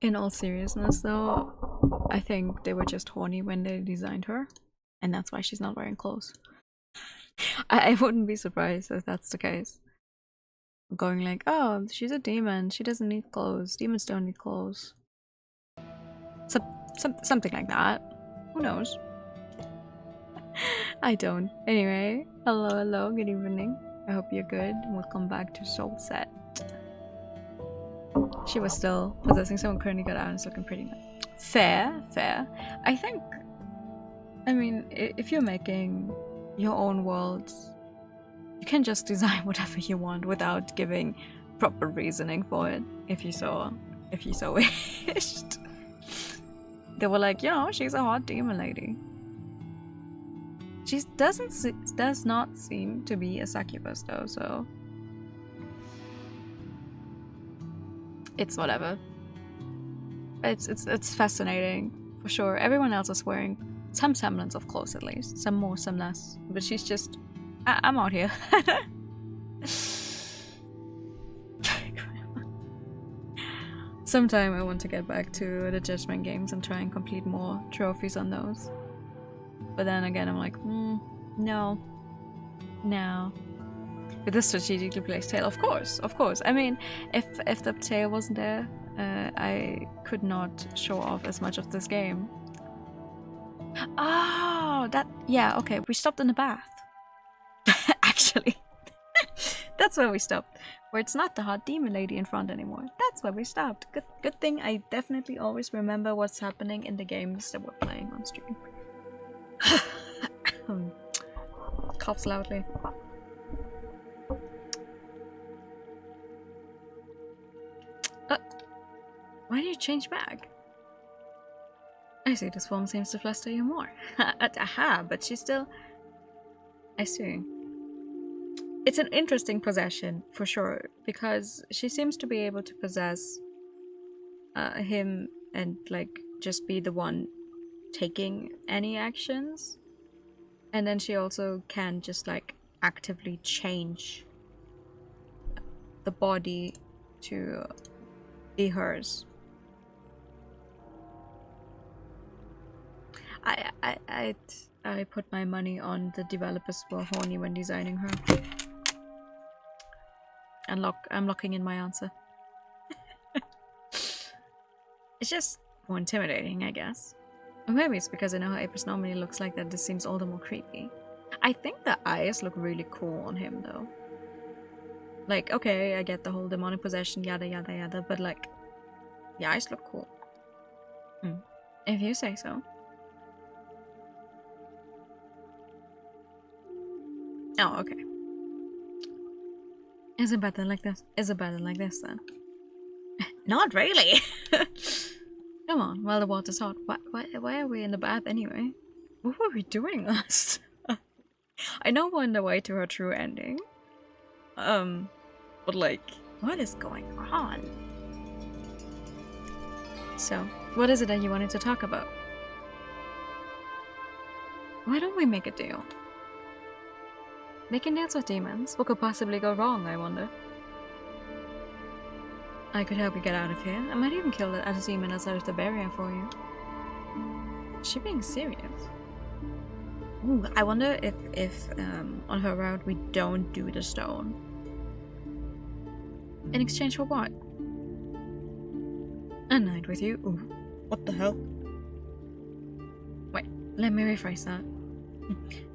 In all seriousness though, I think they were just horny when they designed her, and that's why she's not wearing clothes. I wouldn't be surprised if that's the case. Going like, oh, she's a demon, she doesn't need clothes, demons don't need clothes. Something like that. Who knows? I don't. Anyway, hello, good evening. I hope you're good. Welcome back to SoulSet. She was still possessing someone, currently got out and is looking pretty nice. Fair. I mean, if you're making your own worlds, you can just design whatever you want without giving proper reasoning for it, if you so wished. They were like, you know, she's a hot demon lady. She does not seem to be a succubus though, so it's whatever. It's fascinating for sure. Everyone else is wearing some semblance of clothes at least, some more, some less. But she's just, I'm out here. Sometime I want to get back to the Judgment games and try and complete more trophies on those. But then again, I'm like, no. With the strategically placed tail, of course. I mean, if the tail wasn't there, I could not show off as much of this game. Oh, yeah, okay, we stopped in the bath. Actually. That's where we stopped. Where it's not the hot demon lady in front anymore. That's where we stopped. Good thing I definitely always remember what's happening in the games that we're playing on stream. Coughs loudly. Why do you change back? I see, this form seems to fluster you more. Aha, but she's still... I see. It's an interesting possession, for sure, because she seems to be able to possess him and, like, just be the one taking any actions. And then she also can just, like, actively change the body to be hers. I put my money on the developers were horny when designing her. And I'm locking in my answer. It's just more intimidating, I guess. Or maybe it's because I know how Apis normally looks like that this seems all the more creepy. I think the eyes look really cool on him though. Like, okay, I get the whole demonic possession, yada yada yada, but like, the eyes look cool. If you say so. Oh, okay. Is it better like this? Is it better like this then? Not really! Come on, while the water's hot. Why are we in the bath anyway? What were we doing last? I know we're on the way to her true ending. But like, what is going on? So, what is it that you wanted to talk about? Why don't we make a deal? Making deals with demons? What could possibly go wrong, I wonder? I could help you get out of here. I might even kill a demon outside of the barrier for you. Is she being serious? Ooh, I wonder if on her route we don't do the stone. In exchange for what? A night with you? Ooh, what the hell? Wait, let me rephrase that.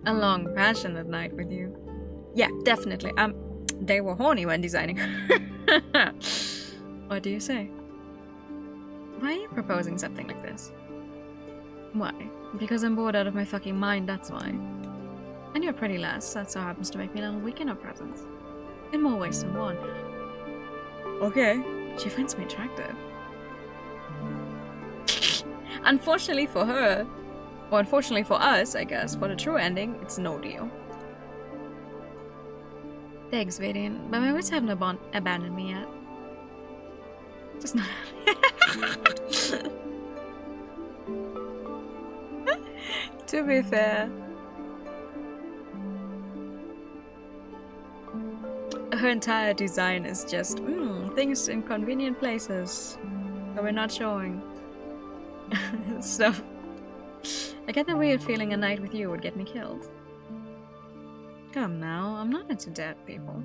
A long, passionate night with you. Yeah, definitely. They were horny when designing her. What do you say? Why are you proposing something like this? Why? Because I'm bored out of my fucking mind, that's why. And you're a pretty lass, that so happens to make me a little weak in her presence. In more ways than one. Okay. She finds me attractive. Unfortunately for her, or unfortunately for us, I guess, for the true ending, it's no deal. Thanks, Vadian, but my wits haven't abandoned me yet. Just not. To be fair, her entire design is just things in convenient places. but we're not showing. So, I get the weird feeling a night with you would get me killed. Come now, I'm not into dead people.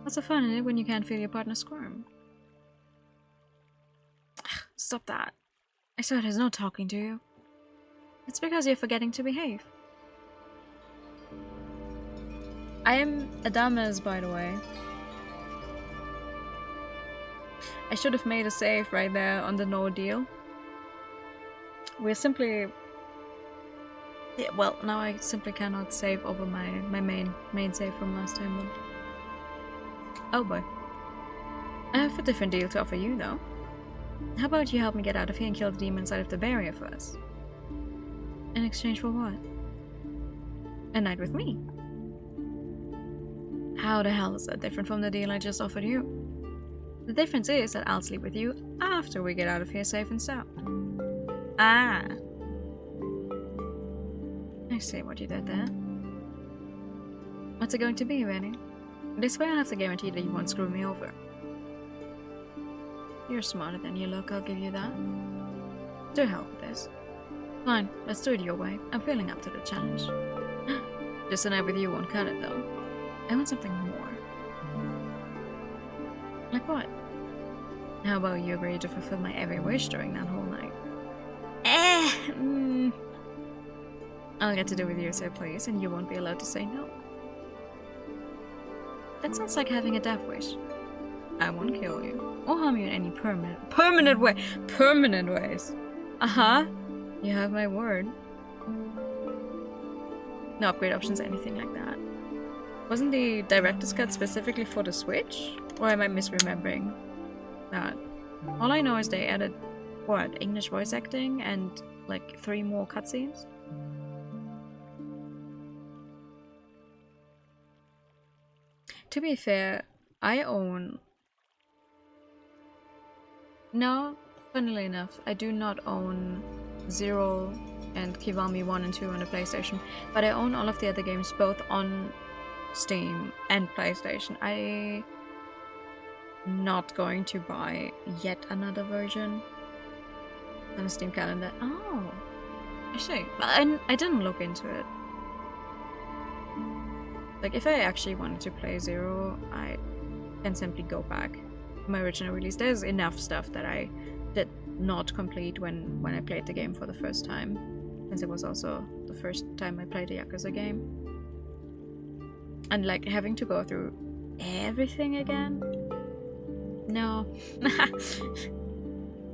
What's the fun in it when you can't feel your partner squirm? Stop that. I swear there's no talking to you. It's because you're forgetting to behave. I am Adamas, by the way. I should have made a save right there on the no deal. We're simply... Yeah, well, now I simply cannot save over my main save from last time then. Oh boy. I have a different deal to offer you though. How about you help me get out of here and kill the demon inside of the barrier for us? In exchange for what? A night with me. How the hell is that different from the deal I just offered you? The difference is that I'll sleep with you after we get out of here safe and sound. Ah. I see what you did there. What's it going to be, Rennie? This way I'll have to guarantee that you won't screw me over. You're smarter than you look, I'll give you that. Do help with this. Fine, let's do it your way. I'm feeling up to the challenge. Just a night with you won't cut it, though. I want something more. Like what? How about you agree to fulfill my every wish during that whole night? I'll get to do with you as I please, and you won't be allowed to say no. That sounds like having a death wish. I won't kill you, or harm you in any permanent ways. Uh-huh. You have my word. No upgrade options or anything like that. Wasn't the director's cut specifically for the Switch? Or am I misremembering that? All I know is they added, what, English voice acting and like 3 more cutscenes? To be fair, I own... No, funnily enough, I do not own Zero and Kiwami 1 and 2 on the PlayStation, but I own all of the other games both on Steam and PlayStation. I'm not going to buy yet another version on the Steam calendar. Oh, I see. But I didn't look into it. Like, if I actually wanted to play Zero, I can simply go back to my original release. There's enough stuff that I did not complete when I played the game for the first time, since it was also the first time I played a Yakuza game. And like, having to go through everything again? No.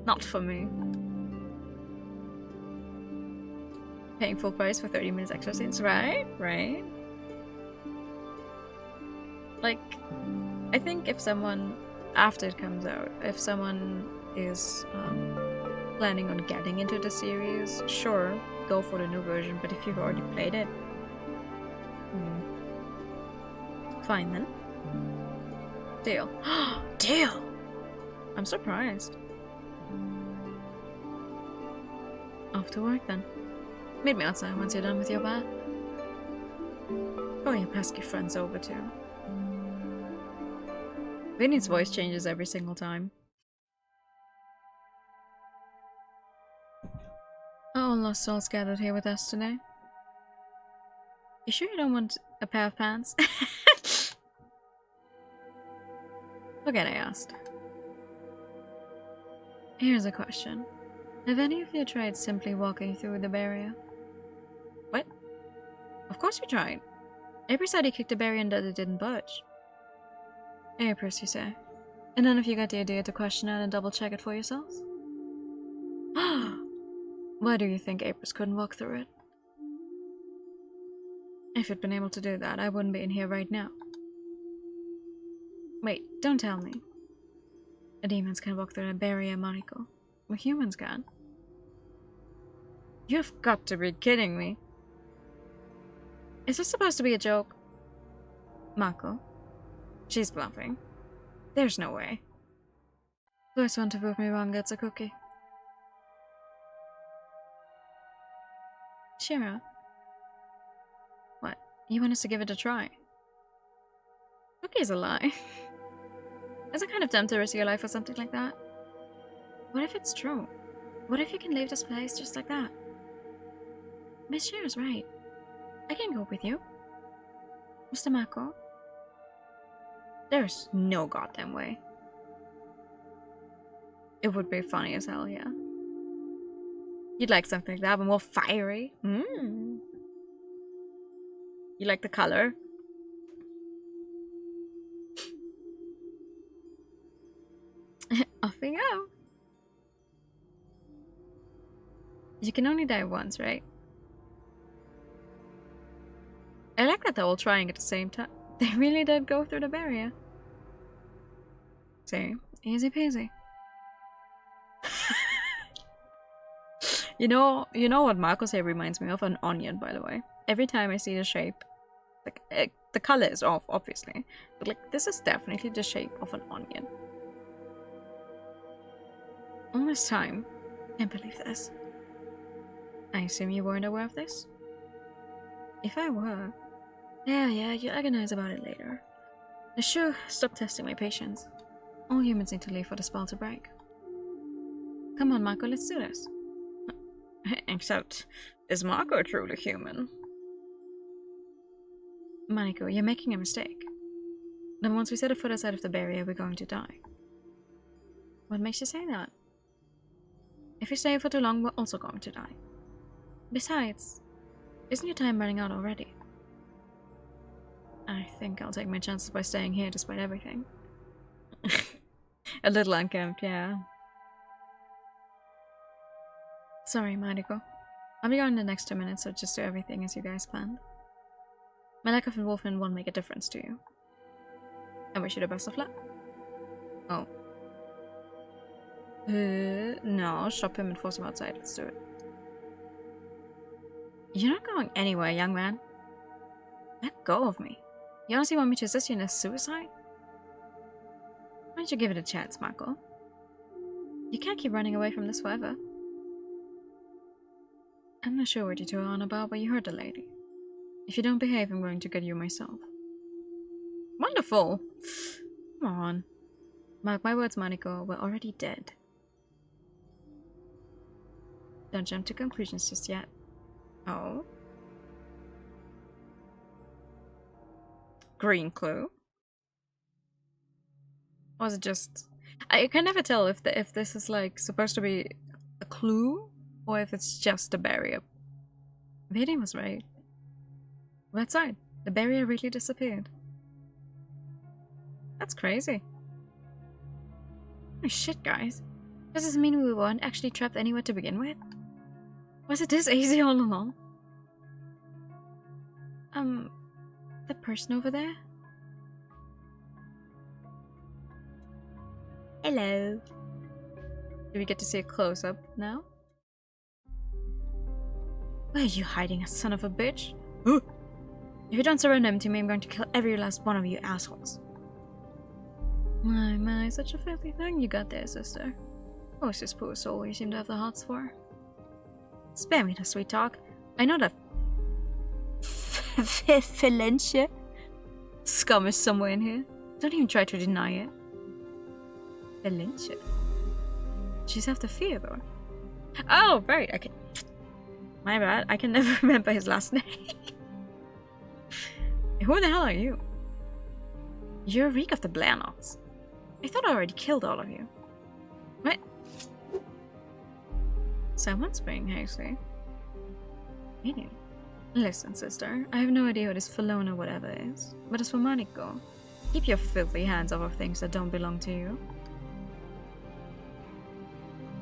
Not for me. Paying full price for 30 minutes extra scenes, right? Right? Like, I think if someone, after it comes out, if someone is planning on getting into the series, sure, go for the new version, but if you've already played it, fine then. Deal. Deal! I'm surprised. Off to work then. Meet me outside once you're done with your bath. Oh, your pesky friends over too. Vinny's voice changes every single time. All lost souls gathered here with us today. You sure you don't want a pair of pants? Forget I asked. Here's a question. Have any of you tried simply walking through the barrier? What? Of course we tried. April said he kicked the barrier and that it didn't budge. April, you say? And none of you got the idea to question it and double check it for yourselves? Why do you think April couldn't walk through it? If I'd been able to do that, I wouldn't be in here right now. Wait, don't tell me. Demons can walk through a barrier, Mariko. Well, humans can. You've got to be kidding me. Is this supposed to be a joke? Mako? She's bluffing. There's no way. First one to prove me wrong gets a cookie. Shiro? What? You want us to give it a try? Cookie's a lie. Is it kind of dumb to risk your life for something like that? What if it's true? What if you can leave this place just like that? Miss Shiro's right. I can go with you. Mr. Mako? There's no goddamn way. It would be funny as hell, yeah. You'd like something like that, but more fiery. You like the color? Off we go. You can only die once, right? I like that they're all trying at the same time. They really did go through the barrier. See? Easy peasy. You know what Marco's hair reminds me of? An onion, by the way. Every time I see the shape, like the color is off, obviously, but like this is definitely the shape of an onion. Almost time. Can't believe this. I assume you weren't aware of this? If I were, yeah, you'll agonize about it later. Sure, stop testing my patience. All humans need to leave for the spell to break. Come on, Marco, let's do this. Except, is Marco truly human? Mariko, you're making a mistake. Then once we set a foot outside of the barrier, we're going to die. What makes you say that? If we stay for too long, we're also going to die. Besides, isn't your time running out already? I think I'll take my chances by staying here despite everything. A little unkempt, yeah. Sorry, Mariko. I'll be gone in the next 2 minutes, so just do everything as you guys planned. My lack of involvement won't make a difference to you. I wish you the best of luck. Oh. No, stop him and force him outside. Let's do it. You're not going anywhere, young man. Let go of me. You honestly want me to assist you in a suicide? Why don't you give it a chance, Marco? You can't keep running away from this forever. I'm not sure what you two are on about, but you heard the lady. If you don't behave, I'm going to get you myself. Wonderful! Come on. Mark my words, Maniko, we're already dead. Don't jump to conclusions just yet. Oh? Green clue? Or was it just... I can never tell if this is like supposed to be a clue or if it's just a barrier. Vadim was right. We're outside. The barrier really disappeared. That's crazy. Holy shit, guys. Does this mean we weren't actually trapped anywhere to begin with? Was it this easy all along? The person over there? Hello. Do we get to see a close-up now? Where are you hiding, son of a bitch? If you don't surrender him to me, I'm going to kill every last one of you assholes. My, such a filthy thing you got there, sister. Who's this poor soul you seem to have the hearts for? Spare me the sweet talk. I know that Valencia scum is somewhere in here. Don't even try to deny it. Valencia? She's after Theodore. Oh, right, okay. My bad, I can never remember his last name. Who the hell are you? You're a reek of the Blairknots. I thought I already killed all of you. What? Someone's being hasty. Meaning? Listen, sister, I have no idea who this Falona whatever is. But as for Maniko, keep your filthy hands off of things that don't belong to you.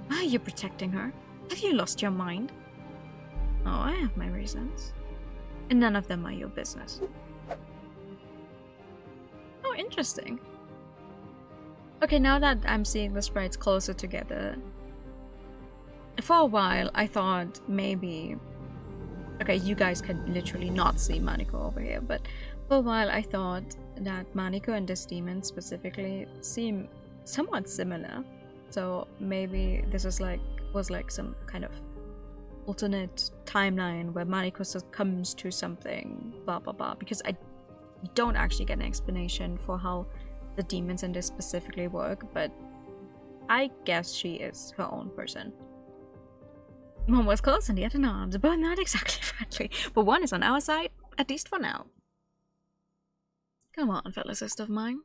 Why are you protecting her? Have you lost your mind? Oh, I have my reasons. And none of them are your business. Oh, interesting. Okay, now that I'm seeing the sprites closer together, for a while I thought maybe... Okay, you guys can literally not see Maniko over here, but for a while I thought that Maniko and this demon specifically seem somewhat similar. So maybe this was like some kind of alternate timeline where Maniko succumbs to something, blah blah blah, because I don't actually get an explanation for how the demons in this specifically work, but I guess she is her own person. One was close and the other not, but not exactly friendly. But one is on our side, at least for now. Come on, fellow sister of mine.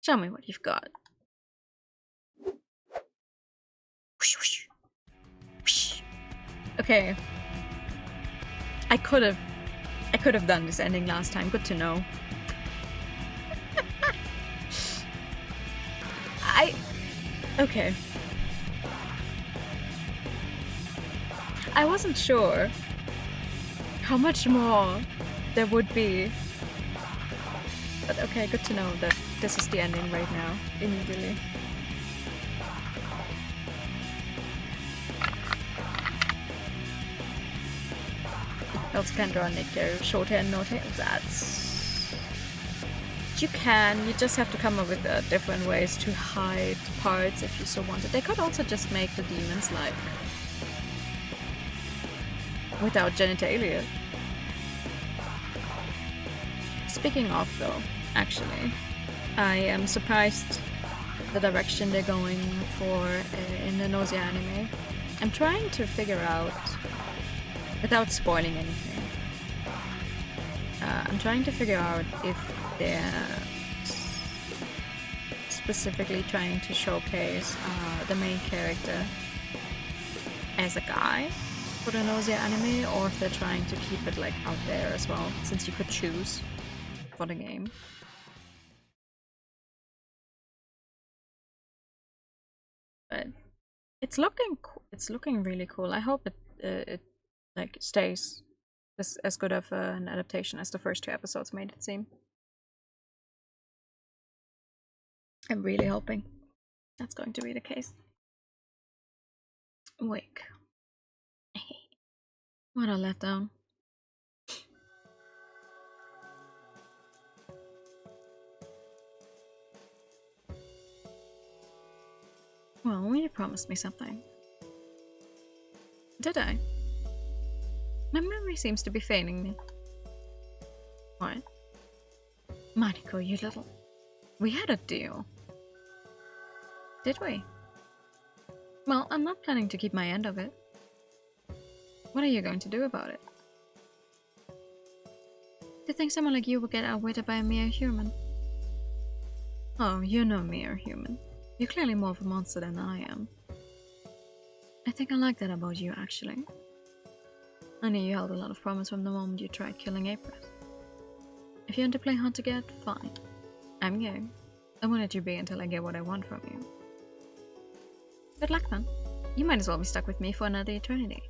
Show me what you've got. Okay. I could have done this ending last time. Good to know. Okay. I wasn't sure how much more there would be. But okay, good to know that this is the ending right now, immediately. Also can draw Nico, short hair, no tail. That's... You just have to come up with different ways to hide parts if you so wanted. They could also just make the demons like without genitalia. Speaking of though, actually, I am surprised the direction they're going for in the Nausea anime. I'm trying to figure out, without spoiling anything, I'm trying to figure out if they're specifically trying to showcase the main character as a guy for the Nausea anime, or if they're trying to keep it like out there as well, since you could choose for the game. But it's looking really cool. I hope it like stays as good of an adaptation as the first 2 episodes made it seem. I'm really hoping that's going to be the case. Wake. What a letdown. Well, you promised me something. Did I? My memory seems to be failing me. What? Mariko, you little... We had a deal. Did we? Well, I'm not planning to keep my end of it. What are you going to do about it? Do you think someone like you will get outwitted by a mere human? Oh, you're no mere human. You're clearly more of a monster than I am. I think I like that about you, actually. I knew you held a lot of promise from the moment you tried killing April. If you want to play hard to get, fine. I'm game. I won't let you be until I get what I want from you. Good luck, then. You might as well be stuck with me for another eternity.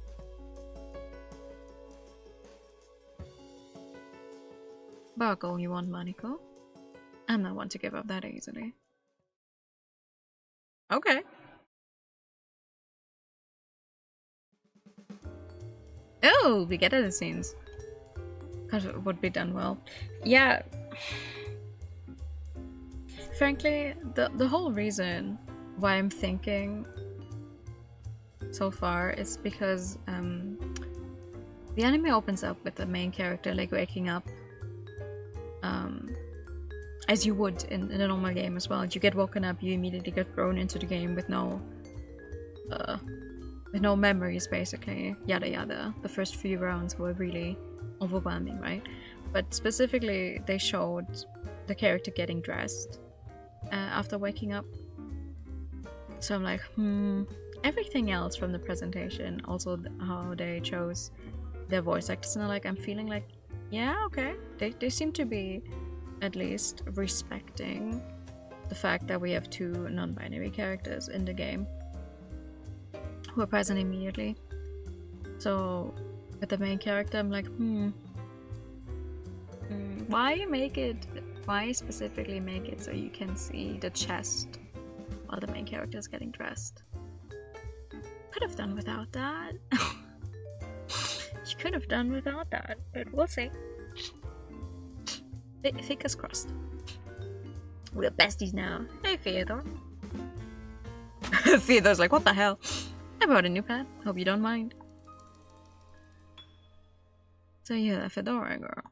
Bargo, you want Mariko? I'm not one to give up that easily. Okay. Oh, we get other scenes. Because it would be done well. Yeah. Frankly, the whole reason why I'm thinking so far is because the anime opens up with the main character like waking up as you would in a normal game as well. You get woken up, you immediately get thrown into the game with no memories, basically. Yada yada. The first few rounds were really overwhelming, right? But specifically, they showed the character getting dressed after waking up. So I'm like, everything else from the presentation, also how they chose their voice actors, and I'm feeling like, yeah, okay. They seem to be at least respecting the fact that we have 2 non-binary characters in the game who are present immediately. So with the main character, I'm like, why specifically make it so you can see the chest while the main character is getting dressed? Could have done without that. You could have done without that, but we'll see. Fingers crossed. We're besties now. Hey, Theodore. Theodore's like, what the hell? I brought a new pet. Hope you don't mind. So you're that Fedora girl.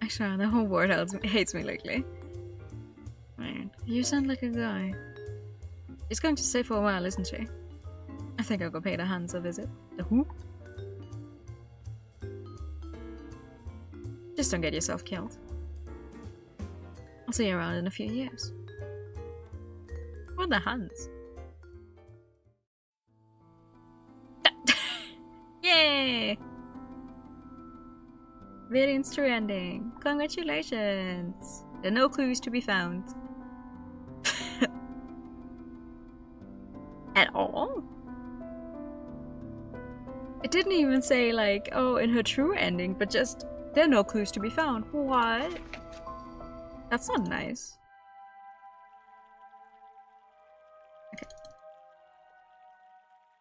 Actually, the whole world hates me lately. Man, You sound like a guy. She's going to stay for a while, isn't she? I think I'll go pay the Hans a visit. The who? Just don't get yourself killed. I'll see you around in a few years. What the Hans? Yay! Variant's true ending. Congratulations! There are no clues to be found. At all? It didn't even say like, oh, in her true ending, but just, there are no clues to be found. What? That's not nice. Okay.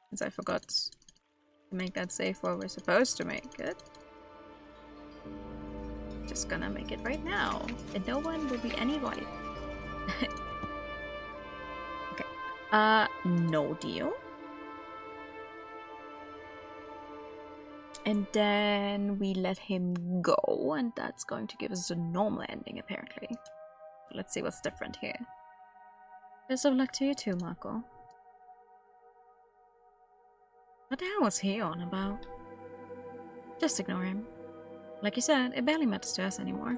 Since I forgot to make that save where we're supposed to make it. Just gonna make it right now. And no one will be anybody. Okay. No deal. And then we let him go, and that's going to give us a normal ending, apparently. Let's see what's different here. Best of luck to you too, Marco. What the hell was he on about? Just ignore him. Like you said, it barely matters to us anymore.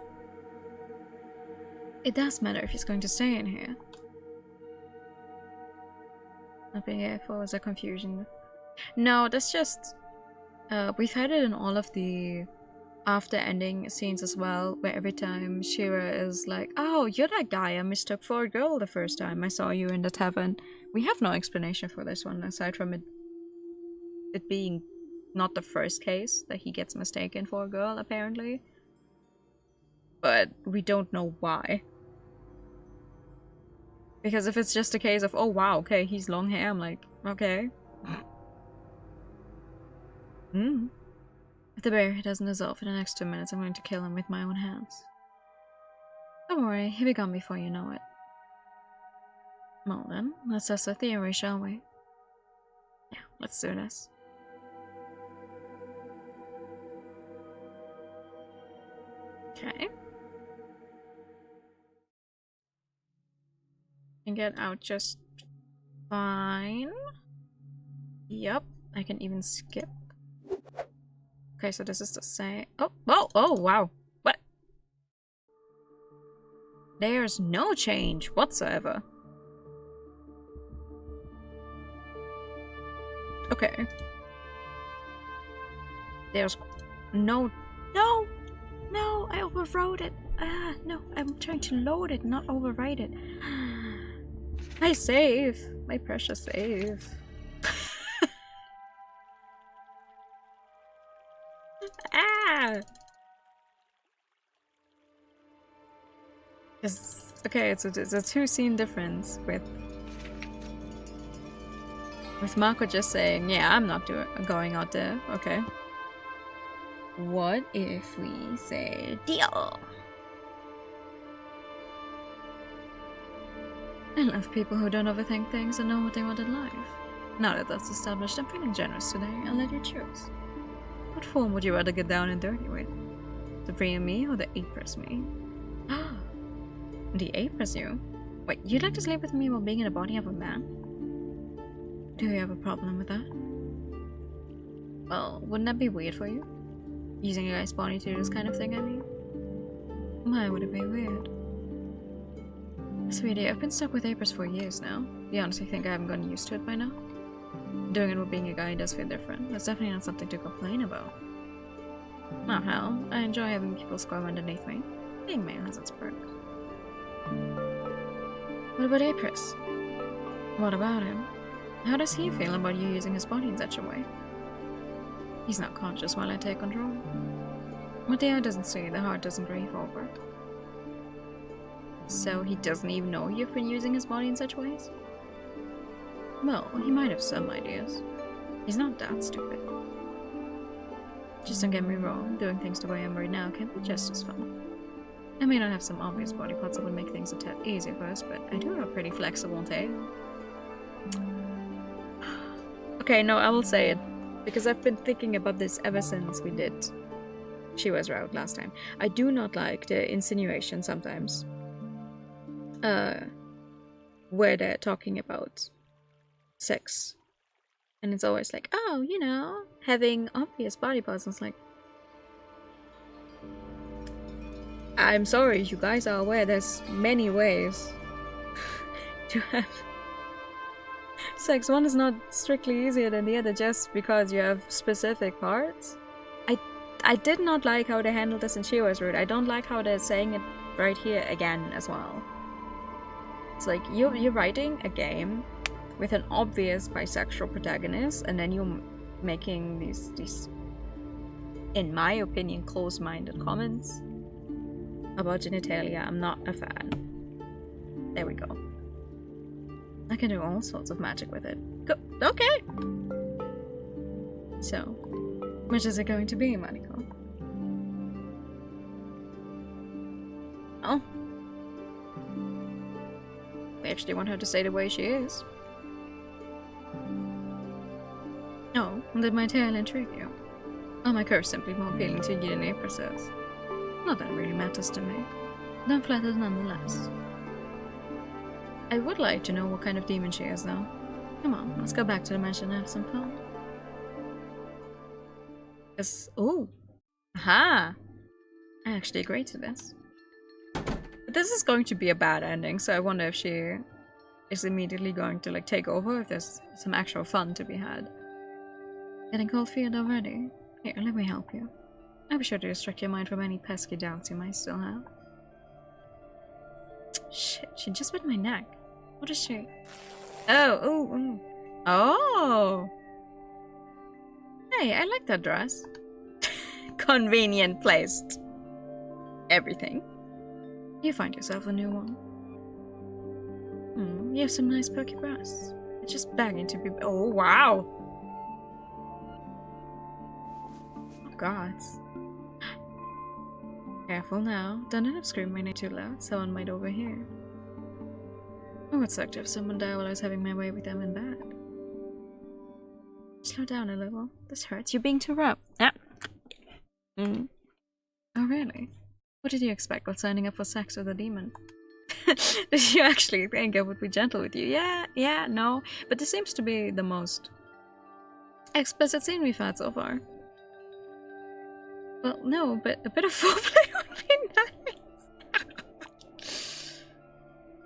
It does matter if he's going to stay in here. Not being here for was a confusion. No, that's just... we've had it in all of the after ending scenes as well, where every time Shiro is like, oh, you're that guy I mistook for a girl the first time I saw you in the tavern. We have no explanation for this one, aside from it being not the first case that he gets mistaken for a girl, apparently. But we don't know why. Because if it's just a case of, oh wow, okay, he's long hair, I'm like, okay. If the bear doesn't dissolve in the next 2 minutes, I'm going to kill him with my own hands. Don't worry, he'll be gone before you know it. Well then, let's test the theory, shall we? Yeah, let's do this. Okay. Can get out just fine. Yup, I can even skip. Okay, so this is the same. Oh, wow. What? There's no change whatsoever. Okay. There's no, I overwrote it. No, I'm trying to load it, not overwrite it. My save, my precious save. Okay, it's a 2-scene difference with Marco just saying, yeah, I'm not going out there. Okay. What if we say deal? I love people who don't overthink things and know what they want in life. Now that that's established, I'm feeling generous today. I'll let you choose. What form would you rather get down and dirty with? The real me or the Apress me? The Apress you? Wait, you'd like to sleep with me while being in the body of a man? Do you have a problem with that? Well, wouldn't that be weird for you? Using a guy's body to do this kind of thing, I mean? Why would it be weird? Sweetie, I've been stuck with Apress for years now. You honestly think I haven't gotten used to it by now? Doing it with being a guy does feel different. That's definitely not something to complain about. Oh hell, I enjoy having people squirm underneath me. Being male has its perks. What about Apress? What about him? How does he feel about you using his body in such a way? He's not conscious while I take control. What the eye doesn't see, the heart doesn't grieve over. So he doesn't even know you've been using his body in such ways? Well, he might have some ideas. He's not that stupid. Just don't get me wrong, doing things the way I am right now can be just as fun. I may not have some obvious body parts that would make things a tad easier for us, but I do have a pretty flexible tail. Okay, no, I will say it. Because I've been thinking about this ever since we did Shiro's route last time. I do not like the insinuation sometimes. where they're talking about sex. And it's always like, oh, you know, having obvious body parts. And it's like, I'm sorry, you guys are aware there's many ways to have sex. One is not strictly easier than the other just because you have specific parts. I did not like how they handled this in Shiro's route. I don't like how they're saying it right here again as well. It's like, you're writing a game with an obvious bisexual protagonist, and then you're making these in my opinion, close-minded comments about genitalia. I'm not a fan. There we go. I can do all sorts of magic with it. Go okay! So, which is it going to be, Mariko? Oh. We actually want her to stay the way she is. Oh, did my tale intrigue you? Oh, my curve's simply more appealing to you than April says. Not that it really matters to me. But I'm flattered nonetheless. I would like to know what kind of demon she is, though. Come on, let's go back to the mansion and have some fun. Ooh. Aha! I actually agree to this. But this is going to be a bad ending, so I wonder if she is immediately going to like take over, if there's some actual fun to be had. Getting cold feet already? Here, let me help you. I'll be sure to distract your mind from any pesky doubts you might still have. Shit, she just bit my neck. What is she? Oh! Oh! Hey, I like that dress. Convenient placed. Everything. You find yourself a new one. You have some nice perky breasts. It's just begging to be. Oh, wow! Oh, God. Careful now. Don't end up screaming my name too loud. Someone might overhear. I would suck to have someone die while I was having my way with them in bed. Slow down a little. This hurts. You're being too rough. Ah. Oh, really? What did you expect while signing up for sex with a demon? Did you actually think I would be gentle with you? Yeah, no. But this seems to be the most explicit scene we've had so far. Well, no, but a bit of foreplay would be nice.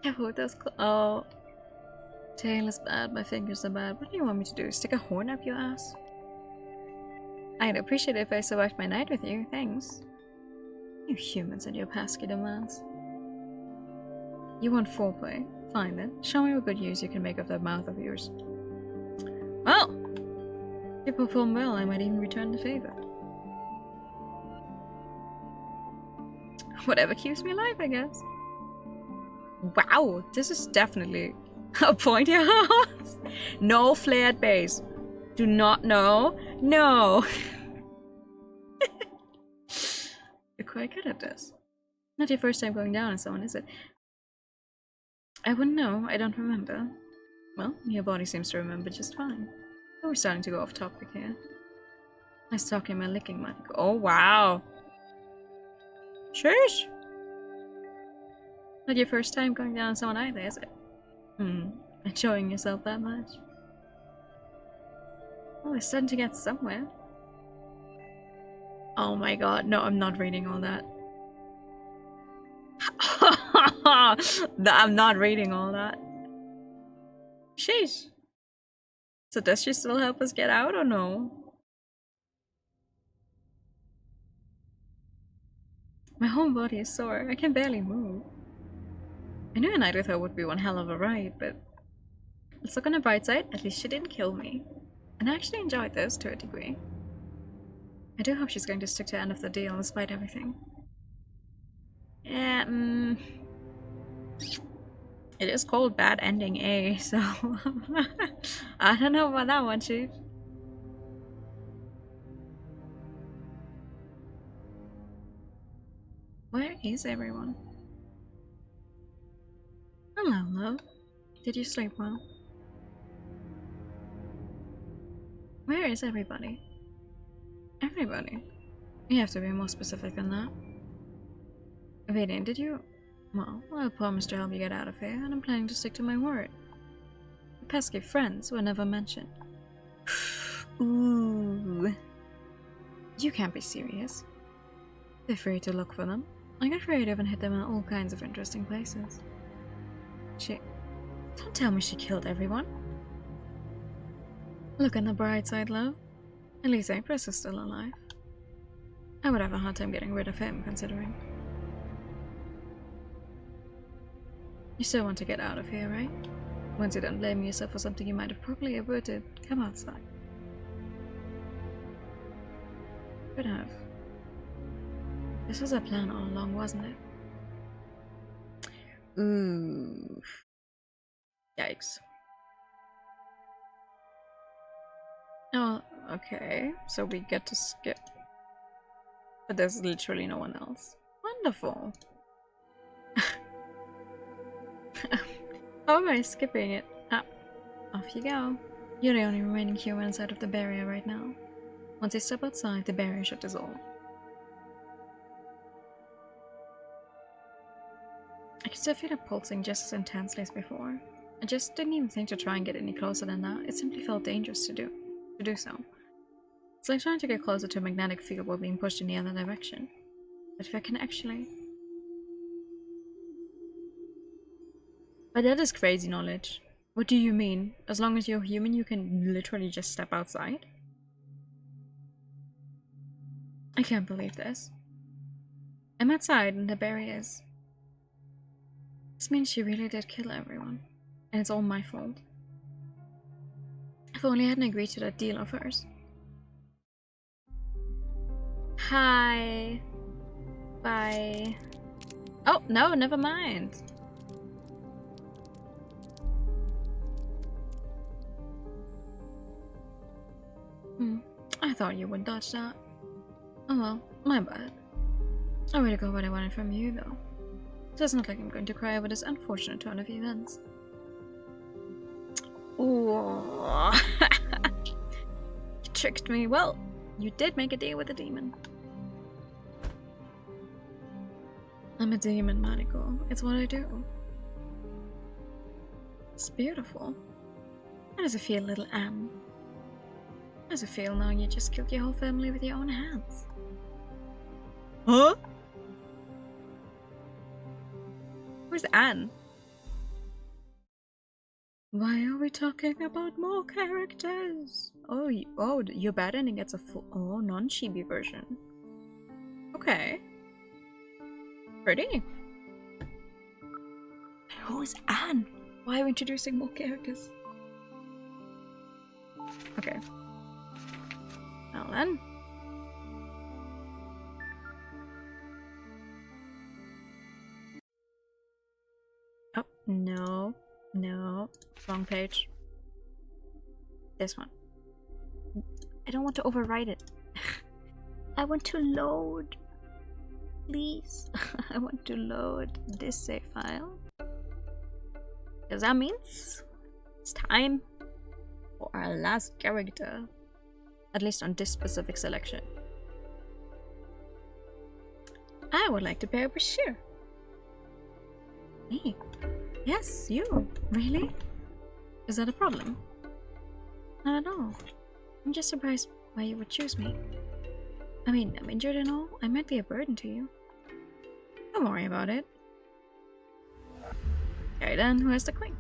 Careful with those oh. Tail is bad, my fingers are bad. What do you want me to do? Stick a horn up your ass? I'd appreciate it if I survived my night with you, thanks. You humans and your pesky demands. You want foreplay? Fine then. Show me what good use you can make of that mouth of yours. Well! If you perform well, I might even return the favor. Whatever keeps me alive, I guess. Wow, this is definitely a pointy house. No flared base. Do not know. No. You're quite good at this. Not your first time going down on someone, is it? I wouldn't know. I don't remember. Well, your body seems to remember just fine. But we're starting to go off topic here. Nice talking about licking, Mike. Oh, wow. Sheesh. Not your first time going down on someone either, is it? Enjoying yourself that much? Oh, we're starting to get somewhere. Oh my god, no, I'm not reading all that. I'm not reading all that. Sheesh. So does she still help us get out or no? My whole body is sore. I can barely move. I knew a night with her would be one hell of a ride, but let's look on the bright side. At least she didn't kill me. And I actually enjoyed this to a degree. I do hope she's going to stick to the end of the deal despite everything. Yeah, it is called Bad Ending A, so I don't know about that one, Chief. Where is everyone? Hello, love. Did you sleep well? Where is everybody? Everybody? You have to be more specific than that. Vadian, did you... Well, I promised to help you get out of here, and I'm planning to stick to my word. The pesky friends were never mentioned. Ooh. You can't be serious. Feel free to look for them. I got creative and hit them in all kinds of interesting places. Don't tell me she killed everyone. Look on the bright side, love. At least April is still alive. I would have a hard time getting rid of him, considering. You still want to get out of here, right? Once you're done blaming yourself for something you might have probably averted, come outside. Could have. This was our plan all along, wasn't it? Ooh. Yikes. Oh, okay. So we get to skip. But there's literally no one else. Wonderful. How am I skipping it? Ah, off you go. You're the only remaining human inside of the barrier right now. Once you step outside, the barrier should dissolve. I can still feel it pulsing just as intensely as before. I just didn't even think to try and get any closer than that. It simply felt dangerous to do so. It's like trying to get closer to a magnetic field while being pushed in the other direction. But if I can actually... But that is crazy knowledge. What do you mean? As long as you're human, you can literally just step outside? I can't believe this. I'm outside and the barrier is... This means she really did kill everyone. And it's all my fault. If only I hadn't agreed to that deal of hers. Hi. Bye. Oh, no, never mind. I thought you would dodge that. Oh well, my bad. I already got what I wanted from you, though. So it's not like I'm going to cry over this unfortunate turn of events. Ooh. You tricked me. Well, you did make a deal with a demon. I'm a demon, Maniko. It's what I do. It's beautiful. How does it feel, little Anne? How does it feel knowing you just killed your whole family with your own hands? Huh? Where's Anne? Why are we talking about more characters? Oh, your bad ending gets a full, non-chibi version. Okay. Pretty. Who is Anne? Why are we introducing more characters? Okay. Well then. Oh, no. No. Wrong page. This one. I don't want to overwrite it. I want to load. Please. I want to load this save file. Because that means it's time for our last character. At least on this specific selection. I would like to pair with Shiro. Me? Yes, you. Really? Is that a problem? Not at all. I'm just surprised why you would choose me. I mean, I'm injured and all. I might be a burden to you. Don't worry about it. Okay then, who has the queen?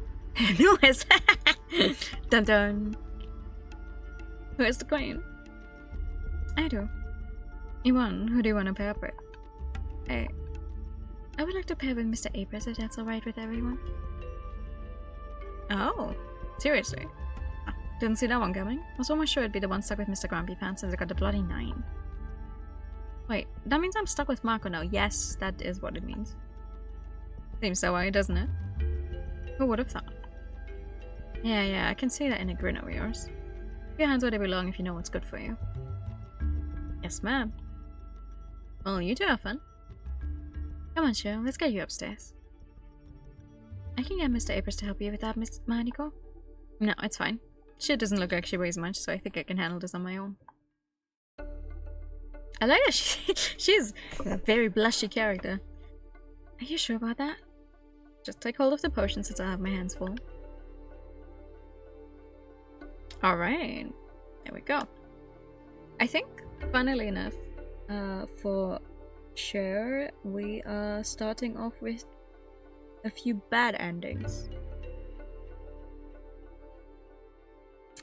Who has... Dun dun. Who is the queen? I do. Iwan, who do you want to pair up with? I would like to pair with Mr. Apris if that's alright with everyone. Oh, seriously? Oh, didn't see that one coming. I was almost sure it'd be the one stuck with Mr. Grumpy Pants since I got the bloody 9. Wait, that means I'm stuck with Marco now. Yes, that is what it means. Seems so right, doesn't it? Who would have thought? Yeah, I can see that in a grin of yours. Your hands where they belong if you know what's good for you. Yes, ma'am. Well, you two have fun. Come on, Shiro, let's get you upstairs. I can get Mr. Apris to help you with that, Miss Maniko. No, it's fine. She doesn't look like she weighs much, so I think I can handle this on my own. I like that she's a very blushy character. Are you sure about that? Just take hold of the potion since I have my hands full. Alright, there we go. I think, funnily enough, for sure, we are starting off with a few bad endings.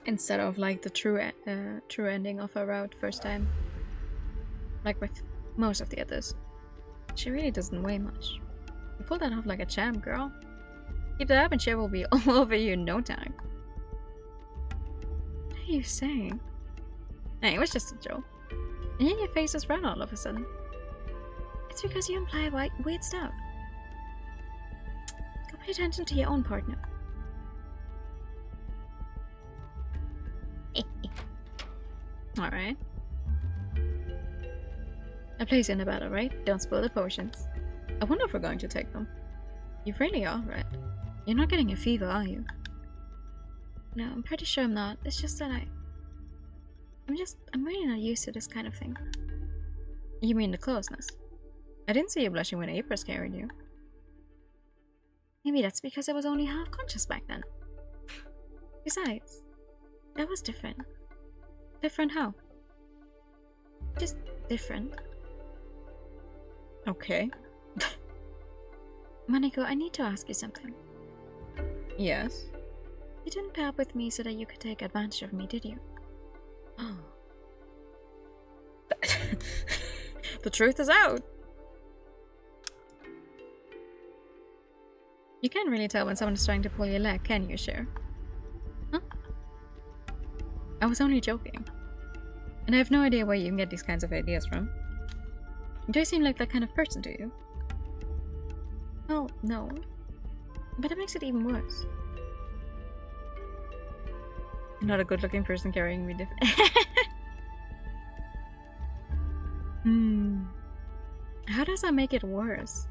Instead of like the true ending of our route first time. Like with most of the others. She really doesn't weigh much. You pulled that off like a champ, girl. Keep that up and she will be all over you in no time. What are you saying? Hey, it was just a joke. And yet your face is red all of a sudden. It's because you imply weird stuff. Go pay attention to your own partner. Alright. I place you in the battle, right? Don't spoil the potions. I wonder if we're going to take them. You really are, right? You're not getting a fever, are you? No, I'm pretty sure I'm not. It's just that I'm really not used to this kind of thing. You mean the closeness? I didn't see you blushing when Apris carried you. Maybe that's because I was only half conscious back then. Besides, that was different. Different how? Just different. Okay. Maniko, I need to ask you something. Yes? You didn't pair up with me so that you could take advantage of me, did you? Oh. The truth is out! You can't really tell when someone is trying to pull your leg, can you, Shiro? Huh? I was only joking. And I have no idea where you can get these kinds of ideas from. Do I seem like that kind of person to you? Oh, no. But it makes it even worse. You're not a good-looking person carrying me different. How does that make it worse?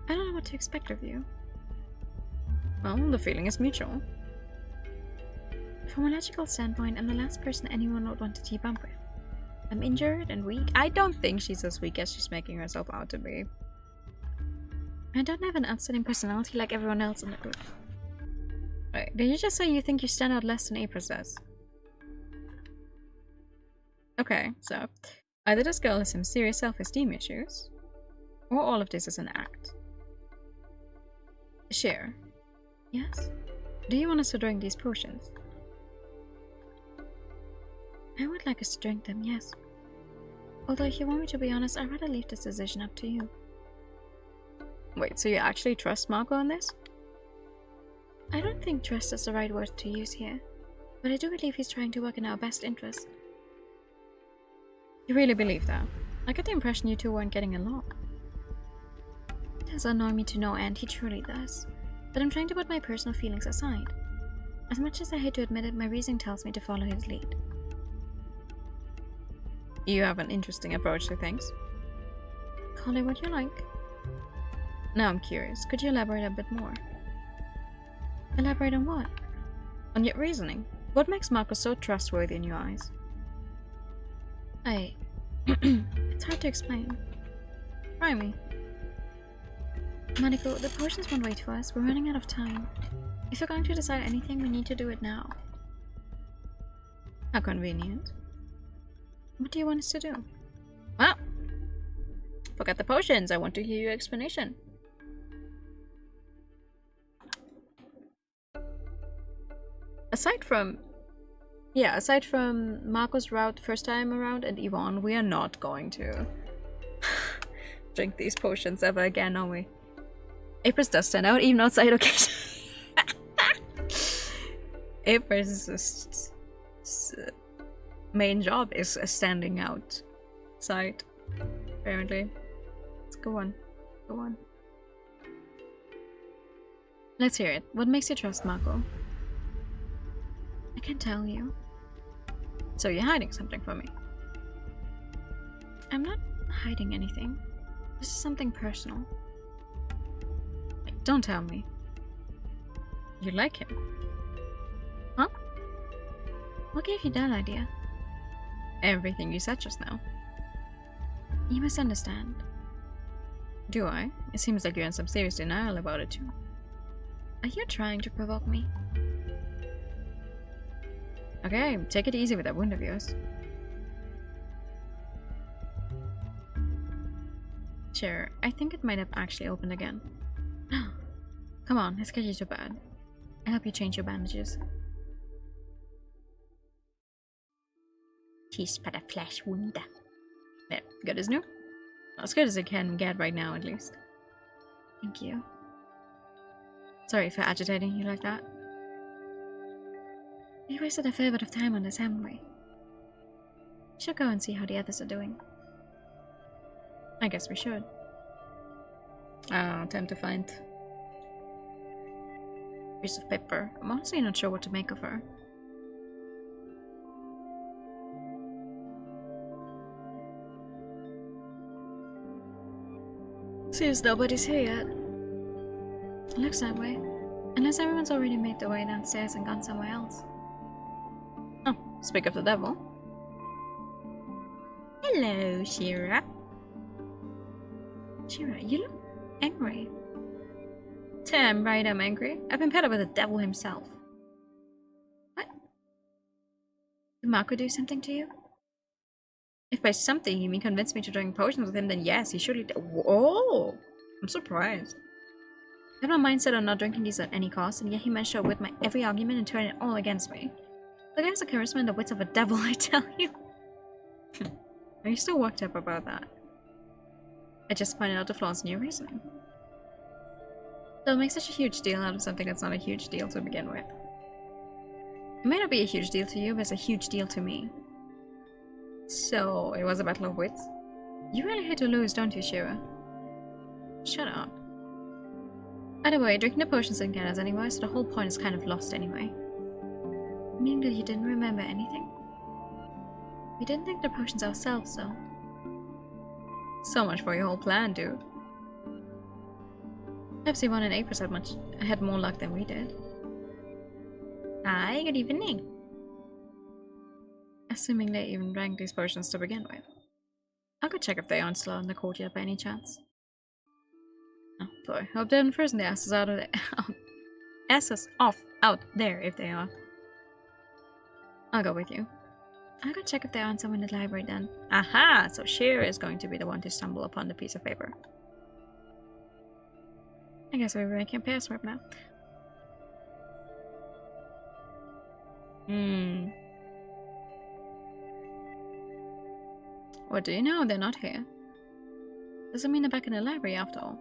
I don't know what to expect of you. Well, the feeling is mutual. From a logical standpoint, I'm the last person anyone would want to keep up with. I'm injured and weak. I don't think she's as weak as she's making herself out to be. I don't have an outstanding personality like everyone else in the group. Wait, did you just say you think you stand out less than Apris does? Okay, so either this girl has some serious self-esteem issues, or all of this is an act. Shiro. Yes? Do you want us to drink these potions? I would like us to drink them, yes. Although if you want me to be honest, I'd rather leave this decision up to you. Wait, so you actually trust Marco on this? I don't think trust is the right word to use here, but I do believe he's trying to work in our best interest. You really believe that? I get the impression you two weren't getting along. It does annoy me to no end, he truly does. But I'm trying to put my personal feelings aside. As much as I hate to admit it, my reasoning tells me to follow his lead. You have an interesting approach to things. Call it what you like. Now I'm curious, could you elaborate a bit more? Elaborate on what? On your reasoning. What makes Marco so trustworthy in your eyes? It's hard to explain. Try me. Maniko, the potions won't wait for us. We're running out of time. If you're going to decide anything, we need to do it now. How convenient. What do you want us to do? Well, forget the potions. I want to hear your explanation. Aside from Marco's route first time around and Yvonne, we are not going to drink these potions ever again, are we? Apris does stand out even outside occasion. Apris' main job is standing outside, apparently. Let's go on. Go on. Let's hear it. What makes you trust Marco? I can't tell you. So you're hiding something from me? I'm not hiding anything. This is something personal. Don't tell me. You like him? Huh? What gave you that idea? Everything you said just now. You misunderstand. Do I? It seems like you're in some serious denial about it too. Are you trying to provoke me? Okay, take it easy with that wound of yours. Sure, I think it might have actually opened again. Come on, let's get you to bed. I help you change your bandages. Tis but a flesh wound. There, good as new. As good as it can get right now, at least. Thank you. Sorry for agitating you like that. We wasted a fair bit of time on this, haven't we? Should go and see how the others are doing. I guess we should. Time to find a piece of paper. I'm honestly not sure what to make of her. Seems nobody's here yet. It looks that way. Unless everyone's already made their way downstairs and gone somewhere else. Oh, speak of the devil. Hello, Shiro. Shiro, you look angry. Damn right I'm angry. I've been paired up with the devil himself. What? Did Marco do something to you? If by something you mean convince me to drink potions with him, then yes, he surely did. Whoa! I'm surprised. I have my mind set on not drinking these at any cost, and yet he managed to outwit my every argument and turn it all against me. The guy has the charisma and the wits of a devil, I tell you. Are you still worked up about that? I just pointed out the flaws in your reasoning. Don't make such a huge deal out of something that's not a huge deal to begin with. It may not be a huge deal to you, but it's a huge deal to me. So, it was a battle of wits? You really hate to lose, don't you, Shiro? Shut up. Either way, drinking the potions didn't get us anywhere, so the whole point is kind of lost anyway. Meaning that you didn't remember anything? We didn't drink the potions ourselves, though. So much for your whole plan, dude. Perhaps Yvonne and April had more luck than we did. Hi, good evening. Assuming they even drank these potions to begin with. I'll go check if they aren't still in the courtyard by any chance. Oh boy, hope they haven't frozen their asses out of there. Asses off out there if they are. I'll go with you. I'll go check if they aren't somewhere in the library then. Aha! So Shiro is going to be the one to stumble upon the piece of paper. I guess we're making a password now. What do you know? They're not here. Doesn't mean they're back in the library after all.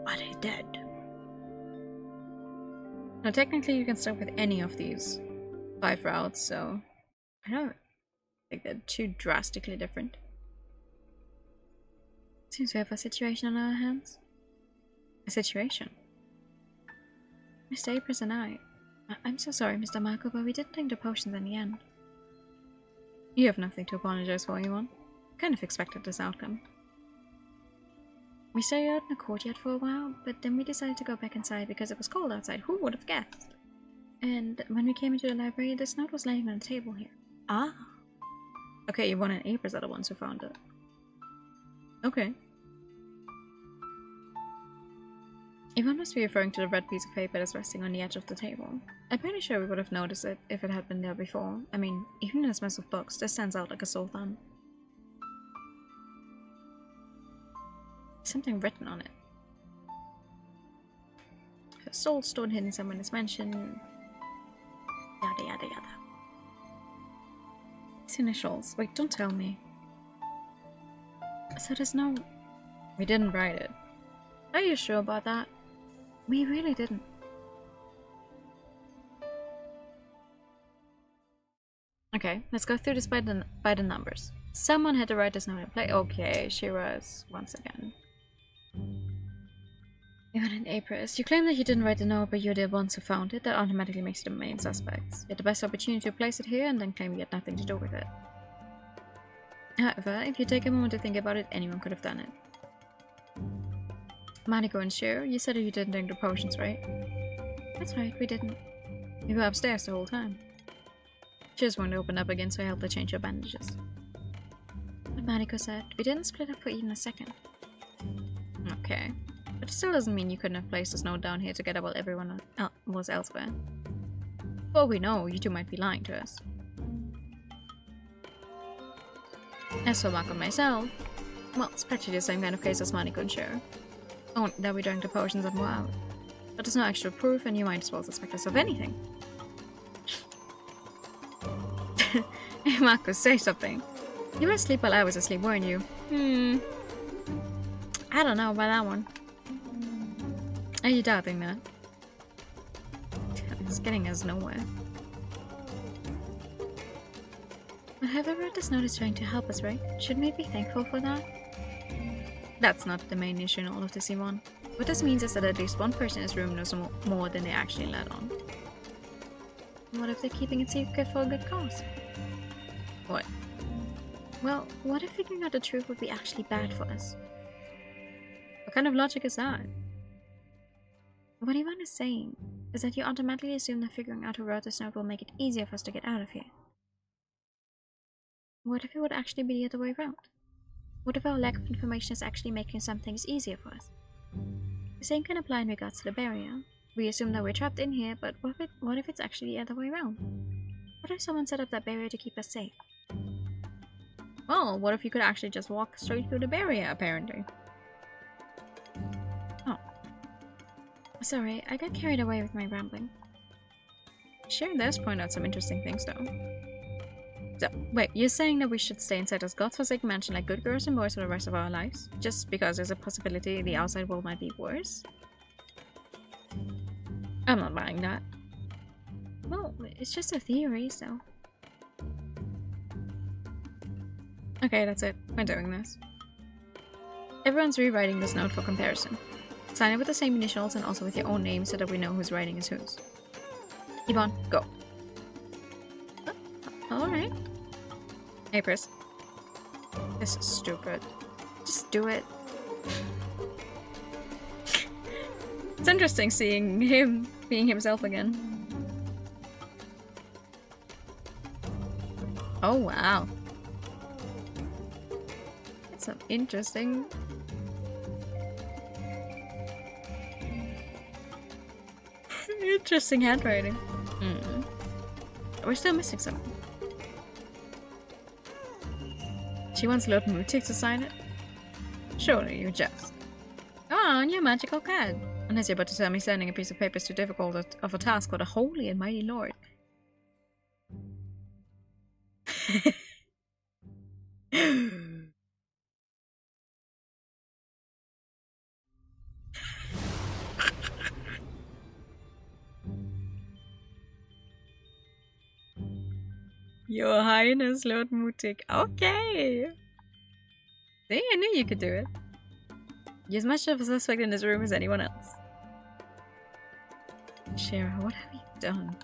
Are they dead? Now technically you can start with any of these 5 routes, so I don't think they're too drastically different. Seems we have a situation on our hands. A situation? Mr. Apris and I'm so sorry, Mr. Marco, but we didn't drink the potions in the end. You have nothing to apologize for, Yvonne. Kind of expected this outcome. We stayed out in the courtyard for a while, but then we decided to go back inside because it was cold outside. Who would have guessed? And when we came into the library, this note was laying on the table here. Ah. Okay, Yvonne and Apris are the ones who found it. Okay. Yvonne must be referring to the red piece of paper that's resting on the edge of the table. I'm pretty sure we would have noticed it if it had been there before. I mean, even in this mess of books, this stands out like a sore thumb. Something written on it. Her soul stored hidden somewhere in this mansion. Yada yada yada. His initials. Wait, don't tell me. So there's no... We didn't write it. Are you sure about that? We really didn't. Okay, let's go through this by the numbers. Someone had to write this note in play. Okay, Shira's once again. Even in Apris, you claim that you didn't write the note, but you're the ones who found it. That automatically makes you the main suspects. You had the best opportunity to place it here and then claim you had nothing to do with it. However, if you take a moment to think about it, anyone could have done it. Maniko and Shiro, you said that you didn't drink the potions, right? That's right, we didn't. We were upstairs the whole time. Shiro's won't open up again, so I helped her change her bandages. But Maniko said, we didn't split up for even a second. okay. But it still doesn't mean you couldn't have placed this note down here together while everyone was elsewhere. For all we know, you two might be lying to us. As for Mark and myself, well, it's practically the same kind of case as Maniko and Shiro. Only that we drank the potions and were out. But there's no actual proof, and you might as well suspect us of anything. Hey, Marco, say something. You were asleep while I was asleep, weren't you? I don't know about that one. Are you doubting that? It's getting us nowhere. But whoever wrote this note is trying to help us, right? Shouldn't we be thankful for that? That's not the main issue in all of this, Yvonne. What this means is that at least one person in this room knows more than they actually let on. What if they're keeping it secret for a good cause? What? Well, what if figuring out the truth would be actually bad for us? What kind of logic is that? What Yvonne is saying is that you automatically assume that figuring out who wrote this note will make it easier for us to get out of here. What if it would actually be the other way around? What if our lack of information is actually making some things easier for us? The same can apply in regards to the barrier. We assume that we're trapped in here, but what if it's actually the other way around? What if someone set up that barrier to keep us safe? Well, what if you could actually just walk straight through the barrier, apparently? Oh. Sorry, I got carried away with my rambling. Sure does point out some interesting things, though. So, wait, you're saying that we should stay inside this godforsaken mansion like good girls and boys for the rest of our lives? Just because there's a possibility the outside world might be worse? I'm not buying that. Well, it's just a theory, so... Okay, that's it. We're doing this. Everyone's rewriting this note for comparison. Sign it with the same initials and also with your own name so that we know whose writing is whose. Yvonne, go. Alright. Hey, Pris. This is stupid. Just do it. It's interesting seeing him being himself again. Oh, wow. That's some interesting... interesting handwriting. We're still missing something. She wants Lord Mutik to sign it? Surely you jest. Come on, you magical cat. Unless you're about to tell me sending a piece of paper is too difficult of a task for the holy and mighty Lord. Your Highness, Lord Mutik. Okay. See, I knew you could do it. You're as much of a suspect in this room as anyone else. Shiro, what have you done?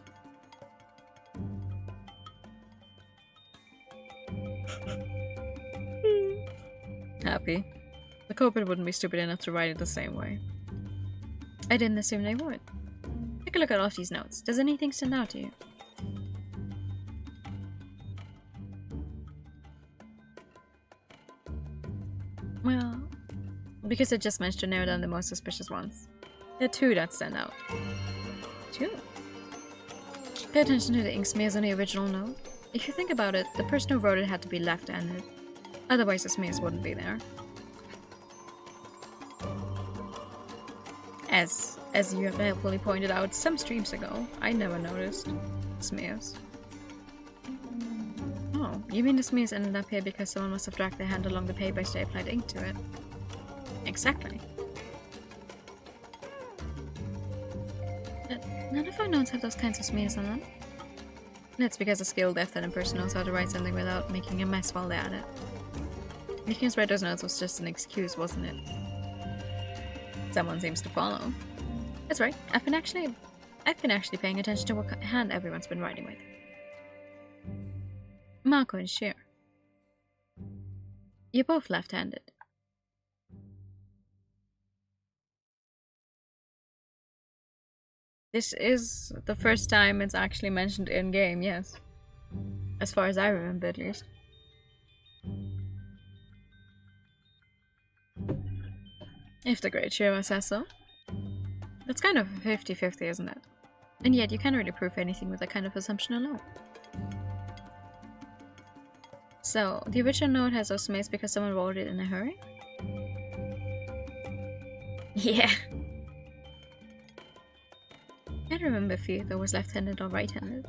Happy. The culprit wouldn't be stupid enough to write it the same way. I didn't assume they would. Take a look at all of these notes. Does anything stand out to you? Well, because I just managed to narrow down the most suspicious ones. There are two that stand out. Two? Pay attention to the ink smears on the original note. If you think about it, the person who wrote it had to be left-handed. Otherwise the smears wouldn't be there. As you have helpfully pointed out some streams ago, I never noticed smears. Oh, you mean the smears ended up here because someone must have dragged their hand along the paper as they applied ink to it? Exactly. None of our notes have those kinds of smears on them. That's because a skilled left-handed person knows how to write something without making a mess while they're at it. Making us write those notes was just an excuse, wasn't it? Someone seems to follow. That's right. I've been actually paying attention to what hand everyone's been writing with. Marco and Shiro. You're both left-handed. This is the first time it's actually mentioned in-game, yes. As far as I remember, at least. If the great Shiro says so. That's kind of 50-50, isn't it? And yet, you can't really prove anything with that kind of assumption alone. So, the original note has those mates because someone wrote it in a hurry? Yeah. I can't remember if either was left-handed or right-handed.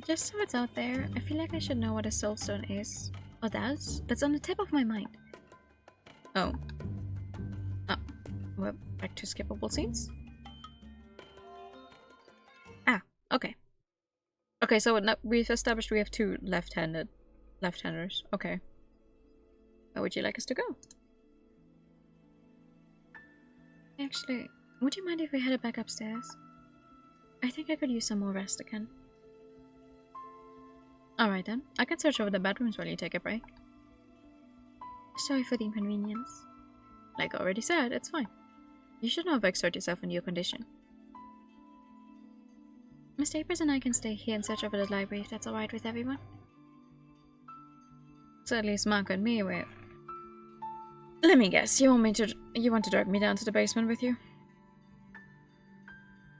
Just so it's out there, I feel like I should know what a soulstone is. Or that's on the tip of my mind. Oh. Oh. We're back to skippable scenes? Ah, okay. Okay, so we've established we have two left-handers. Okay. Where would you like us to go? Actually, would you mind if we headed back upstairs? I think I could use some more rest again. Alright then, I can search over the bedrooms while you take a break. Sorry for the inconvenience. Like I already said, it's fine. You should not overexert yourself in your condition. Mr. Apers and I can stay here and search over the library if that's alright with everyone. So at least Marco and me will. Let me guess, you want to drag me down to the basement with you?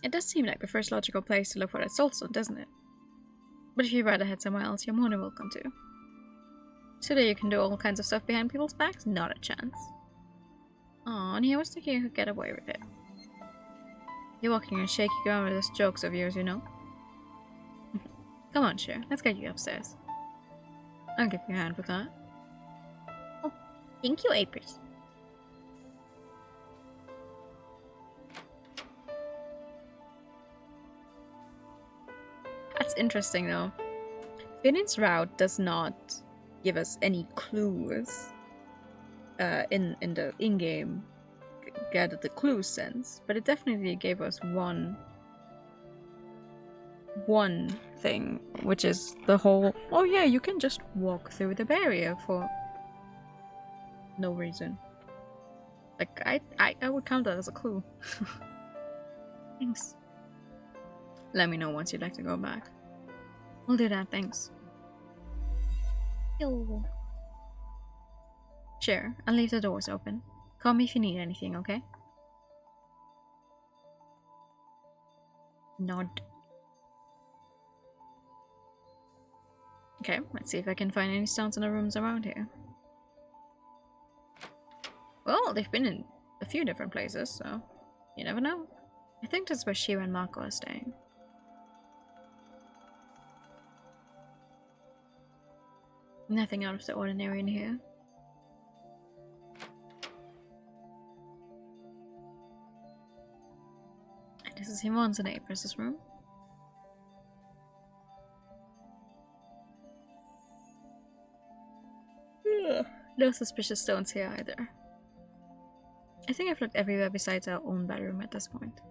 It does seem like the first logical place to look for that soulstone, doesn't it? But if you'd rather head somewhere else, you're more than welcome to. So that you can do all kinds of stuff behind people's backs? Not a chance. Aw, and he was thinking you could get away with it. You're walking on shaky ground with those jokes of yours, you know? Come on, Cher, let's get you upstairs. I'll give you a hand with that. Oh, thank you, Apers. That's interesting, though. Finn's route does not give us any clues in the in-game gather the clues sense, but it definitely gave us one thing, which is the whole, oh yeah, you can just walk through the barrier for no reason. Like, I would count that as a clue. Thanks. Let me know once you'd like to go back. We'll do that, thanks. Yo. Sure, I'll leave the doors open. Call me if you need anything, okay? Nod. Okay, let's see if I can find any stones in the rooms around here. Well, they've been in a few different places, so you never know. I think that's where Shiro and Marco are staying. Nothing out of the ordinary in here. This is Himon's and Apers' room. Ugh, no suspicious stones here either. I think I've looked everywhere besides our own bedroom at this point.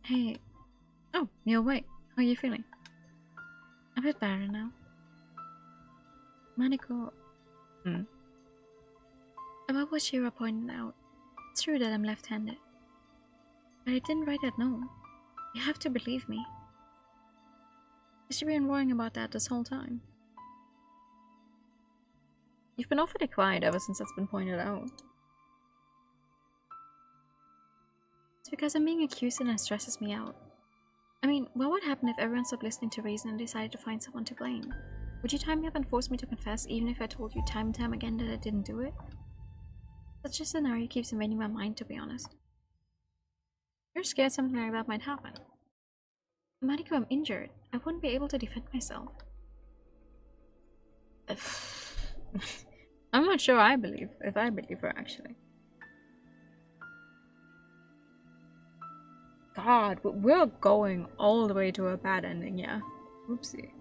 Hey. Oh, you're awake. How are you feeling? A bit better now. Maniko. About what Shiro pointed out, it's true that I'm left-handed. But I didn't write that note. You have to believe me. You've been worrying about that this whole time. You've been awfully quiet ever since that's been pointed out. It's because I'm being accused and it stresses me out. I mean, what would happen if everyone stopped listening to reason and decided to find someone to blame? Would you tie me up and force me to confess even if I told you time and time again that I didn't do it? Such a scenario keeps invading my mind, to be honest. You're scared something like that might happen. Mariko, I'm injured. I wouldn't be able to defend myself. I'm not sure if I believe her, actually. God, we're going all the way to a bad ending, yeah. Oopsie.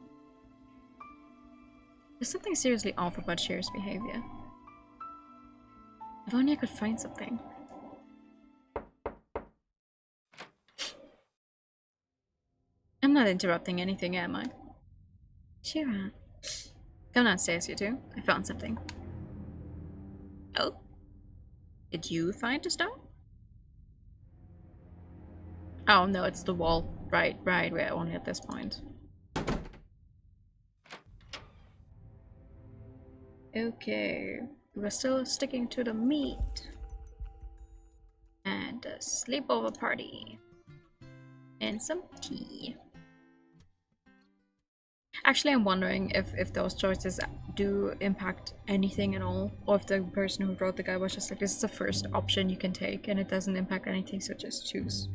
There's something seriously off about Shiro's behavior. If only I could find something. I'm not interrupting anything, am I? Shiro. Come downstairs, you two. I found something. Oh? Did you find a stone? Oh no, it's the wall. Right, we're only at this point. Okay, we're still sticking to the meat. And a sleepover party. And some tea. Actually, I'm wondering if those choices do impact anything at all, or if the person who wrote the guide was just like, this is the first option you can take, and it doesn't impact anything, so just choose.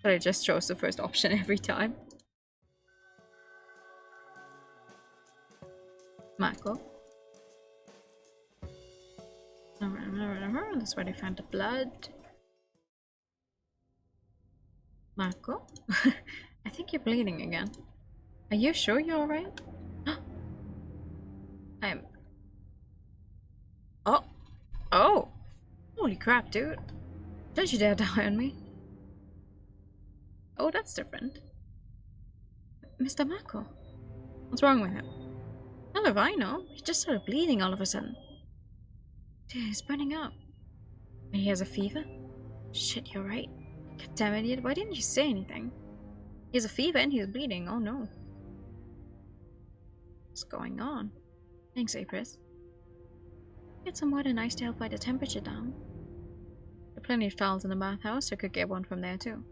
But I just chose the first option every time. Mako. That's where they found the blood. Mako? I think you're bleeding again. Are you sure you're alright? I'm... Oh! Oh! Holy crap, dude. Don't you dare die on me. Oh, that's different. Mr. Mako. What's wrong with him? How do I know? He just started bleeding all of a sudden. Dude, he's burning up. And he has a fever? Shit, you're right. Goddamn idiot, why didn't you say anything? He has a fever and he's bleeding, oh no. What's going on? Thanks, April. Get some water and ice to help fight the temperature down. There are plenty of towels in the bathhouse, so I could get one from there too.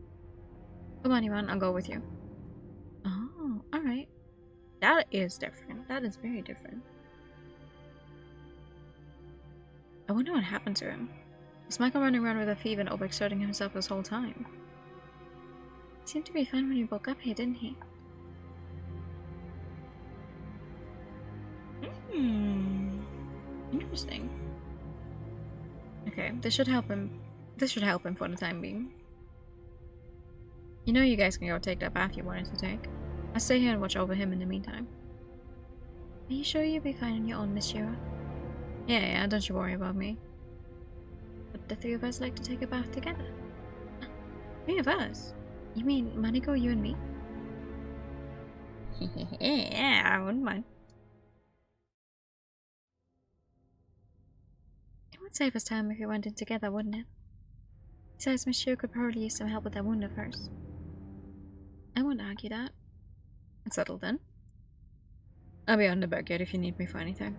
Come on, Ivan, I'll go with you. Oh, alright. That is different. That is very different. I wonder what happened to him. Was Michael running around with a fever and overexerting himself this whole time? He seemed to be fine when he woke up here, didn't he? Interesting. Okay, this should help him. This should help him for the time being. You know you guys can go take that bath you wanted to take. I'll stay here and watch over him in the meantime. Are you sure you'll be fine on your own, Miss Shiro? Yeah, don't you worry about me. But the three of us like to take a bath together. 3 of us? You mean Maniko, you and me? Yeah, I wouldn't mind. It would save us time if we went in together, wouldn't it? Besides, Miss Shiro could probably use some help with that wound of hers. I won't argue that. It's settled then. I'll be on the backyard if you need me for anything.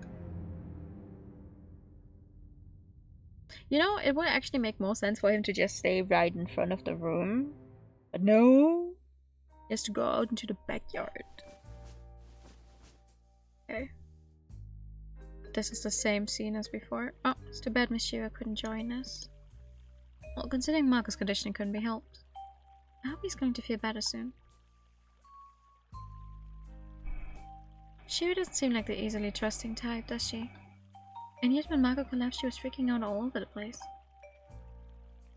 You know, it would actually make more sense for him to just stay right in front of the room. But no! He has to go out into the backyard. Okay. This is the same scene as before. Oh, it's too bad Miss Shiro couldn't join us. Well, considering Marco's condition couldn't be helped. I hope he's going to feel better soon. Shiro doesn't seem like the easily trusting type, does she? And yet when Marco collapsed, she was freaking out all over the place.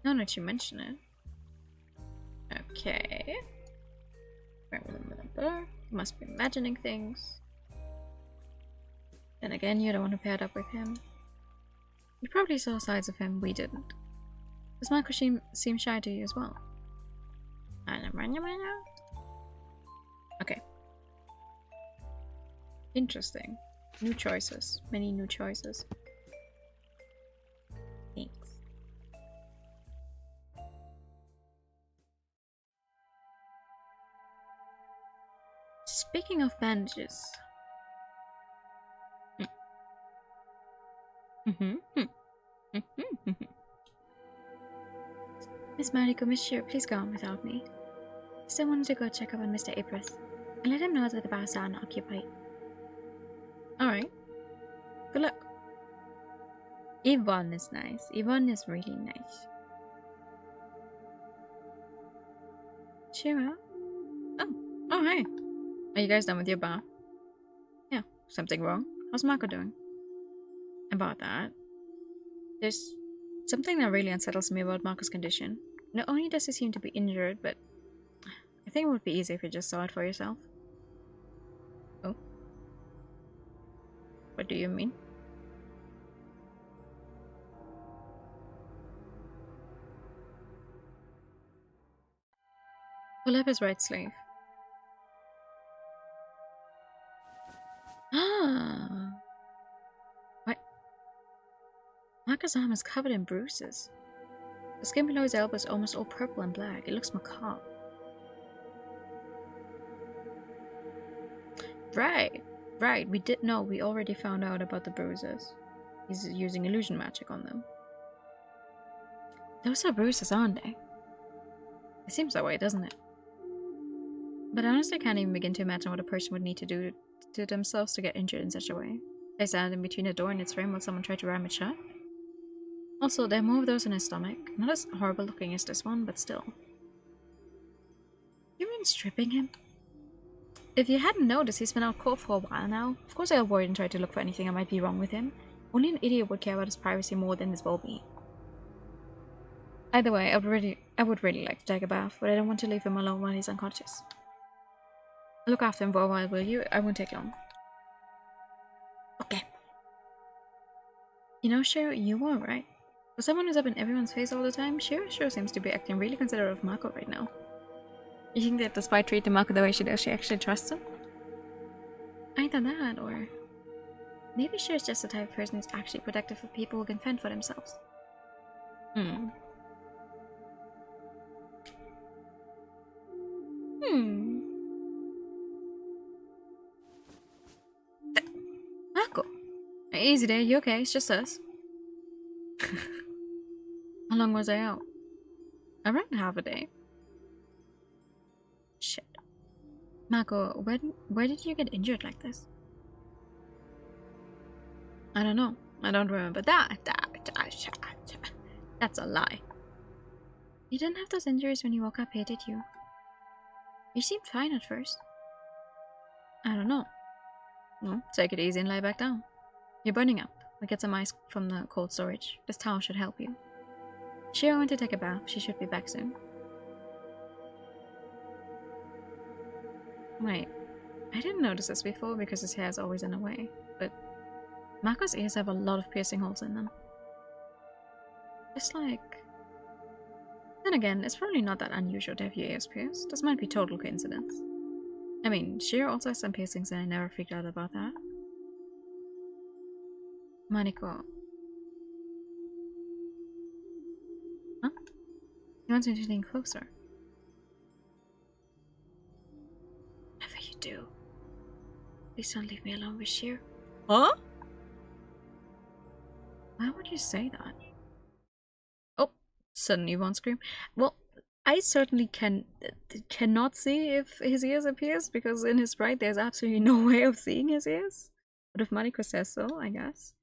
Now that you mention it. Okay. You must be imagining things. Then again, you're the one who paired up with him. You probably saw sides of him we didn't. Does Marco seem shy to you as well? Okay. Interesting. New choices. Many new choices. Thanks. Speaking of bandages. Miss Mariko, Miss Shiro, please go on without me. I still wanted to go check up on Mr. Aprith and let him know that the baths are unoccupied. Alright. Good luck. Yvonne is nice. Yvonne is really nice. Shiro? Oh, hey. Are you guys done with your bath? Yeah. Something wrong? How's Marco doing? About that. There's something that really unsettles me about Marco's condition. Not only does he seem to be injured, but I think it would be easier if you just saw it for yourself. Oh. What do you mean? Pull up his right sleeve. Ah! What? Marco's arm is covered in bruises. The skin below his elbow is almost all purple and black. It looks macabre. Right. Right, we did know. We already found out about the bruises. He's using illusion magic on them. Those are bruises, aren't they? It seems that way, doesn't it? But I honestly can't even begin to imagine what a person would need to do to themselves to get injured in such a way. They stand in between a door and its frame while someone tried to ram it shut. Also, there are more of those in his stomach. Not as horrible looking as this one, but still. You mean stripping him? If you hadn't noticed, he's been out cold for a while now. Of course I avoid and try to look for anything that might be wrong with him. Only an idiot would care about his privacy more than his well-being. Either way, I would really like to take a bath, but I don't want to leave him alone while he's unconscious. Look after him for a while, will you? I won't take long. Okay. You know, Shiro, you are right. For someone who's up in everyone's face all the time, Shiro sure seems to be acting really considerate of Mako right now. You think that despite treating Mako the way she does, she actually trusts him? Either that, or... maybe Shiro's just the type of person who's actually protective of people who can fend for themselves. Mako! Easy day, you okay? It's just us. How long was I out? Around half a day. Shit. Mako, where did you get injured like this? I don't know. I don't remember that. That's a lie. You didn't have those injuries when you woke up here, did you? You seemed fine at first. I don't know. Well, take it easy and lie back down. You're burning up. We'll get some ice from the cold storage. This towel should help you. Shiro went to take a bath. She should be back soon. Wait, I didn't notice this before because his hair is always in the way, but Mako's ears have a lot of piercing holes in them. It's like... then again, it's probably not that unusual to have your ears pierced. This might be total coincidence. I mean, Shiro also has some piercings and I never freaked out about that. Maniko. Huh? He wants me to lean closer. Whatever you do, please don't leave me alone with Shiro. Huh? Why would you say that? Oh, suddenly one scream. Well, I certainly cannot see if his ears are pierced because in his sprite there's absolutely no way of seeing his ears. But if Maniko says so, I guess.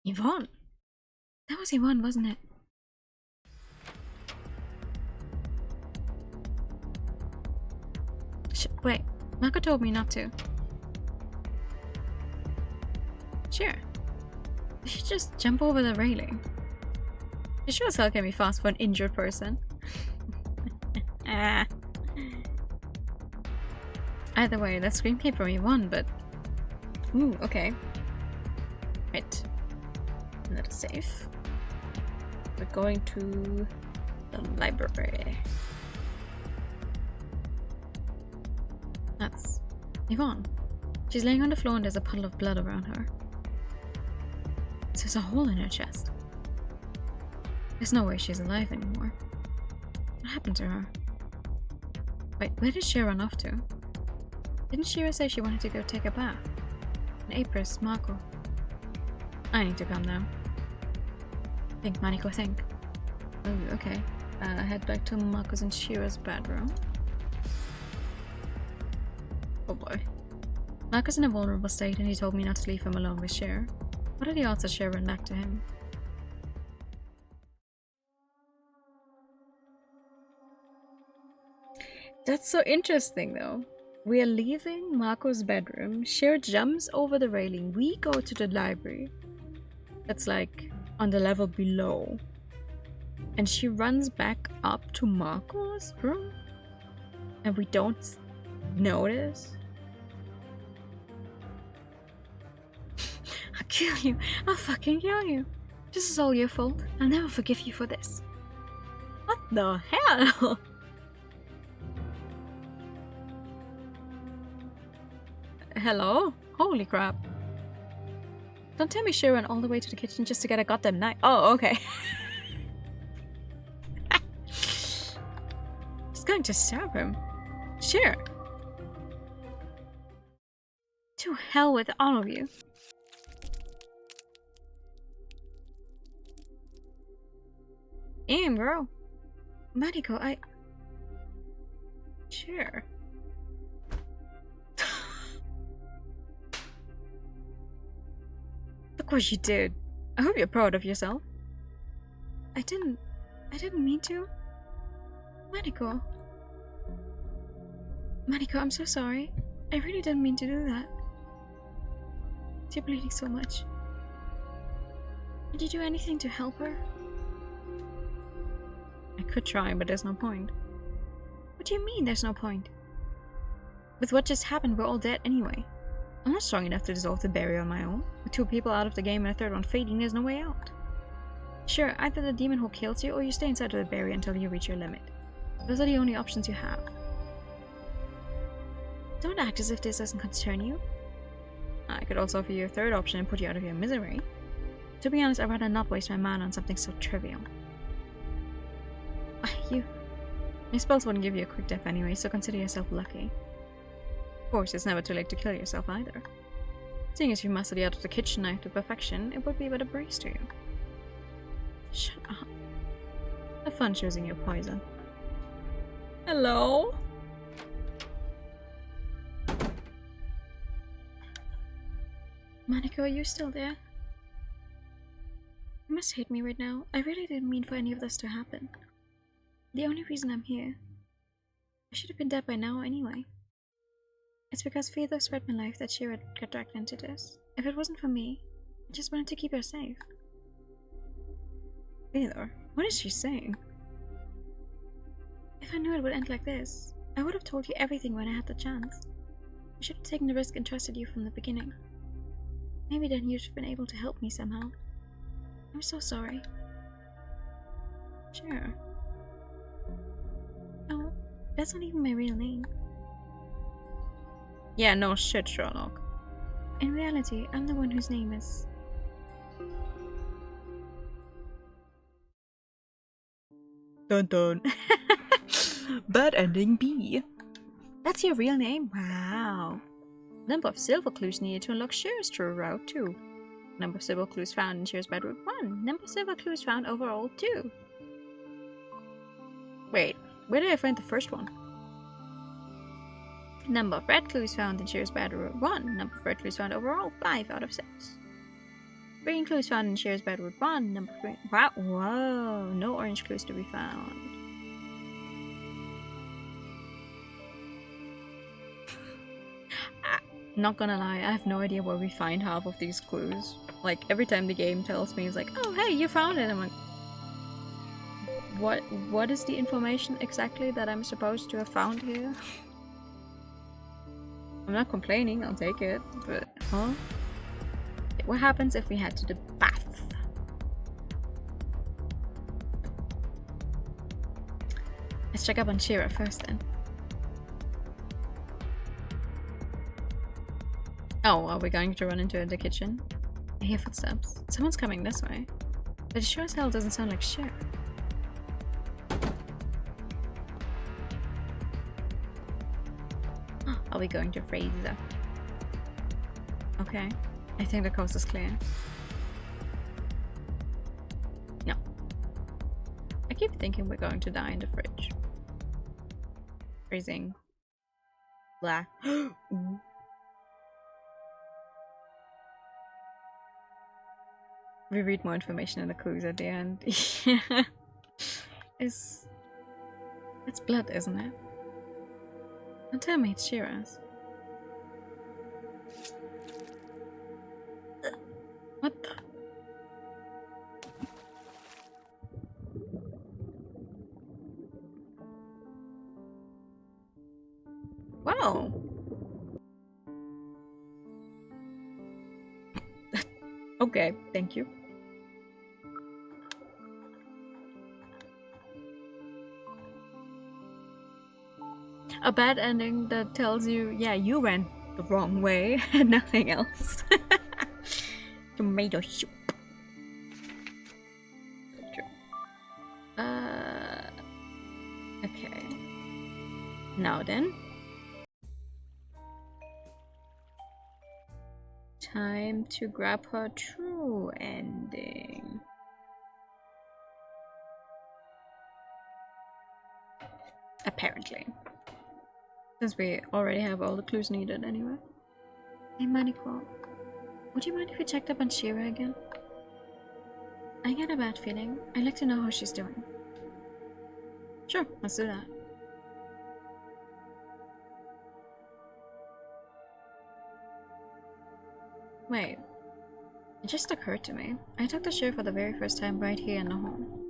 Yvonne! That was Yvonne, wasn't it? Wait, Mako told me not to. Sure. You should just jump over the railing. You sure as hell can be fast for an injured person. Either way, that scream came from Yvonne, but... ooh, okay. Right. That is safe. We're going to the library. That's Yvonne. She's laying on the floor and there's a puddle of blood around her. There's a hole in her chest. There's no way she's alive anymore. What happened to her? Wait, where did she run off to? Didn't Shiro say she wanted to go take a bath? And Apris, Mako. I need to calm down. Think, Maniko, think. Oh, okay. Head back to Mako's and Shiro's bedroom. Oh boy. Mako's in a vulnerable state and he told me not to leave him alone with Shiro. What are the odds that Shiro ran back to him? That's so interesting though. We are leaving Mako's bedroom. Shiro jumps over the railing. We go to the library. That's like on the level below. And she runs back up to Mako's room. And we don't notice. I'll kill you. I'll fucking kill you. This is all your fault. I'll never forgive you for this. What the hell? Hello? Holy crap. Don't tell me Shiro went all the way to the kitchen just to get a goddamn knife. Oh, okay. She's going to stab him. Sure. To hell with all of you. Damn, girl. Mariko, Sure. Look what you did. I hope you're proud of yourself. I didn't mean to. Mariko. Mariko, I'm so sorry. I really didn't mean to do that. You're bleeding so much. Did you do anything to help her? I could try, but there's no point. What do you mean there's no point? With what just happened, we're all dead anyway. I'm not strong enough to dissolve the barrier on my own. With 2 people out of the game and a 3rd one fading, there's no way out. Sure, either the demon hole kills you or you stay inside of the barrier until you reach your limit. Those are the only options you have. Don't act as if this doesn't concern you. I could also offer you a 3rd option and put you out of your misery. To be honest, I'd rather not waste my mana on something so trivial. Your spells wouldn't give you a quick death anyway, so consider yourself lucky. Of course, it's never too late to kill yourself either. Seeing as you mastered the art of the kitchen knife to perfection, it would be but a breeze to you. Shut up. Have fun choosing your poison. Hello? Mariko, are you still there? You must hate me right now. I really didn't mean for any of this to happen. The only reason I'm here. I should have been dead by now anyway. It's because Feather spared my life that Shiro got dragged into this. If it wasn't for me, I just wanted to keep her safe. Feather? What is she saying? If I knew it would end like this, I would have told you everything when I had the chance. I should have taken the risk and trusted you from the beginning. Maybe then you'd have been able to help me somehow. I'm so sorry. Sure. Oh, that's not even my real name. Yeah, no shit, Sherlock. In reality, I'm the one whose name is... Dun dun. Bad ending B. That's your real name? Wow. Number of silver clues needed to unlock Shiro's true route 2. Number of silver clues found in Shiro's bedroom 1. Number of silver clues found overall 2. Wait, where did I find the first one? Number of red clues found in Shiro's bedroom 1. Number of red clues found overall 5 out of 6. Green clues found in Shiro's bedroom 1. Number of green... Wow, whoa, no orange clues to be found. Not gonna lie, I have no idea where we find half of these clues. Like, every time the game tells me, it's like, oh hey, you found it! I'm like, what is the information exactly that I'm supposed to have found here? I'm not complaining, I'll take it, but, huh? What happens if we head to the bath? Let's check up on Shiro first then. Oh, are we going to run into the kitchen? I hear footsteps. Someone's coming this way. But it sure as hell doesn't sound like Shiro. Are we going to freezer? Okay. I think the coast is clear. No. I keep thinking we're going to die in the fridge. Freezing. Blah. Ooh. We read more information in the clues at the end. Yeah. It's blood, isn't it? Don't tell me it's Shiro's. What the? Wow. Okay, thank you. A bad ending that tells you, yeah, you went the wrong way and nothing else. Tomato soup. Okay. Now then. Time to grab her true ending. Apparently. Since we already have all the clues needed anyway. Hey Maniko, would you mind if we checked up on Shiro again? I get a bad feeling. I'd like to know how she's doing. Sure, let's do that. Wait. It just occurred to me. I talked to Shiro for the very first time right here in the home.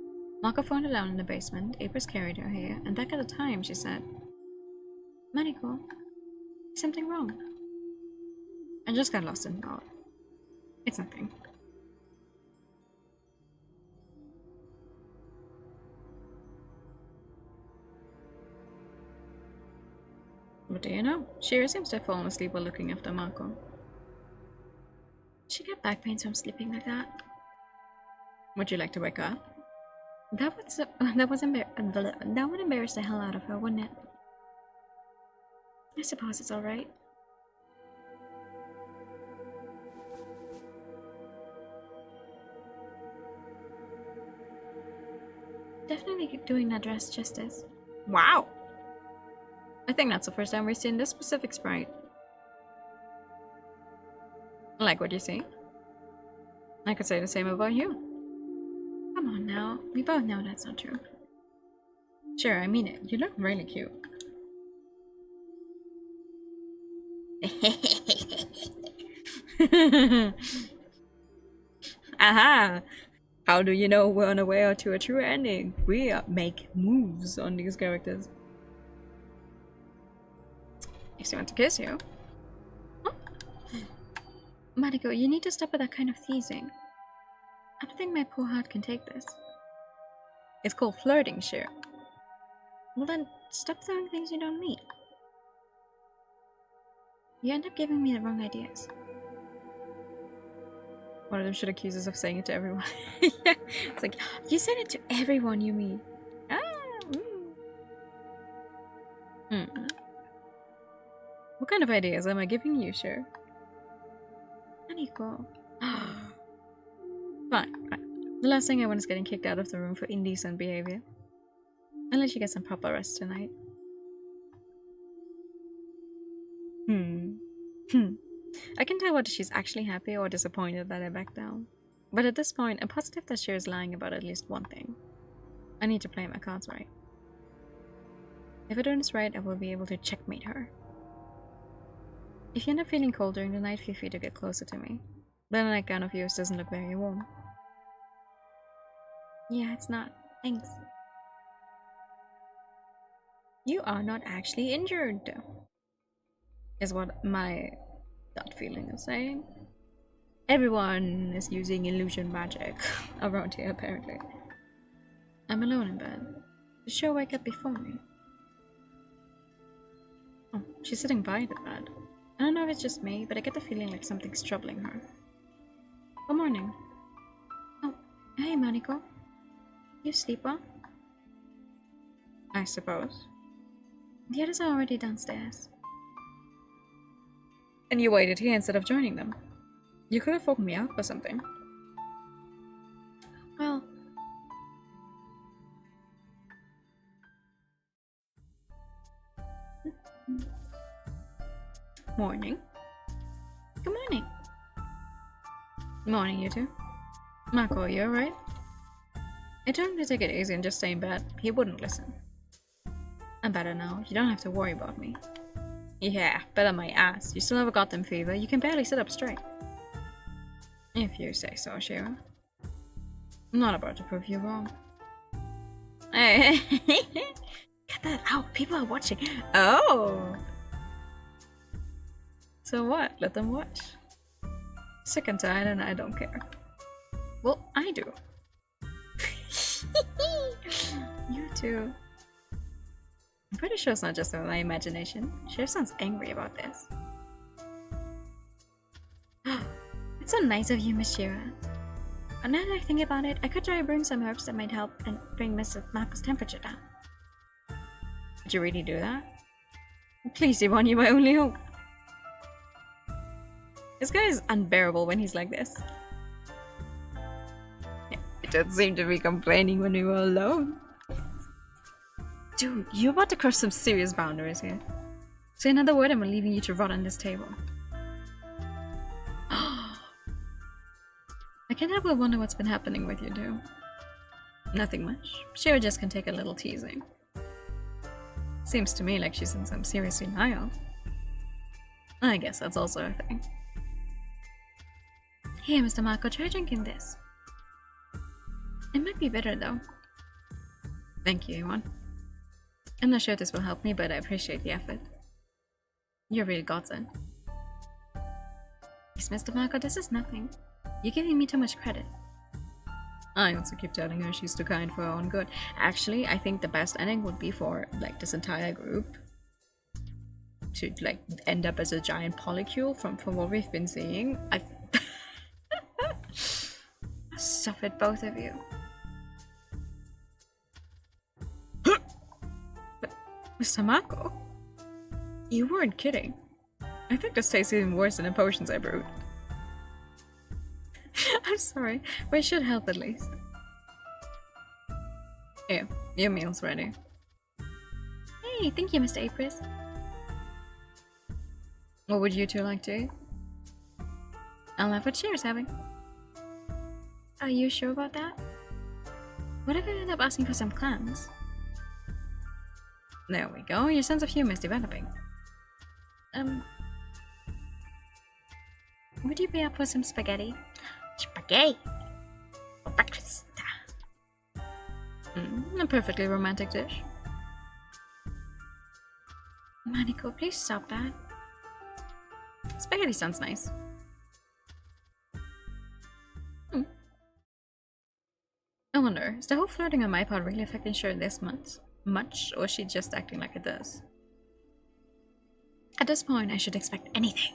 Mako phoned her down in the basement, Apris carried her here, and back at the time she said, Maniko, is something wrong? I just got lost in thought. It's nothing. What do you know? Shiro seems to have fallen asleep while looking after Mako. She got back pains from sleeping like that. Would you like to wake her up? That would embarrass the hell out of her, wouldn't it? I suppose it's alright. Definitely doing that dress justice. Wow! I think that's the first time we've seen this specific sprite. Like what you see? I could say the same about you. Come on now, we both know that's not true. Sure, I mean it. You look really cute. Aha! How do you know we're on our way to a true ending? We make moves on these characters. If she want to kiss you. Huh? Mariko, you need to stop with that kind of teasing. I don't think my poor heart can take this. It's called flirting, Shiro. Well then, stop throwing things you don't need. You end up giving me the wrong ideas. One of them should accuse us of saying it to everyone. Yeah. It's like, you said it to everyone you meet. What kind of ideas am I giving you, Shiro? Maniko. Fine. The last thing I want is getting kicked out of the room for indecent behavior. I'll let you get some proper rest tonight. I can tell whether she's actually happy or disappointed that I backed down. But at this point, I'm positive that Shiro's lying about at least one thing. I need to play my cards right. If I do this right, I will be able to checkmate her. If you end up feeling cold during the night, feel free to get closer to me. The nightgown of yours doesn't look very warm. Yeah, it's not. Thanks. You are not actually injured, is what my gut feeling is saying. Everyone is using illusion magic around here, apparently. I'm alone in bed. The show wake up before me. Oh, she's sitting by the bed. I don't know if it's just me, but I get the feeling like something's troubling her. Good morning. Oh, hey Maniko. You sleep well? I suppose. The others are already downstairs. And you waited here instead of joining them. You could have woken me up or something. Well... Morning. Good morning. Morning, you two. Mako, you alright? I told him to take it easy and just stay in bed. He wouldn't listen. I'm better now. You don't have to worry about me. Yeah, better my ass. You still have a goddamn fever. You can barely sit up straight. If you say so, Shiro. I'm not about to prove you wrong. Hey, get that out. People are watching. Oh! So what? Let them watch. Sick and tired and I don't care. Well, I do. You too. I'm pretty sure it's not just my imagination. Shiro sounds angry about this. It's so nice of you, Miss Shiro. But now that I think about it, I could try brewing some herbs that might help and bring Mr. Mako's temperature down. Did you really do that? Please, Yvonne, you're my only hope. This guy is unbearable when he's like this. He doesn't seem to be complaining when we were alone. Dude, you're about to cross some serious boundaries here. Say another word and we're leaving you to rot on this table. I can't help but wonder what's been happening with you two. Nothing much. Shiro just can take a little teasing. Seems to me like she's in some serious denial. I guess that's also a thing. Here, Mr. Mako, try drinking this. It might be bitter though. Thank you, Iwan. I'm not sure if this will help me, but I appreciate the effort. You're really godsend. Yes, Mr. Mako, this is nothing. You're giving me too much credit. I also keep telling her she's too kind for her own good. Actually, I think the best ending would be for, like, this entire group to, like, end up as a giant polycule from what we've been seeing. I suffered both of you. But, Mr. Mako, you weren't kidding. I think this tastes even worse than the potions I brewed. I'm sorry, but it should help at least. Here, your meal's ready. Hey, thank you, Mr. Apris. What would you two like to eat? I'll have what Shiro's having. Are you sure about that? What if I end up asking for some clams? There we go, your sense of humor is developing. Would you be up for some spaghetti? Spaghetti! For breakfast! A perfectly romantic dish. Maniko, please stop that. Spaghetti sounds nice. I wonder, is the whole flirting on my part really affecting Shiro this much, or is she just acting like it does? At this point, I should expect anything.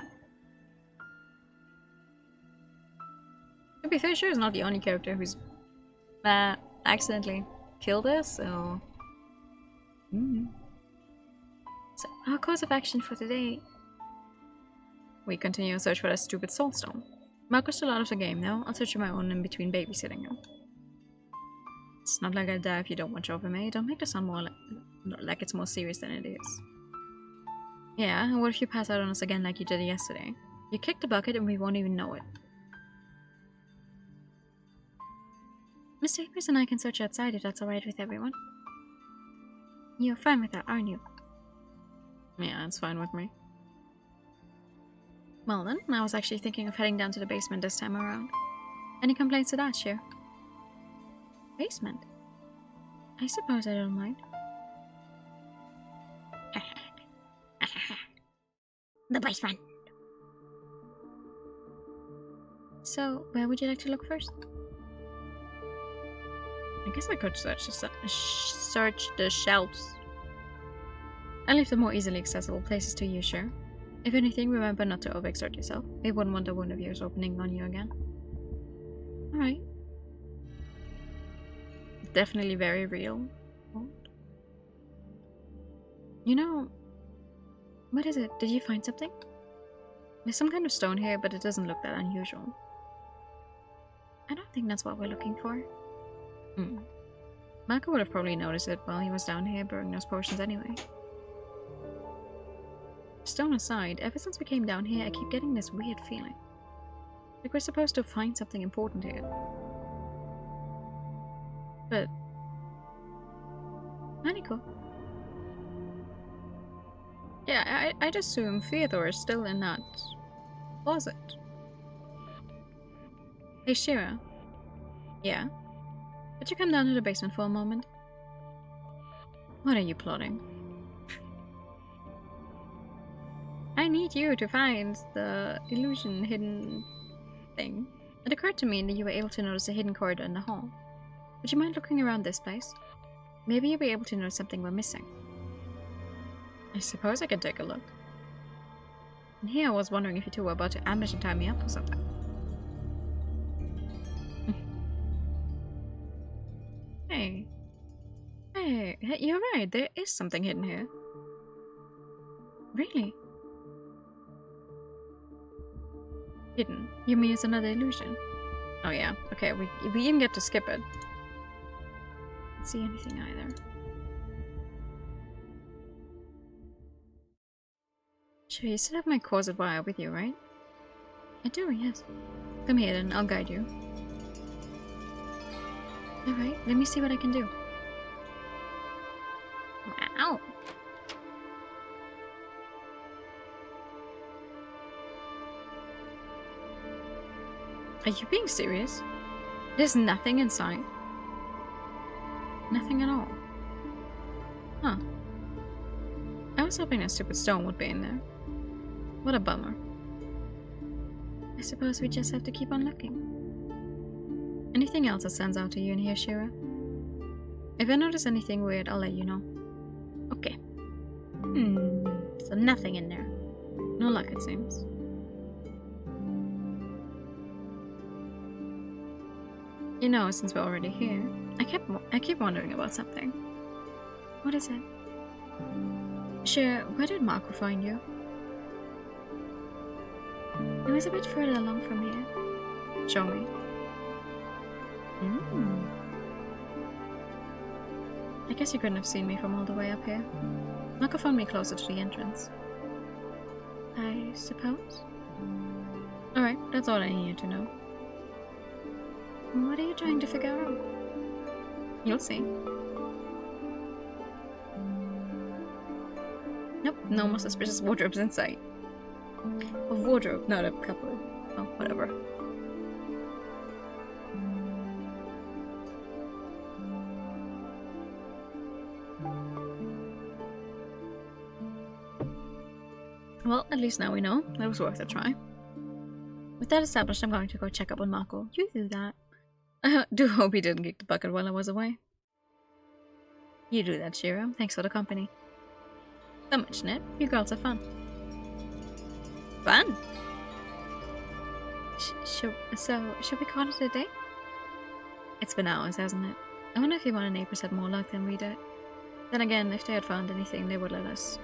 To be fair, Shiro's not the only character who's accidentally killed us, so... So, our course of action for today... We continue a search for that stupid soul stone. Mako's still out of the game now. I'll search for my own in between babysitting him. It's not like I'll die if you don't watch over me. Don't make this sound more like it's more serious than it is. Yeah, and what if you pass out on us again like you did yesterday? You kick the bucket and we won't even know it. Mr. Apris and I can search outside if that's alright with everyone. You're fine with that, aren't you? Yeah, it's fine with me. Well then, I was actually thinking of heading down to the basement this time around. Any complaints to that, Shiro? Basement? I suppose I don't mind. The basement! So, where would you like to look first? I guess I could search the shelves. I leave the more easily accessible places to you, sure. If anything, remember not to overexert yourself. We wouldn't want a wound of yours opening on you again. Alright. Definitely very real. You know... What is it? Did you find something? There's some kind of stone here, but it doesn't look that unusual. I don't think that's what we're looking for. Mako would have probably noticed it while he was down here brewing those potions anyway. Stone aside, ever since we came down here, I keep getting this weird feeling. Like we're supposed to find something important here. But... Maniko? Yeah, I'd assume Theodore is still in that closet. Hey Shiro. Yeah? Could you come down to the basement for a moment? What are you plotting? I need you to find the illusion hidden thing. It occurred to me that you were able to notice a hidden corridor in the hall. Would you mind looking around this place? Maybe you'll be able to notice something we're missing. I suppose I could take a look. And here I was wondering if you two were about to ambush and tie me up or something. Yeah, you're right. There is something hidden here. Really? Hidden? You mean it's another illusion? Oh yeah. Okay, we even get to skip it. Can't see anything either. Sure, you still have my corset wire with you, right? I do, yes. Come here then, I'll guide you. Alright, let me see what I can do. Wow. Are you being serious? There's nothing inside? Nothing at all. Huh. I was hoping that stupid stone would be in there. What a bummer. I suppose we just have to keep on looking. Anything else that stands out to you in here, Shiro? If I notice anything weird, I'll let you know. Okay. So nothing in there. No luck, it seems. You know, since we're already here, I keep wondering about something. What is it? Shiro, where did Marco find you? It was a bit further along from here. Show me. I guess you couldn't have seen me from all the way up here. Marco found me closer to the entrance. I suppose? Alright, that's all I need to know. What are you trying to figure out? You'll see. Nope, no more suspicious wardrobes in sight. A wardrobe, not a cupboard. Oh, whatever. Well, at least now we know. That was worth a try. With that established, I'm going to go check up on Marco. You do that. I do hope he didn't kick the bucket while I was away. You do that, Shiro. Thanks for the company. Don't mention it. You girls are fun. Fun? Should we call it a day? It's been hours, hasn't it? I wonder if your neighbors had more luck than we did. Then again, if they had found anything, they would let us.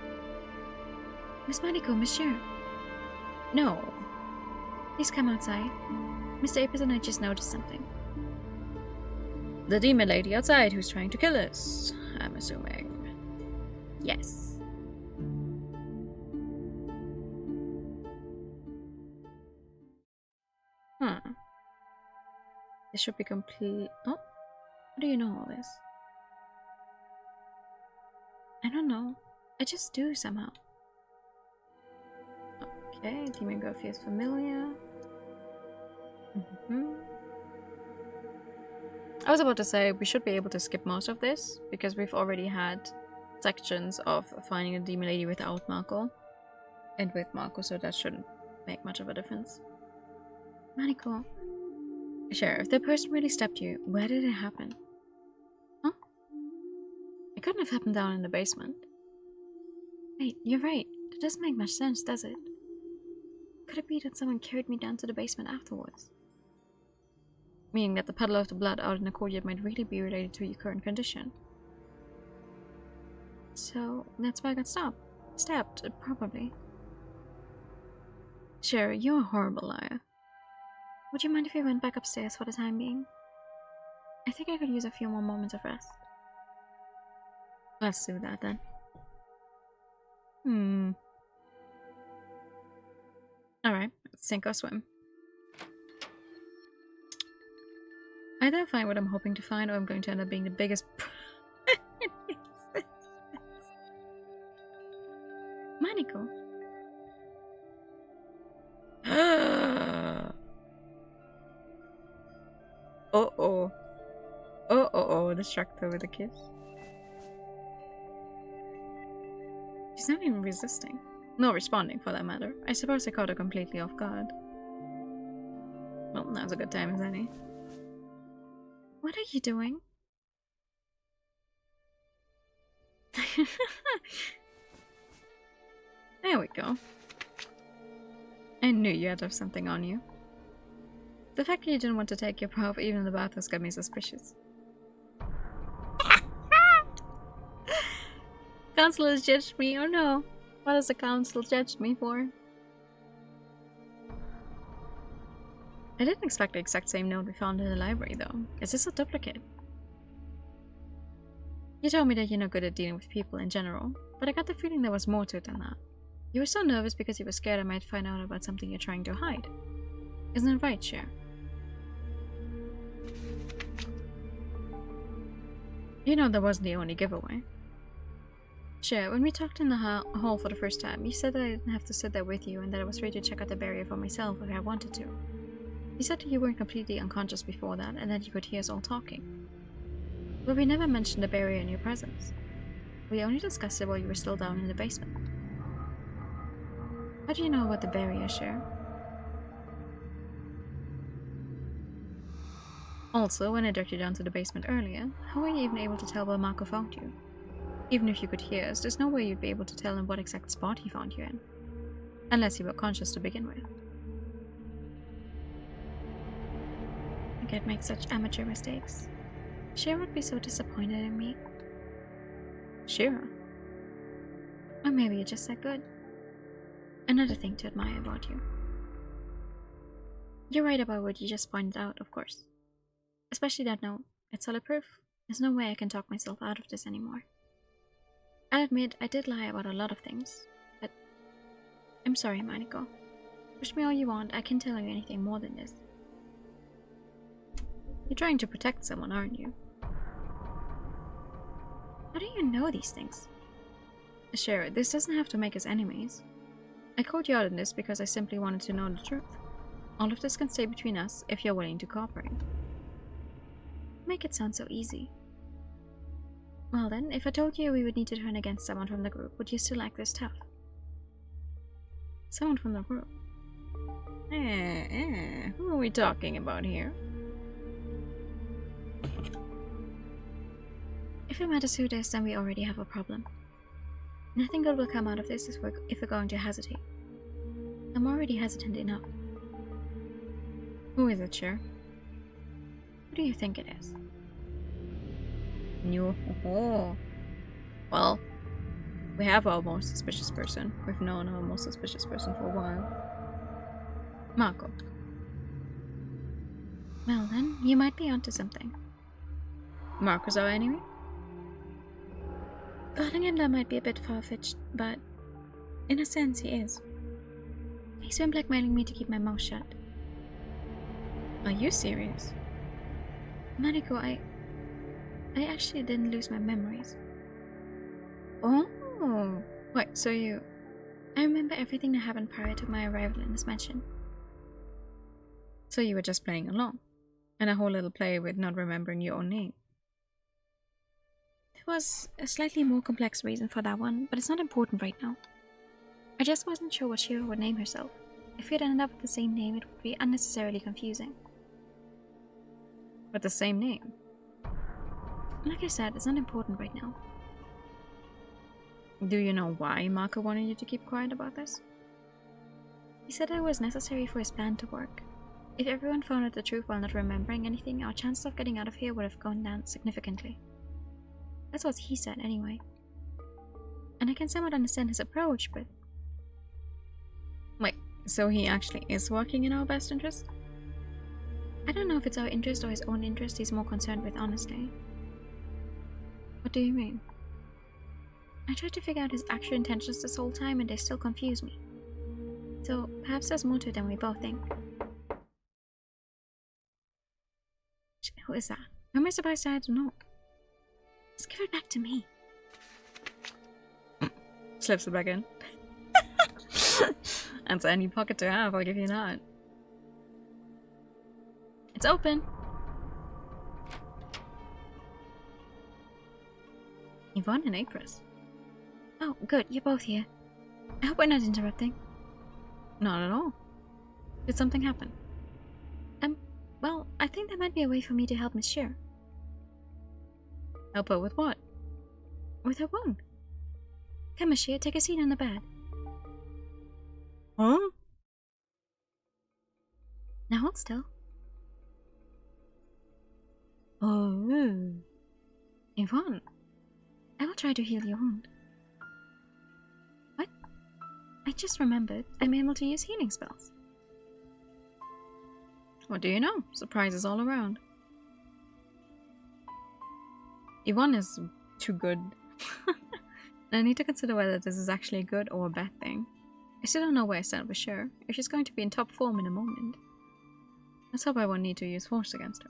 Miss Maniko, Miss Shiro. No. Please come outside. Mr. Apis and I just noticed something. The demon lady outside who's trying to kill us, I'm assuming. Yes. This should be complete. Oh, how do you know all this? I don't know. I just do somehow. Okay, demon girl feels familiar. I was about to say we should be able to skip most of this because we've already had sections of finding a demon lady without Marco and with Marco, so that shouldn't make much of a difference. Maniko. Sheriff, the person really stepped you. Where did it happen? Huh? It couldn't have happened down in the basement. Wait, you're right. That doesn't make much sense, does it? Could it be that someone carried me down to the basement afterwards? Meaning that the puddle of the blood out in the courtyard might really be related to your current condition. So, that's why I got stabbed, probably. Sure, you're a horrible liar. Would you mind if we went back upstairs for the time being? I think I could use a few more moments of rest. Let's do that then. Alright, sink or swim. Either I find what I'm hoping to find, or I'm going to end up being the biggest Maniko. Distracted with a kiss. She's not even resisting. No, responding for that matter. I suppose I caught her completely off guard. Well, now's a good time as any. What are you doing? There we go. I knew you had to have something on you. The fact that you didn't want to take your bra off even in the bathhouse got me suspicious. Council has judged me. Oh no. What has the council judged me for? I didn't expect the exact same note we found in the library, though. Is this a duplicate? You told me that you're not good at dealing with people in general, but I got the feeling there was more to it than that. You were so nervous because you were scared I might find out about something you're trying to hide. Isn't it right, Cher? You know that wasn't the only giveaway. Cher, when we talked in the hall for the first time, you said that I didn't have to sit there with you and that I was free to check out the barrier for myself if I wanted to. You said that you weren't completely unconscious before that and that you could hear us all talking. But we never mentioned the barrier in your presence. We only discussed it while you were still down in the basement. How do you know about the barrier, Cher? Also, when I dragged you down to the basement earlier, how were you even able to tell where Marco found you? Even if you could hear us, there's no way you'd be able to tell in what exact spot he found you in. Unless you were conscious to begin with. I can't make such amateur mistakes. Shiro would be so disappointed in me. Shiro? Or maybe you're just that good. Another thing to admire about you. You're right about what you just pointed out, of course. Especially that note. It's solid proof. There's no way I can talk myself out of this anymore. I'll admit I did lie about a lot of things, but I'm sorry, Maniko. Push me all you want, I can't tell you anything more than this. You're trying to protect someone, aren't you? How do you know these things? Sure, this doesn't have to make us enemies. I called you out on this because I simply wanted to know the truth. All of this can stay between us if you're willing to cooperate. Make it sound so easy. Well then, if I told you we would need to turn against someone from the group, would you still act this tough? Someone from the group? Who are we talking about here? If it matters who it is, then we already have a problem. Nothing good will come out of this if we're going to hesitate. I'm already hesitant enough. Who is it, Cher? Who do you think it is? No. Well, we have our most suspicious person. We've known our most suspicious person for a while. Marco. Well then, you might be onto something. Marco's our enemy? Calling him that might be a bit far-fetched, but in a sense he is. He's been blackmailing me to keep my mouth shut. Are you serious? Mariko, I actually didn't lose my memories. Oh, wait, so you... I remember everything that happened prior to my arrival in this mansion. So you were just playing along, and a whole little play with not remembering your own name. There was a slightly more complex reason for that one, but it's not important right now. I just wasn't sure what Shiro would name herself. If we had ended up with the same name, it would be unnecessarily confusing. With the same name? Like I said, it's not important right now. Do you know why Marco wanted you to keep quiet about this? He said it was necessary for his plan to work. If everyone found out the truth while not remembering anything, our chances of getting out of here would have gone down significantly. That's what he said, anyway. And I can somewhat understand his approach, but... Wait, so he actually is working in our best interest? I don't know if it's our interest or his own interest he's more concerned with, honestly. What do you mean? I tried to figure out his actual intentions this whole time and they still confuse me. So, perhaps there's more to it than we both think. Who is that? Who am I supposed to know? Just give it back to me. Slips it back in. That's any pocket to have, I'll give you that. It's open. Yvonne and Acris. Oh, good, you're both here. I hope we're not interrupting. Not at all. Did something happen? Well, I think there might be a way for me to help Miss Shiro. Help her with what? With her wound. Come, Miss Shiro, take a seat on the bed. Huh? Now hold still. Oh. Yvonne, I will try to heal your wound. I just remembered I'm able to use healing spells. What do you know? Surprises all around. Yvonne is too good. I need to consider whether this is actually a good or a bad thing. I still don't know where I stand with Shiro, if she's going to be in top form in a moment. Let's hope I won't need to use force against her.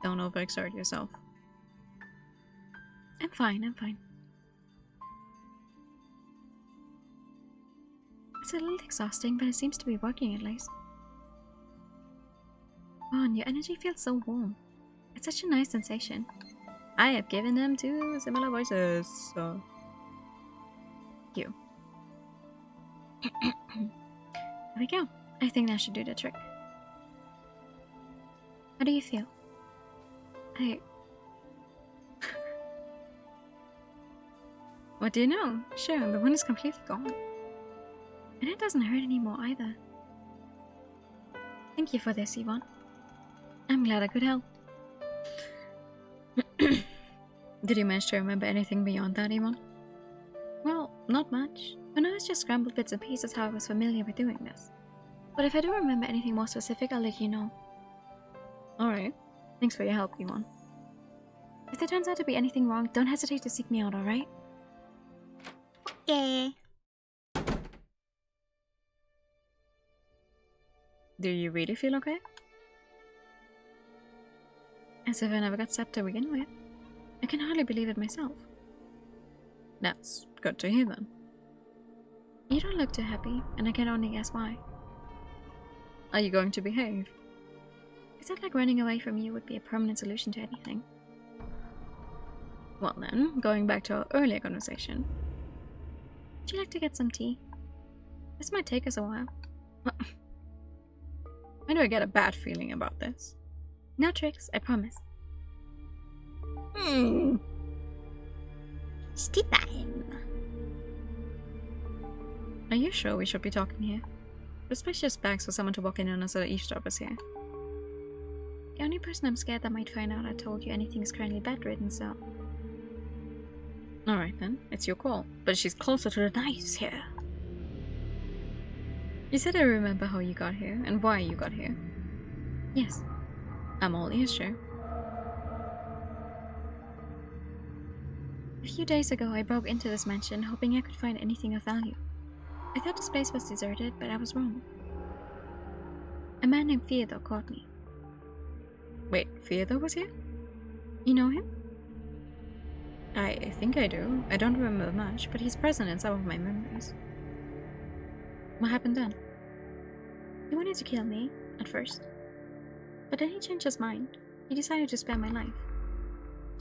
Don't overexert yourself. I'm fine, I'm fine. It's a little exhausting, but it seems to be working at least. Vaughn, your energy feels so warm. It's such a nice sensation. I have given them two similar voices, so... Thank you. There we go. I think that should do the trick. How do you feel? What do you know? Sure, the wound is completely gone. And it doesn't hurt anymore either. Thank you for this, Yvonne. I'm glad I could help. Did you manage to remember anything beyond that, Yvonne? Well, not much. For now, it's just scrambled bits and pieces how I was familiar with doing this. But if I do remember anything more specific, I'll let you know. Alright. Thanks for your help, Yvonne. If there turns out to be anything wrong, don't hesitate to seek me out, alright? Okay. Do you really feel okay? As if I never got set to begin with. I can hardly believe it myself. That's good to hear then. You don't look too happy, and I can only guess why. Are you going to behave? It sounds like running away from you would be a permanent solution to anything. Well then, going back to our earlier conversation. Would you like to get some tea? This might take us a while. Why do I get a bad feeling about this? No tricks, I promise. It's tea time. Are you sure we should be talking here? This place just begs for someone to walk in and us other eavesdroppers here. The only person I'm scared that might find out I told you anything is currently bedridden, so... Alright then, it's your call. But she's closer to the knives here. You said I remember how you got here, and why you got here. Yes. I'm all ears, sure. A few days ago, I broke into this mansion, hoping I could find anything of value. I thought this place was deserted, but I was wrong. A man named Theodore caught me. Wait, Theodore was here? You know him? I think I do. I don't remember much, but he's present in some of my memories. What happened then? He wanted to kill me, at first. But then he changed his mind. He decided to spare my life.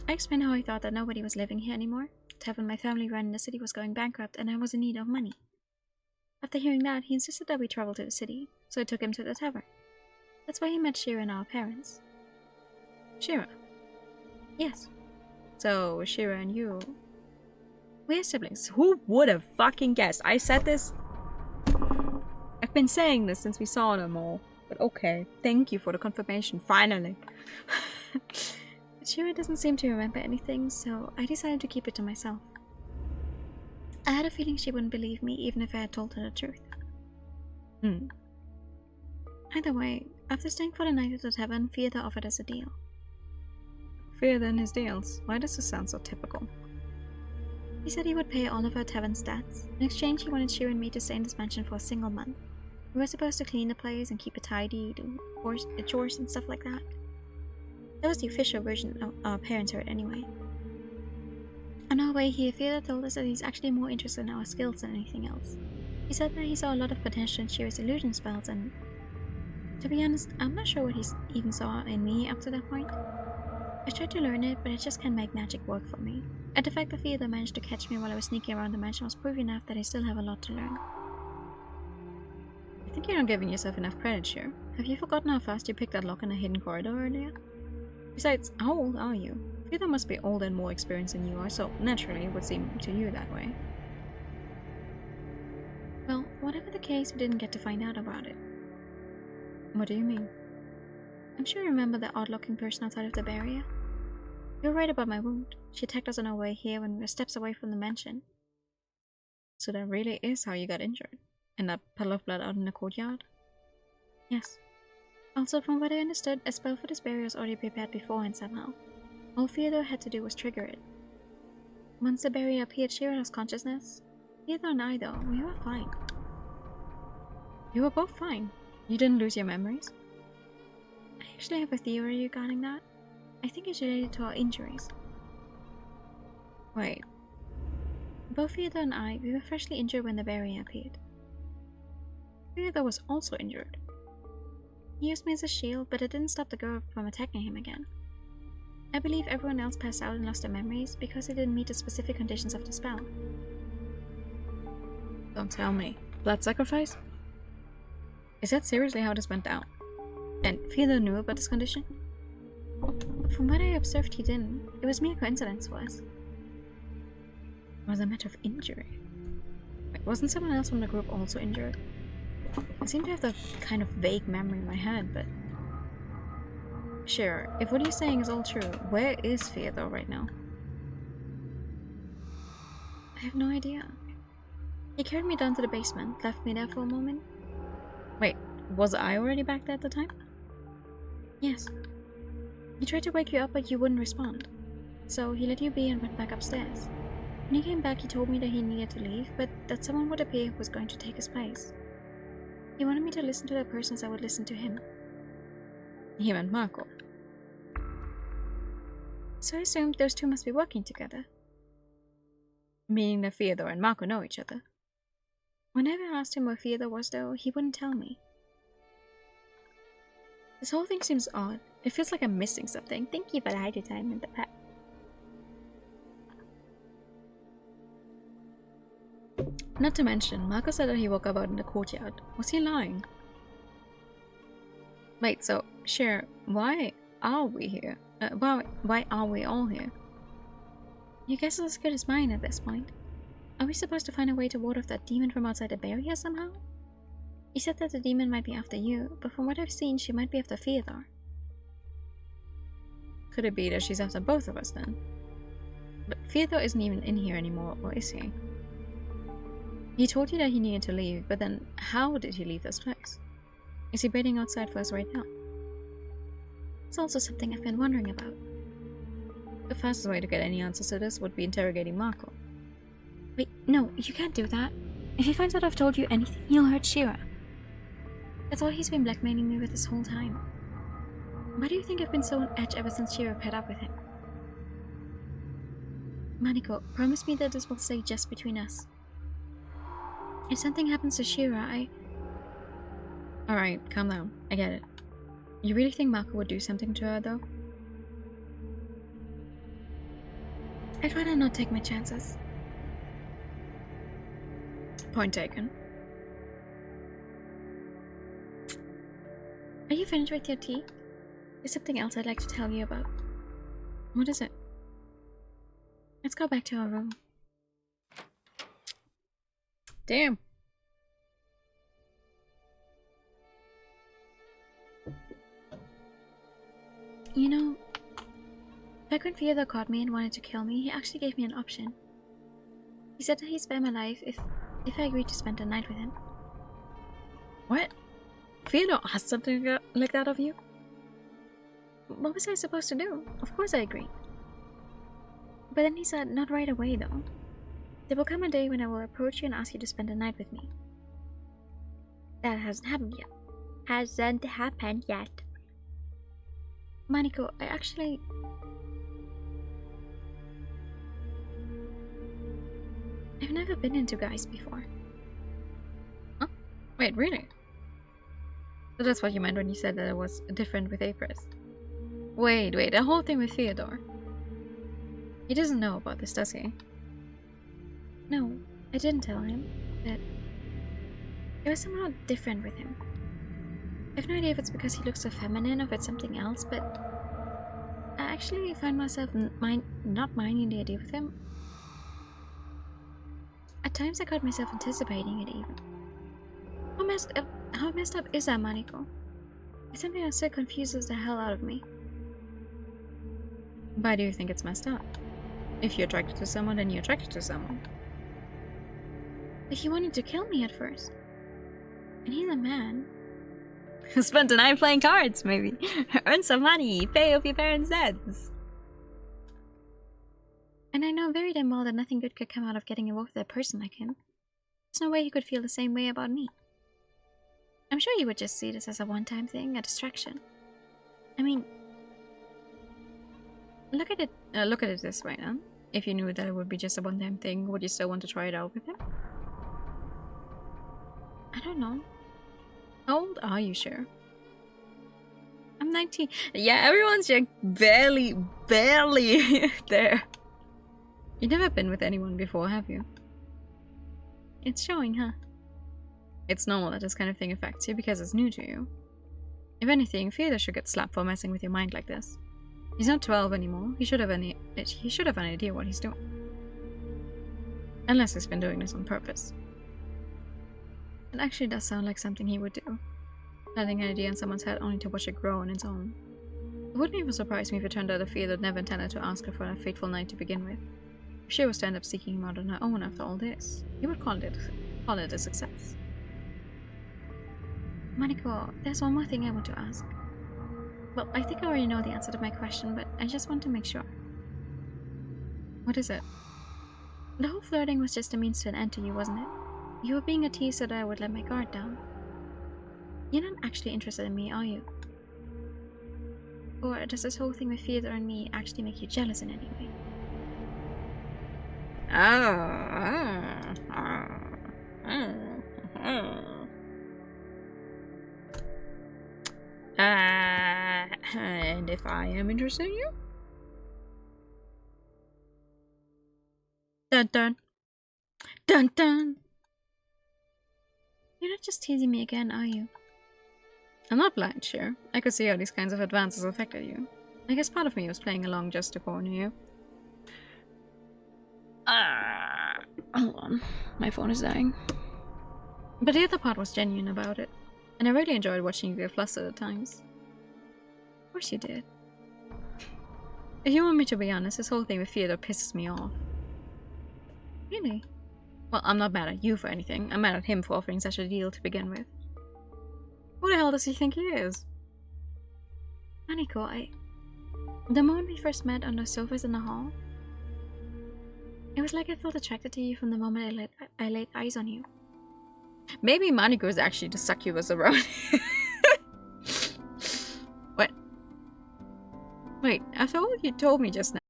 I explained how I thought that nobody was living here anymore. The tavern my family ran in the city was going bankrupt, and I was in need of money. After hearing that, he insisted that we travel to the city, so I took him to the tavern. That's where he met Shiro and our parents. Shiro? Yes. So, Shiro and you... We're siblings. Who would have fucking guessed? I said this... I've been saying this since we saw them all. But okay, thank you for the confirmation, finally. But Shiro doesn't seem to remember anything, so I decided to keep it to myself. I had a feeling she wouldn't believe me even if I had told her the truth. Either way, after staying for the night at the tavern, Theodore offered us a deal. Theodore and his deals? Why does this sound so typical? He said he would pay all of our tavern stats. In exchange, he wanted Shiro and me to stay in this mansion for a single month. We were supposed to clean the place and keep it tidy, do chores and stuff like that. That was the official version our parents heard anyway. On our way here, Theodore told us that he's actually more interested in our skills than anything else. He said that he saw a lot of potential in Shiro's illusion spells, and to be honest, I'm not sure what he even saw in me up to that point. I tried to learn it, but I just can't make magic work for me. And the fact that Theodore managed to catch me while I was sneaking around the mansion was proof enough that I still have a lot to learn. I think you're not giving yourself enough credit, Shiro. Have you forgotten how fast you picked that lock in a hidden corridor earlier? Besides, how old are you? Theodore must be older and more experienced than you are, so naturally it would seem to you that way. Well, whatever the case, we didn't get to find out about it. What do you mean? I'm sure you remember the odd-looking person outside of the barrier. You're right about my wound. She attacked us on our way here when we were steps away from the mansion. So that really is how you got injured? And that puddle of blood out in the courtyard? Yes. Also, from what I understood, a spell for this barrier was already prepared beforehand somehow. All Theodore had to do was trigger it. Once the barrier appeared, Shiro lost consciousness. Theodore and I, though, we were fine. You were both fine. You didn't lose your memories? I actually have a theory regarding that. I think it's related to our injuries. Wait. Both Theodore and I, we were freshly injured when the barrier appeared. Theodore was also injured. He used me as a shield, but it didn't stop the girl from attacking him again. I believe everyone else passed out and lost their memories because they didn't meet the specific conditions of the spell. Don't tell me. Blood sacrifice? Is that seriously how this went down? And Theodore knew about this condition? From what I observed, he didn't. It was mere coincidence for us. It was a matter of injury. Wait, wasn't someone else from the group also injured? I seem to have that kind of vague memory in my head, but... Sure, if what you're saying is all true, where is Theodore right now? I have no idea. He carried me down to the basement, left me there for a moment. Wait, was I already back there at the time? Yes. He tried to wake you up, but you wouldn't respond. So he let you be and went back upstairs. When he came back, he told me that he needed to leave, but that someone would appear who was going to take his place. He wanted me to listen to that person as I would listen to him. He meant Marco. So I assumed those two must be working together. Meaning that Theodore and Marco know each other. Whenever I asked him where Theodore was, though, he wouldn't tell me. This whole thing seems odd. It feels like I'm missing something. Thank you for the hydro time in the past. Not to mention, Marco said that he woke up out in the courtyard. Was he lying? Wait, so, Shiro, why are we here? Why are we all here? Your guess is as good as mine at this point. Are we supposed to find a way to ward off that demon from outside the barrier somehow? You said that the demon might be after you, but from what I've seen, she might be after Theodore. Could it be that she's after both of us then? But Theodore isn't even in here anymore, or is he? He told you that he needed to leave, but then how did he leave this place? Is he waiting outside for us right now? It's also something I've been wondering about. The fastest way to get any answers to this would be interrogating Marco. Wait, no, you can't do that. If he finds out I've told you anything, he'll hurt Shiro. That's all he's been blackmailing me with this whole time. Why do you think I've been so on edge ever since Shiro paired up with him? Maniko, promise me that this will stay just between us. If something happens to Shiro, Alright, calm down. I get it. You really think Marco would do something to her, though? I'd rather not take my chances. Point taken. Are you finished with your tea? There's something else I'd like to tell you about. What is it? Let's go back to our room. Damn. You know, back when Theodore caught me and wanted to kill me, he actually gave me an option. He said that he'd spare my life if I agreed to spend the night with him. What? Theodore asked something like that of you? What was I supposed to do? Of course I agreed. But then he said, not right away though. There will come a day when I will approach you and ask you to spend the night with me. That hasn't happened yet. Hasn't happened yet. Maniko, I've never been into guys before. Huh? Wait, really? So that's what you meant when you said that it was different with Apris. Wait, the whole thing with Theodore. He doesn't know about this, does he? No, I didn't tell him, but it was somehow different with him. I have no idea if it's because he looks so feminine or if it's something else, but I actually find myself not minding the idea with him. At times I caught myself anticipating it even. How messed up is that, Maniko? It's something that still confuses the hell out of me. Why do you think it's messed up? If you're attracted to someone, then you're attracted to someone. But he wanted to kill me at first. And he's a man. Spend the night playing cards, maybe. Earn some money, pay off your parents' debts. And I know very damn well that nothing good could come out of getting involved with a person like him. There's no way he could feel the same way about me. I'm sure he would just see this as a one-time thing, a distraction. I mean, look at it this way, huh? If you knew that it would be just a one-time thing, would you still want to try it out with him? I don't know. How old are you, Shiro? I'm 19. Yeah, everyone's like barely there. You've never been with anyone before, have you? It's showing, huh? It's normal that this kind of thing affects you because it's new to you. If anything, Theodore should get slapped for messing with your mind like this. He's not 12 anymore. He should have an idea what he's doing. Unless he's been doing this on purpose. It actually does sound like something he would do. Planting an idea in someone's head only to watch it grow on its own. It wouldn't even surprise me if it turned out that Theodore never intended to ask her for a fateful night to begin with. If she was to end up seeking him out on her own after all this, he would call it a success. Maniko, there's one more thing I want to ask. Well, I think I already know the answer to my question, but I just want to make sure. What is it? The whole flirting was just a means to an end to you, wasn't it? You were being a tease so that I would let my guard down. You're not actually interested in me, are you? Or does this whole thing with Theodore and me actually make you jealous in any way? And if I am interested in you? Dun dun. Dun dun. You're not just teasing me again, are you? I'm not blind, Shiro. I could see how these kinds of advances affected you. I guess part of me was playing along just to corner you. Hold on. My phone is dying. But the other part was genuine about it. And I really enjoyed watching you get flustered at times. Of course you did. If you want me to be honest, this whole thing with Theodore pisses me off. Really? Well, I'm not mad at you for anything. I'm mad at him for offering such a deal to begin with. Who the hell does he think he is? Maniko, the moment we first met on the sofas in the hall, it was like I felt attracted to you from the moment I laid eyes on you. Maybe Maniko is actually the succubus around. What? Wait, after all you told me just now.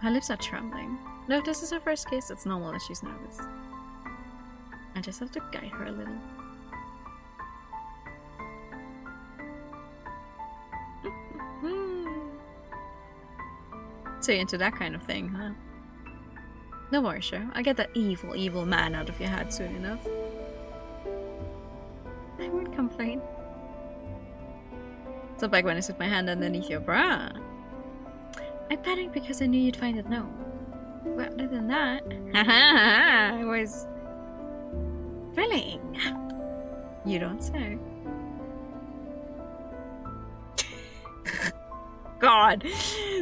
Her lips are trembling. No, if this is her first kiss, it's normal that she's nervous. I just have to guide her a little. So you're into that kind of thing, huh? No worries, Shiro. I'll get that evil, evil man out of your head soon enough. I won't complain. So back when I set my hand underneath your bra. I panicked because I knew you'd find it no. Well, other than that, it was thrilling. You don't say. God,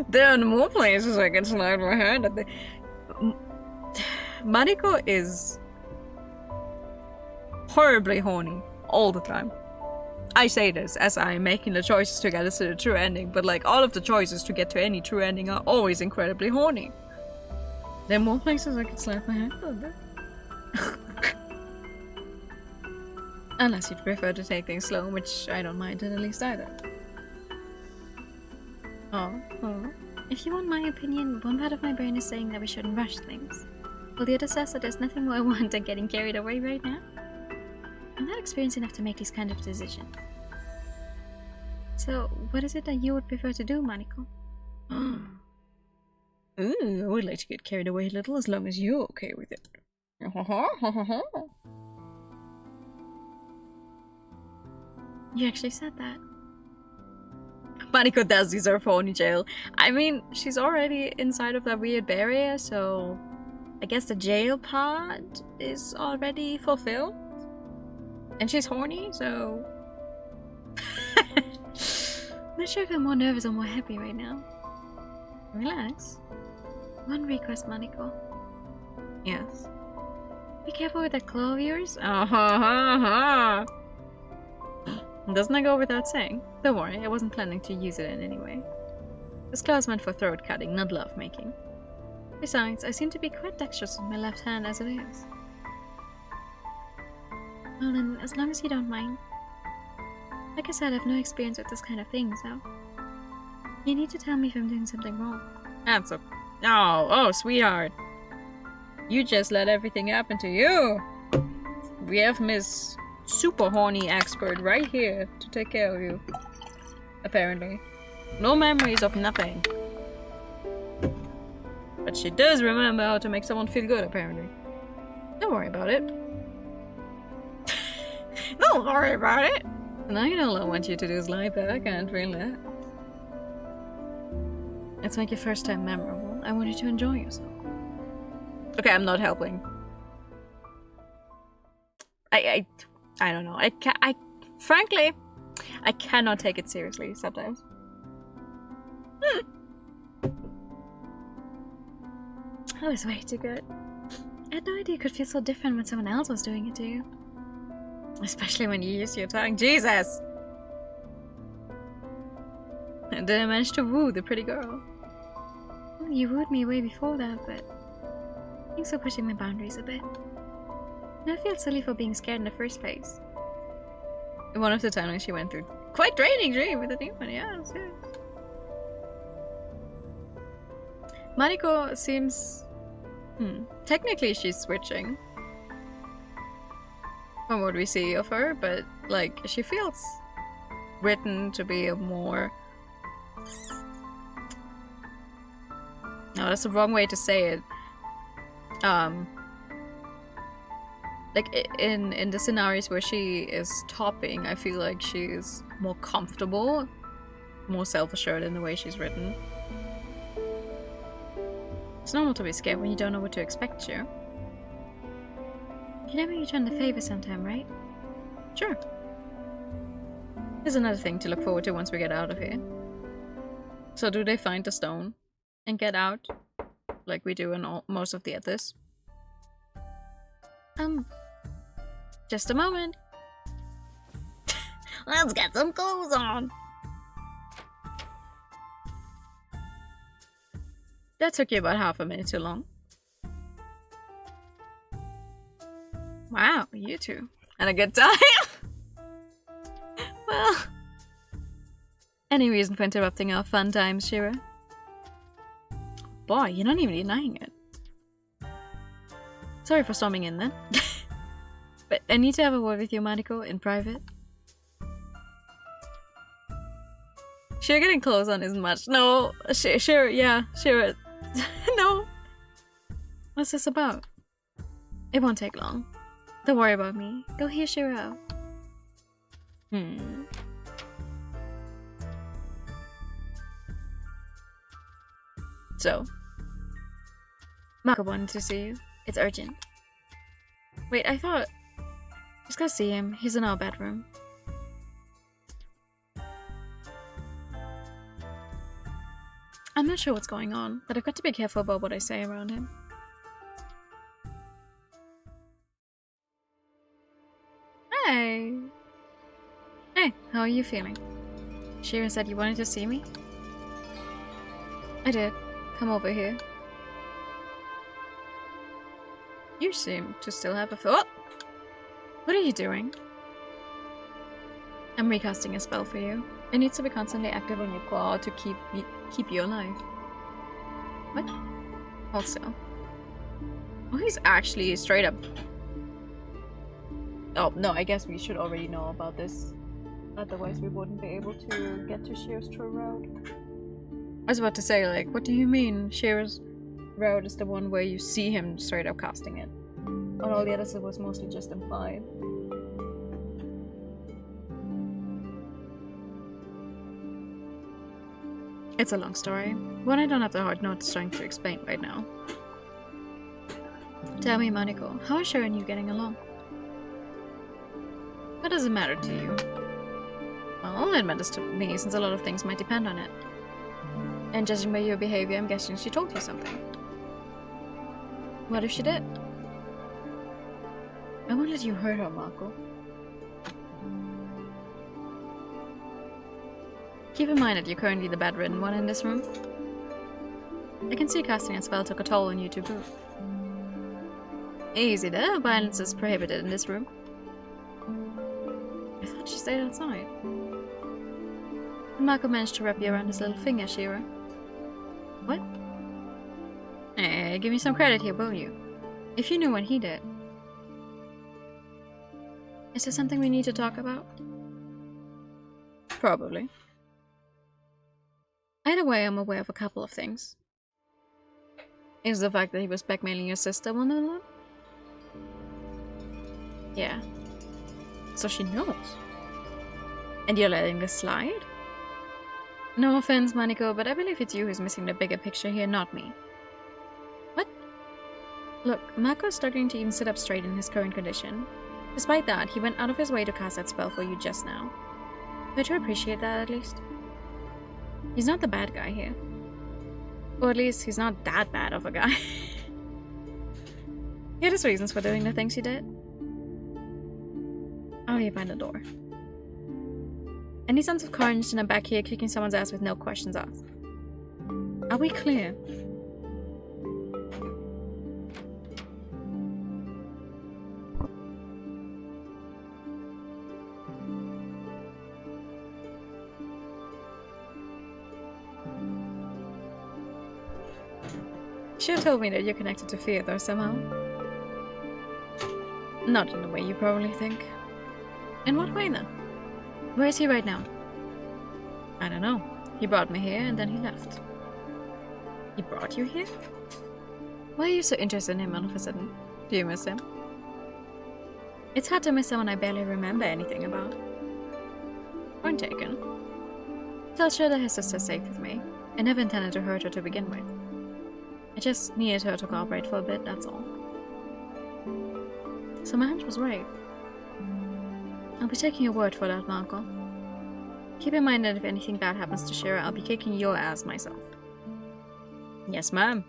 there are more places I can slide my hand at. Mariko is horribly horny all the time. I say this as I'm making the choices to get us to the true ending, but like all of the choices to get to any true ending are always incredibly horny. There are more places I can slap my hand on. Unless you'd prefer to take things slow, which I don't mind in the least either. Oh. If you want my opinion, one part of my brain is saying that we shouldn't rush things. Well, the other says that there's nothing more I want than getting carried away right now. I'm not experienced enough to make these kind of decisions. So, what is it that you would prefer to do, Mariko? Ooh, I would like to get carried away a little as long as you're okay with it. You actually said that. Mariko does deserve ponytail. I mean, she's already inside of that weird barrier, so I guess the jail part is already fulfilled. And she's horny, so... I'm not sure if I'm more nervous or more happy right now. Relax. One request, Mariko. Yes. Be careful with that claw of yours. Doesn't that go without saying? Don't worry, I wasn't planning to use it in any way. This claw is meant for throat cutting, not love making. Besides, I seem to be quite dexterous with my left hand as it is. Well then, as long as you don't mind. Like I said, I have no experience with this kind of thing, so... You need to tell me if I'm doing something wrong. That's a... Oh, sweetheart. You just let everything happen to you. We have Miss Super Horny Expert right here to take care of you. Apparently. No memories of nothing. But she does remember how to make someone feel good, apparently. Don't worry about it. Don't worry about it! Now you know all I want you to do is lie back and relax. Let's make your first time memorable. I want you to enjoy yourself. Okay, I'm not helping. I don't know. Frankly, I cannot take it seriously sometimes. That was way too good. I had no idea it could feel so different when someone else was doing it to you. Especially when you use your tongue. Jesus! And then I managed to woo the pretty girl. Well, you wooed me way before that, but... Thanks for pushing my boundaries a bit. And I feel silly for being scared in the first place. One of the times she went through quite draining dream with a demon, yes. Mariko seems... Technically she's switching. From what we see of her, but like she feels written to be a more... No, that's the wrong way to say it. Like in the scenarios where she is topping, I feel like she's more comfortable, more self-assured in the way she's written. It's normal to be scared when you don't know what to expect, Shiro. You let me return the favor sometime, right? Sure. Here's another thing to look forward to once we get out of here. So do they find the stone and get out? Like we do in most of the others? Just a moment. Let's get some clothes on. That took you about half a minute too long. Wow, you two. And a good time? Well... Any reason for interrupting our fun times, Shiro? boy, you're not even denying it. Sorry for storming in then. But I need to have a word with you, Maniko, in private. Sure, getting close on isn't much. No, sure, yeah, sure. No. What's this about? It won't take long. Don't worry about me. Go hear Shiro. So, Mako wanted to see you. It's urgent. Wait, I thought... Just go see him. He's in our bedroom. I'm not sure what's going on, but I've got to be careful about what I say around him. Hey! Hey, how are you feeling? Shiro said you wanted to see me? I did. Come over here. You seem to still have a thought. What are you doing? I'm recasting a spell for you. It needs to be constantly active on your claw to keep you alive. What? Hold still. Oh, he's actually straight up... Oh, no, I guess we should already know about this. Otherwise we wouldn't be able to get to Shiro's true route. I was about to say, like, what do you mean Shiro's route is the one where you see him straight up casting it? On all the others it was mostly just implied. It's a long story. One I don't have the hard notes trying to explain right now. Tell me, Maniko, how is Shiro and you getting along? What does it matter to you? Well, it matters to me since a lot of things might depend on it. And judging by your behavior, I'm guessing she told you something. What if she did? I won't let you hurt her, Mako. Keep in mind that you're currently the bedridden one in this room. I can see casting a spell took a toll on you to boot. Easy there, violence is prohibited in this room. I thought she stayed outside. Mako managed to wrap you around his little finger, Shiro. What? Hey, give me some credit here, will you? If you knew what he did. Is there something we need to talk about? Probably. Either way, I'm aware of a couple of things. Is the fact that he was blackmailing your sister one of them? Yeah. So she knows. And you're letting this slide? No offense, Maniko, but I believe it's you who's missing the bigger picture here, not me. What? Look, Mako's struggling to even sit up straight in his current condition. Despite that, he went out of his way to cast that spell for you just now. Would you appreciate that, at least? He's not the bad guy here. Or at least, he's not that bad of a guy. He had his reasons for doing the things he did. I'll be behind the door. Any sense of carnage and I'm back here kicking someone's ass with no questions asked. Are we clear? Shiro told me that you're connected to fear though somehow. Not in the way you probably think. In what way then? Where is he right now? I don't know. He brought me here and then he left. He brought you here? Why are you so interested in him all of a sudden? Do you miss him? It's hard to miss someone I barely remember anything about. Point taken. Tell Shiro that his sister's safe with me. I never intended to hurt her to begin with. I just needed her to cooperate for a bit, that's all. So my hunch was right. I'll be taking your word for that, Mako. Keep in mind that if anything bad happens to Shiro, I'll be kicking your ass myself. Yes, ma'am.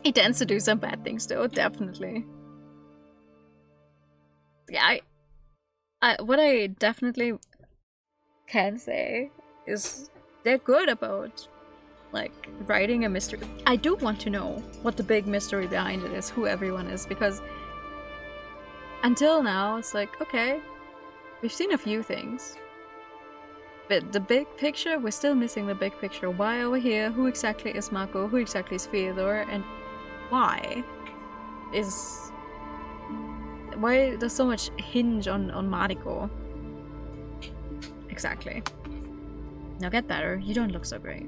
He tends to do some bad things, though, definitely. Yeah, what I definitely can say is they're good about, like, writing a mystery. I do want to know what the big mystery behind it is, who everyone is, because until now, it's like, okay, we've seen a few things. But the big picture, we're still missing the big picture. Why over here? Who exactly is Mako? Who exactly is Theodore? And why does so much hinge on Mariko? Exactly. Now get better. You don't look so great.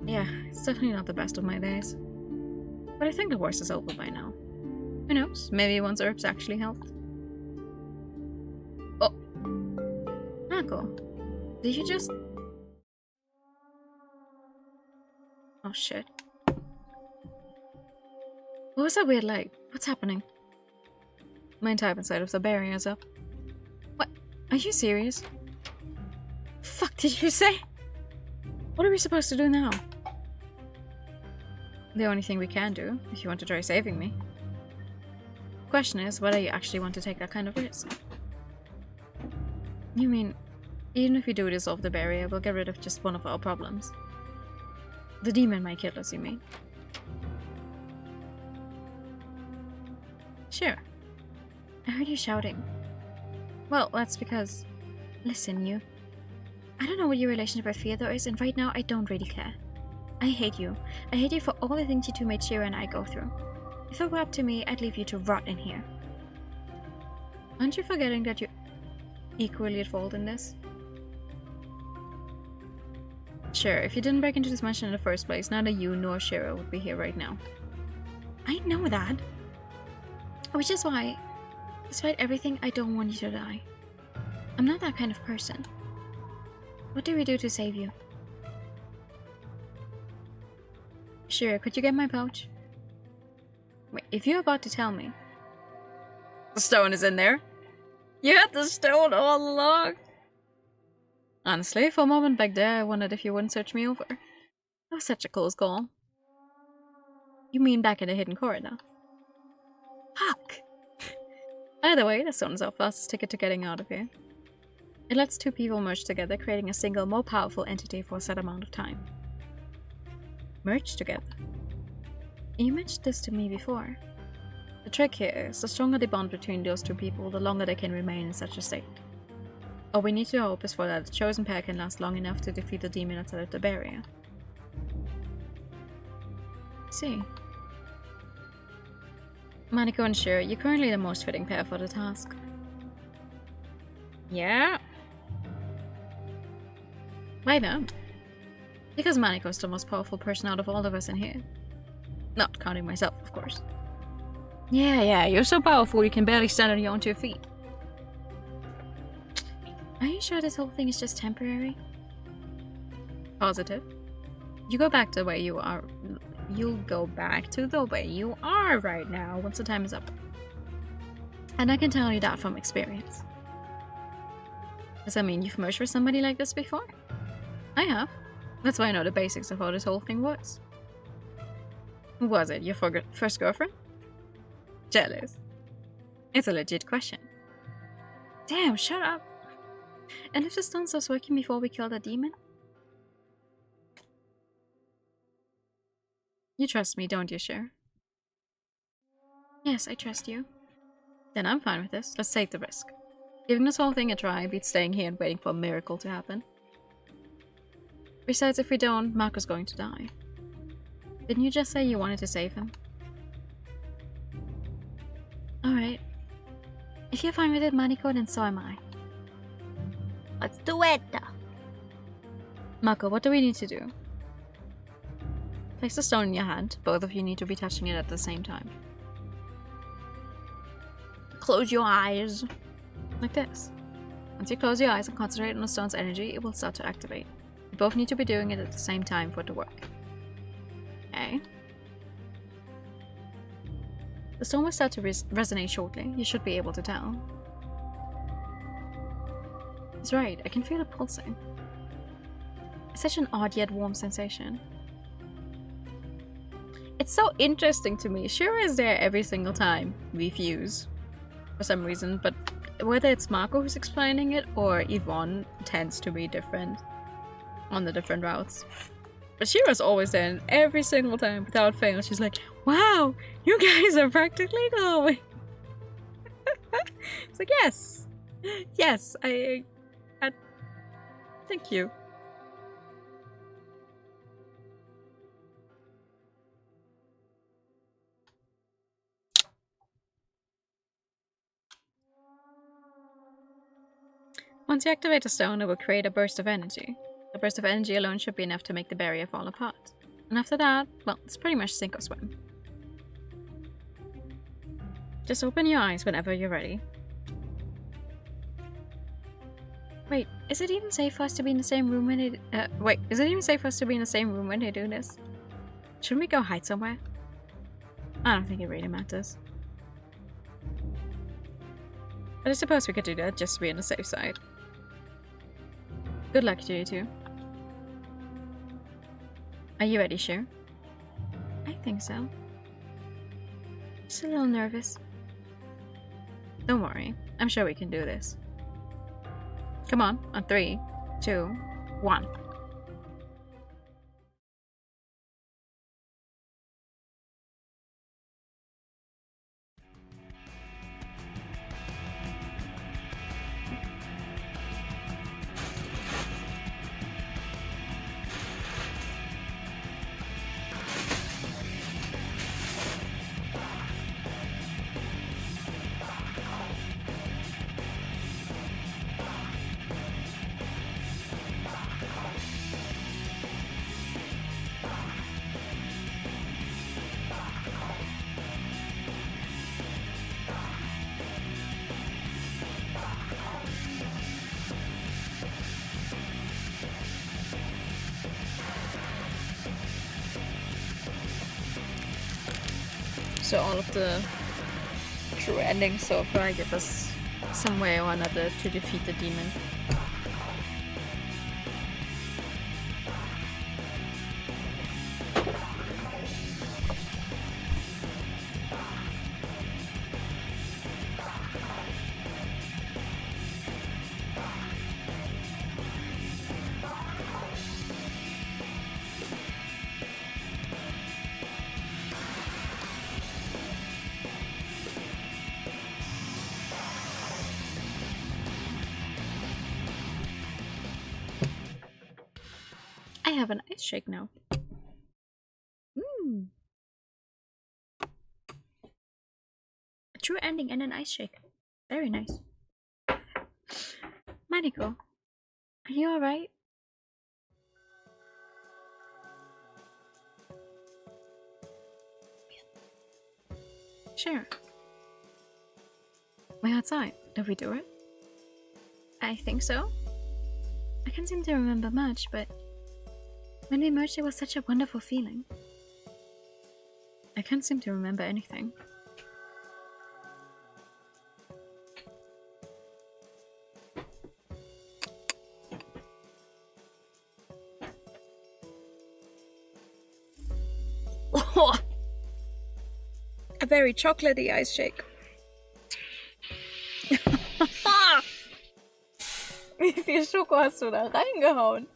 Yeah, it's definitely not the best of my days. But I think the worst is over by now. Who knows? Maybe once herbs actually helped. Oh! Mako. Did you just... Oh shit. What was that weird light? What's happening? My type inside of the barrier is up. What? Are you serious? Fuck did you say? What are we supposed to do now? The only thing we can do, if you want to try saving me. The question is whether you actually want to take that kind of risk. You mean, even if we do dissolve the barrier, we'll get rid of just one of our problems. The demon might kill us, you mean? Sure. I heard you shouting. Well, that's because... Listen, you. I don't know what your relationship with Theodore is, and right now I don't really care. I hate you. I hate you for all the things you two made Shiro and I go through. If it were up to me, I'd leave you to rot in here. Aren't you forgetting that you're equally at fault in this? Sure, if you didn't break into this mansion in the first place, neither you nor Shiro would be here right now. I know that. Which is why, despite everything, I don't want you to die. I'm not that kind of person. What do we do to save you? Shiro, could you get my pouch? Wait, if you're about to tell me... The stone is in there? You had the stone all along? Honestly, for a moment back there, I wondered if you wouldn't search me over. That was such a close call. You mean back in the hidden corridor? Fuck! Either way, the stone is our fastest ticket to getting out of here. It lets two people merge together, creating a single, more powerful entity for a set amount of time. Merge together? You mentioned this to me before. The trick here is, the stronger the bond between those two people, the longer they can remain in such a state. All we need to hope is for that the chosen pair can last long enough to defeat the demon outside of the barrier. See. Maniko and Shiro, you're currently the most fitting pair for the task. Yeah? Why then? Because Maniko is the most powerful person out of all of us in here. Not counting myself, of course. Yeah, you're so powerful you can barely stand on your own 2 feet. Are you sure this whole thing is just temporary? Positive. You go back to the way you are. You'll go back to the way you are right now once the time is up. And I can tell you that from experience. Does that mean you've merged with somebody like this before? I have. That's why I know the basics of how this whole thing works. Who was it? Your first girlfriend? Jealous. It's a legit question. Damn, shut up. And if the stone stops working before we kill the demon? You trust me, don't you, Shiro? Yes, I trust you. Then I'm fine with this. Let's take the risk. Giving this whole thing a try beats staying here and waiting for a miracle to happen. Besides, if we don't, Mako's going to die. Didn't you just say you wanted to save him? Alright. If you're fine with it, Maniko, then so am I. Let's do it! Mako, what do we need to do? Place the stone in your hand. Both of you need to be touching it at the same time. Close your eyes. Like this. Once you close your eyes and concentrate on the stone's energy, it will start to activate. You both need to be doing it at the same time for it to work. Okay. The stone will start to resonate shortly. You should be able to tell. He's right, I can feel it pulsing. It's such an odd yet warm sensation. It's so interesting to me. Shiro is there every single time we fuse. For some reason, but whether it's Mako who's explaining it or Yvonne tends to be different on the different routes. But Shiro's always there and every single time without fail. She's like, wow, you guys are practically glowing. It's like, yes. Yes, Thank you. Once you activate a stone, it will create a burst of energy. A burst of energy alone should be enough to make the barrier fall apart. And after that, well, it's pretty much sink or swim. Just open your eyes whenever you're ready. Wait, is it even safe for us to be in the same room when they... is it even safe for us to be in the same room when they do this? Shouldn't we go hide somewhere? I don't think it really matters. But I suppose we could do that just to be on the safe side. Good luck to you two. Are you ready, Shiro? I think so. Just a little nervous. Don't worry, I'm sure we can do this. Come on 3, 2, 1. So all of the true endings so far give us some way or another to defeat the demon. I have an ice shake now. A true ending and an ice shake. Very nice. Maniko, are you alright? Sure. We're outside. Did we do it? I think so. I can't seem to remember much, but when we merged, it was such a wonderful feeling. I can't seem to remember anything. Oh, a very chocolatey ice shake. Wie viel Schoko hast du da reingehauen?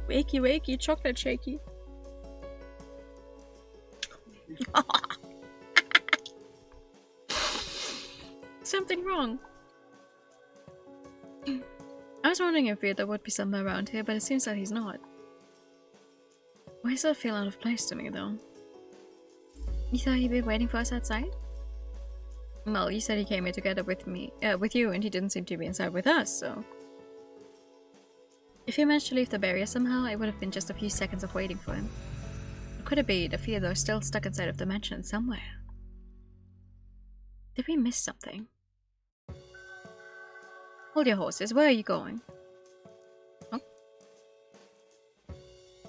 Wakey wakey, chocolate shaky. Something wrong. I was wondering if there would be somewhere around here, but it seems that he's not. Why does that feel out of place to me, though? You thought he'd be waiting for us outside? Well, you said he came here together with me, with you, and he didn't seem to be inside with us, so... If he managed to leave the barrier somehow, it would have been just a few seconds of waiting for him. Or could it be the Theodore still stuck inside of the mansion somewhere? Did we miss something? Hold your horses, where are you going? Oh?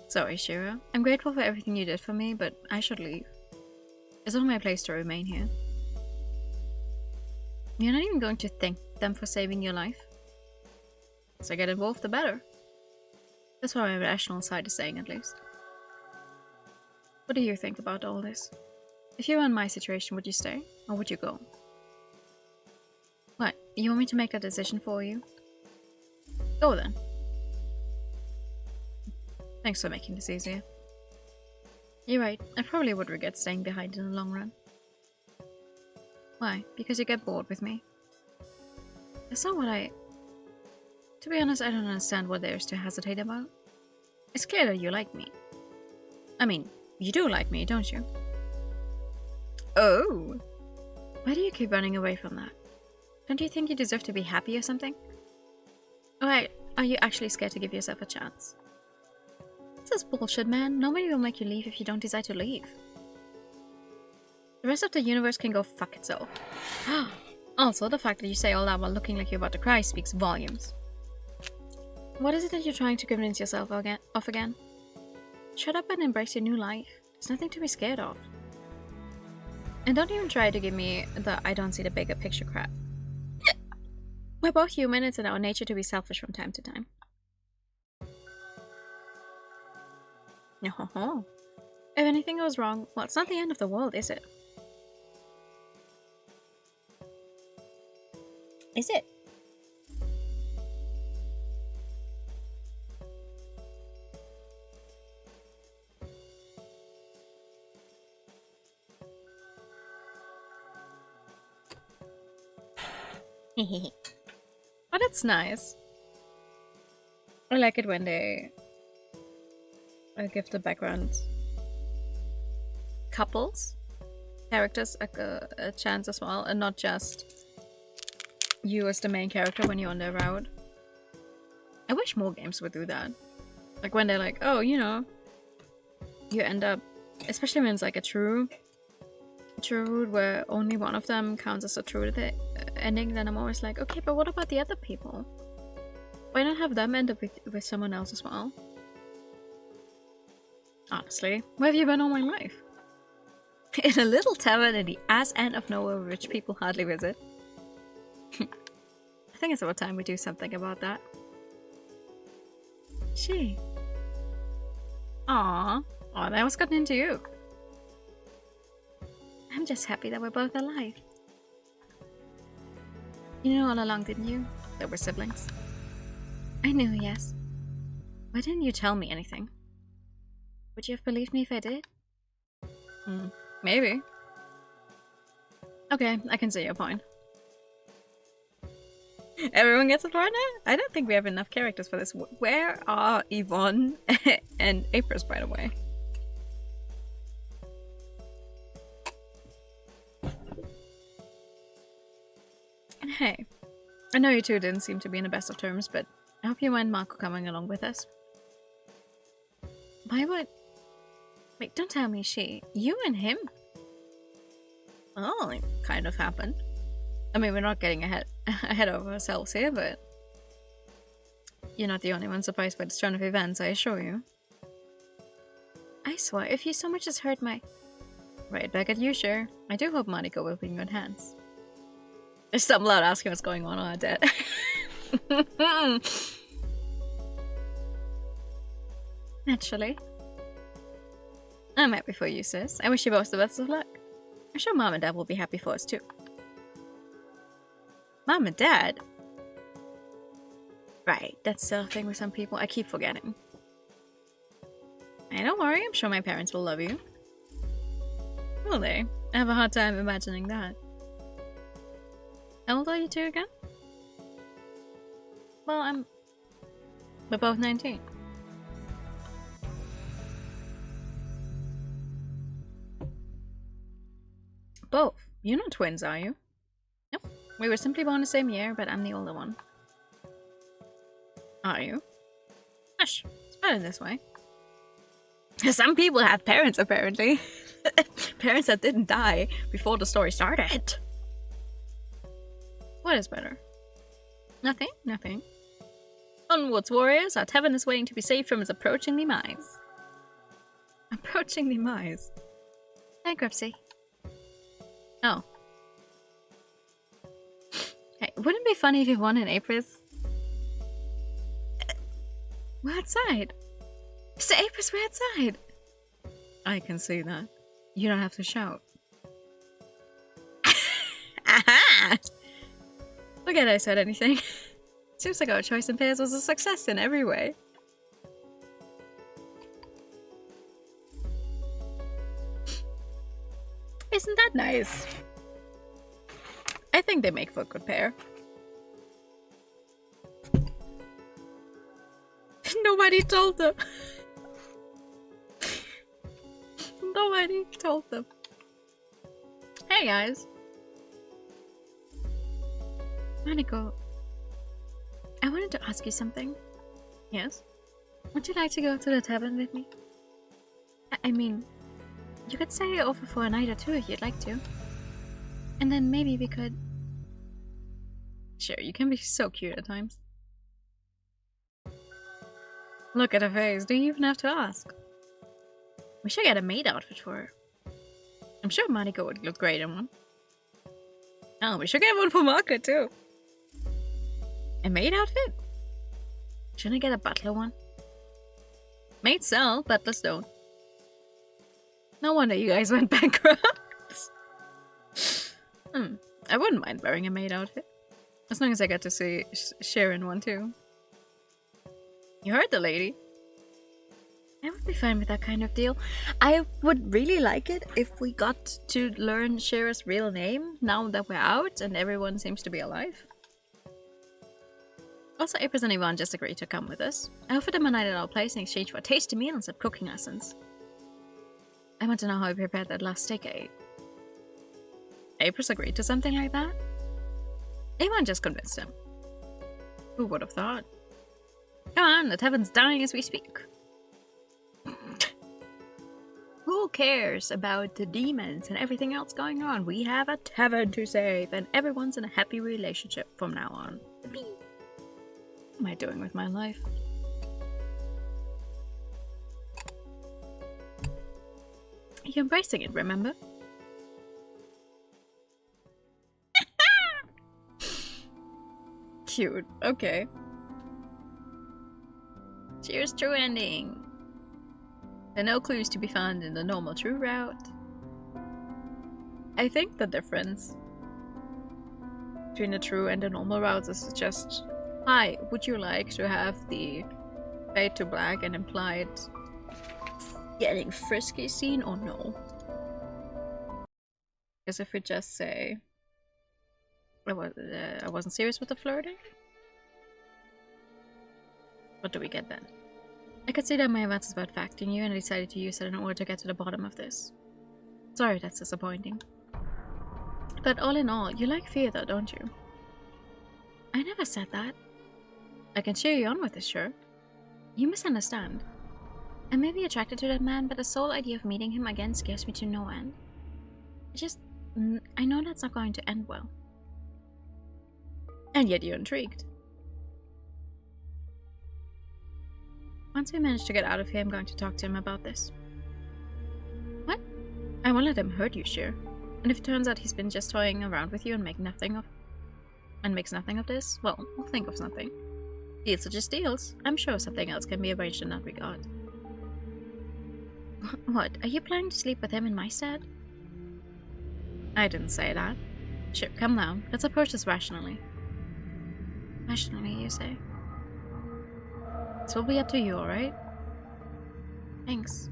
Sorry, Shiro. I'm grateful for everything you did for me, but I should leave. It's not my place to remain here. You're not even going to thank them for saving your life? So get involved, the better. That's what my rational side is saying, at least. What do you think about all this? If you were in my situation, would you stay? Or would you go? What? You want me to make that decision for you? Go then. Thanks for making this easier. You're right. I probably would regret staying behind in the long run. Why? Because you get bored with me. That's not what I... To be honest, I don't understand what there is to hesitate about. It's clear that you like me. I mean, you do like me, don't you? Oh! Why do you keep running away from that? Don't you think you deserve to be happy or something? Alright, are you actually scared to give yourself a chance? This is bullshit, man. Nobody will make you leave if you don't decide to leave. The rest of the universe can go fuck itself. Also, the fact that you say all that while looking like you're about to cry speaks volumes. What is it that you're trying to convince yourself of again? Shut up and embrace your new life. There's nothing to be scared of. And don't even try to give me the I don't see the bigger picture crap. We're both human, it's in our nature to be selfish from time to time. No. If anything goes wrong, well, it's not the end of the world, is it? Is it? Oh, that's nice. I like it when they give the background couples, characters a chance as well, and not just you as the main character when you're on their route. I wish more games would do that. Like when they're like, oh, you know, you end up, especially when it's like a true route where only one of them counts as a true ending, then I'm always like, okay, but what about the other people? Why not have them end up with someone else as well? Honestly, where have you been all my life? In a little tavern in the ass end of nowhere which people hardly visit. I think it's about time we do something about that. She. Aww. Oh, that was gotten into you. I'm just happy that we're both alive. You knew all along, didn't you? That we're siblings. I knew, yes. Why didn't you tell me anything? Would you have believed me if I did? Maybe. Okay, I can see your point. Everyone gets it right now? I don't think we have enough characters for this. Where are Yvonne and Apris, by the way? Hey, I know you two didn't seem to be in the best of terms, but I hope you mind Marco coming along with us. Why would... Wait, don't tell me she... You and him? Oh, it kind of happened. I mean, we're not getting ahead of ourselves here, but... You're not the only one surprised by this turn of events, I assure you. I swear, if you so much as heard my... Right back at you, sure. I do hope Monica will be in good hands. There's some loud asking what's going on our debt. Naturally. I'm happy for you, sis. I wish you both the best of luck. I'm sure Mom and Dad will be happy for us, too. Mom and Dad? Right, that's still a thing with some people. I keep forgetting. Hey, don't worry. I'm sure my parents will love you. Will they? I have a hard time imagining that. How old are you two again? Well, we're both 19. Both? You're not twins, are you? Nope. We were simply born the same year, but I'm the older one. Are you? Hush. It's better this way. Some people have parents, apparently. Parents that didn't die before the story started. What is better? Nothing? Nothing. Onwards, warriors. Our tavern is waiting to be saved from its approaching demise. Approaching demise? Bankruptcy. Oh. Hey, wouldn't it be funny if you won in Apris? We're outside. Mr. Apris, we're outside. I can see that. You don't have to shout. Aha! Forget I said anything. Seems like our choice in pairs was a success in every way. Isn't that nice? I think they make for a good pair. Nobody told them. Nobody told them. Hey guys. Maniko, I wanted to ask you something. Yes? Would you like to go to the tavern with me? I mean, you could stay over for a night or two if you'd like to. And then maybe we could... Sure, you can be so cute at times. Look at her face, do you even have to ask? We should get a maid outfit for her. I'm sure Maniko would look great in one. Oh, we should get one for Margaret too. A maid outfit? Shouldn't I get a butler one? Maids sell, butlers don't. No wonder you guys went bankrupt. I wouldn't mind wearing a maid outfit. As long as I get to see Shiro in one too. You heard the lady. I would be fine with that kind of deal. I would really like it if we got to learn Shiro's real name now that we're out and everyone seems to be alive. Also, Apris and Yvonne just agreed to come with us. I offered them a night at our place in exchange for tasty meals and cooking lessons. I want to know how I prepared that last steak I ate. Apris agreed to something like that? Yvonne just convinced him. Who would have thought? Come on, the tavern's dying as we speak. Who cares about the demons and everything else going on? We have a tavern to save, and everyone's in a happy relationship from now on. What am I doing with my life? You're embracing it, remember? Cute, okay. Cheers, true ending. There are no clues to be found in the normal true route. I think the difference between the true and the normal routes is just, hi, would you like to have the fade to black and implied getting frisky scene or no? Because if we just say, I wasn't serious with the flirting, what do we get then? I could see that my advance is about facting you and I decided to use it in order to get to the bottom of this. Sorry, that's disappointing. But all in all, you like fear though, don't you? I never said that. I can cheer you on with this, sure. You misunderstand. I may be attracted to that man, but the sole idea of meeting him again scares me to no end. I know that's not going to end well. And yet you're intrigued. Once we manage to get out of here, I'm going to talk to him about this. What? I won't let him hurt you, Shiro. And if it turns out he's been just toying around with you and makes nothing of this, well, we'll think of something. Deals are just deals. I'm sure something else can be arranged in that regard. What? Are you planning to sleep with him in my stead? I didn't say that. Sure, come now. Let's approach this rationally. Rationally, you say? This will be up to you, alright? Thanks.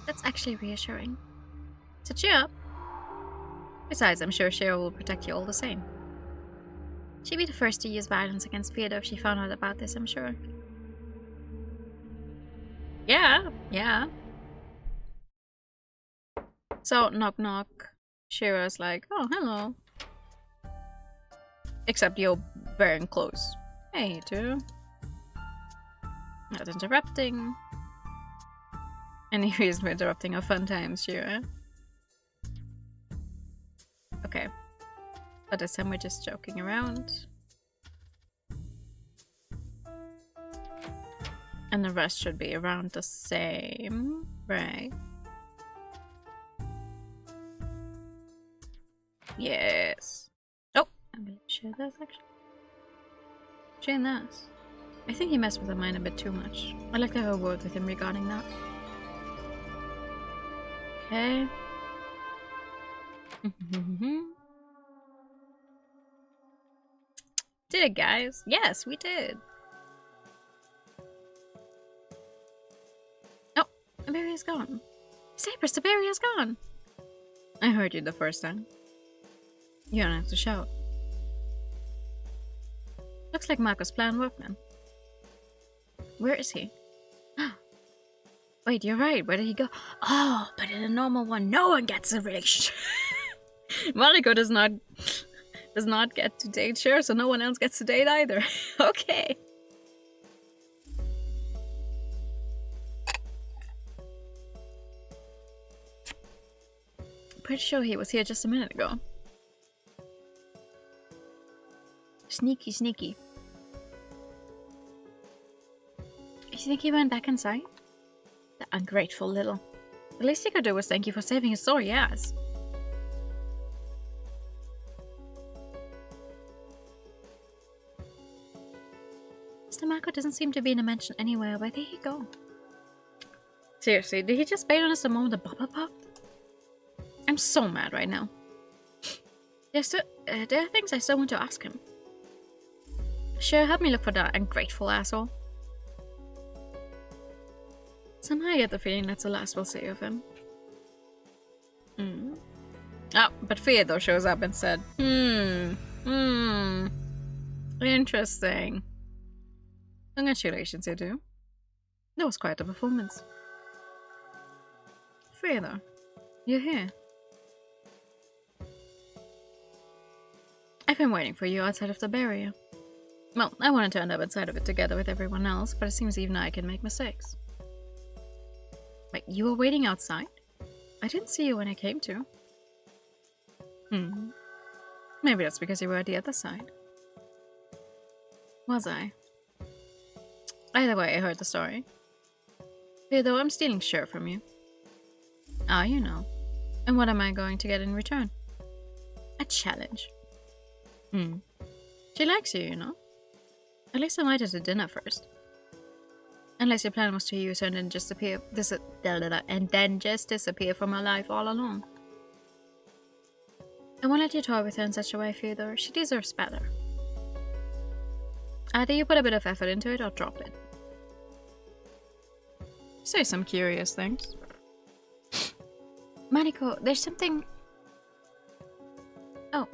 That's actually reassuring. So cheer up. Besides, I'm sure Shiro will protect you all the same. She'd be the first to use violence against Theodore if she found out about this, I'm sure. Yeah. So, knock knock. Shiro's like, oh, hello. Except you're wearing clothes. Hey, you two. Not interrupting. Any reason for interrupting our fun times, Shiro? Okay. But this time we're just joking around. And the rest should be around the same, right? Yes. Oh, I'm gonna share this actually. Share this. I think he messed with mine a bit too much. I'd like to have a word with him regarding that. Okay. Did it, guys? Yes, we did. Oh, the berry is gone. Cypress, the berry is gone. I heard you the first time. You don't have to shout. Looks like Marco's plan worked then. Where is he? Wait, you're right. Where did he go? Oh, but in a normal one, no one gets a relationship. Mariko does not get to date Shiro, so no one else gets to date either. Okay. Pretty sure he was here just a minute ago. Sneaky, sneaky. You think he went back inside? The ungrateful little. The least he could do was thank you for saving his sorry ass. Mr. Marco doesn't seem to be in a mansion anywhere. Where did he go? Seriously, did he just bait on us the moment the bubble popped? I'm so mad right now. There are things I still want to ask him. Sure, help me look for that ungrateful asshole. Somehow I get the feeling that's the last we'll see of him. Oh, but Theodore shows up and said, interesting. Congratulations, you do. That was quite a performance. Theodore, you're here. I've been waiting for you outside of the barrier. Well, I wanted to end up inside of it together with everyone else, but it seems even I can make mistakes. Wait, you were waiting outside? I didn't see you when I came to. Maybe that's because you were at the other side. Was I? Either way, I heard the story. Though I'm stealing Shiro from you. Ah, you know. And what am I going to get in return? A challenge. She likes you, you know. At least I might at dinner first. Unless your plan was to use her and then just disappear from her life all along. I won't let you toy with her in such a way, Theodore. She deserves better. Either you put a bit of effort into it or drop it. Say some curious things. Mariko, there's something... Oh.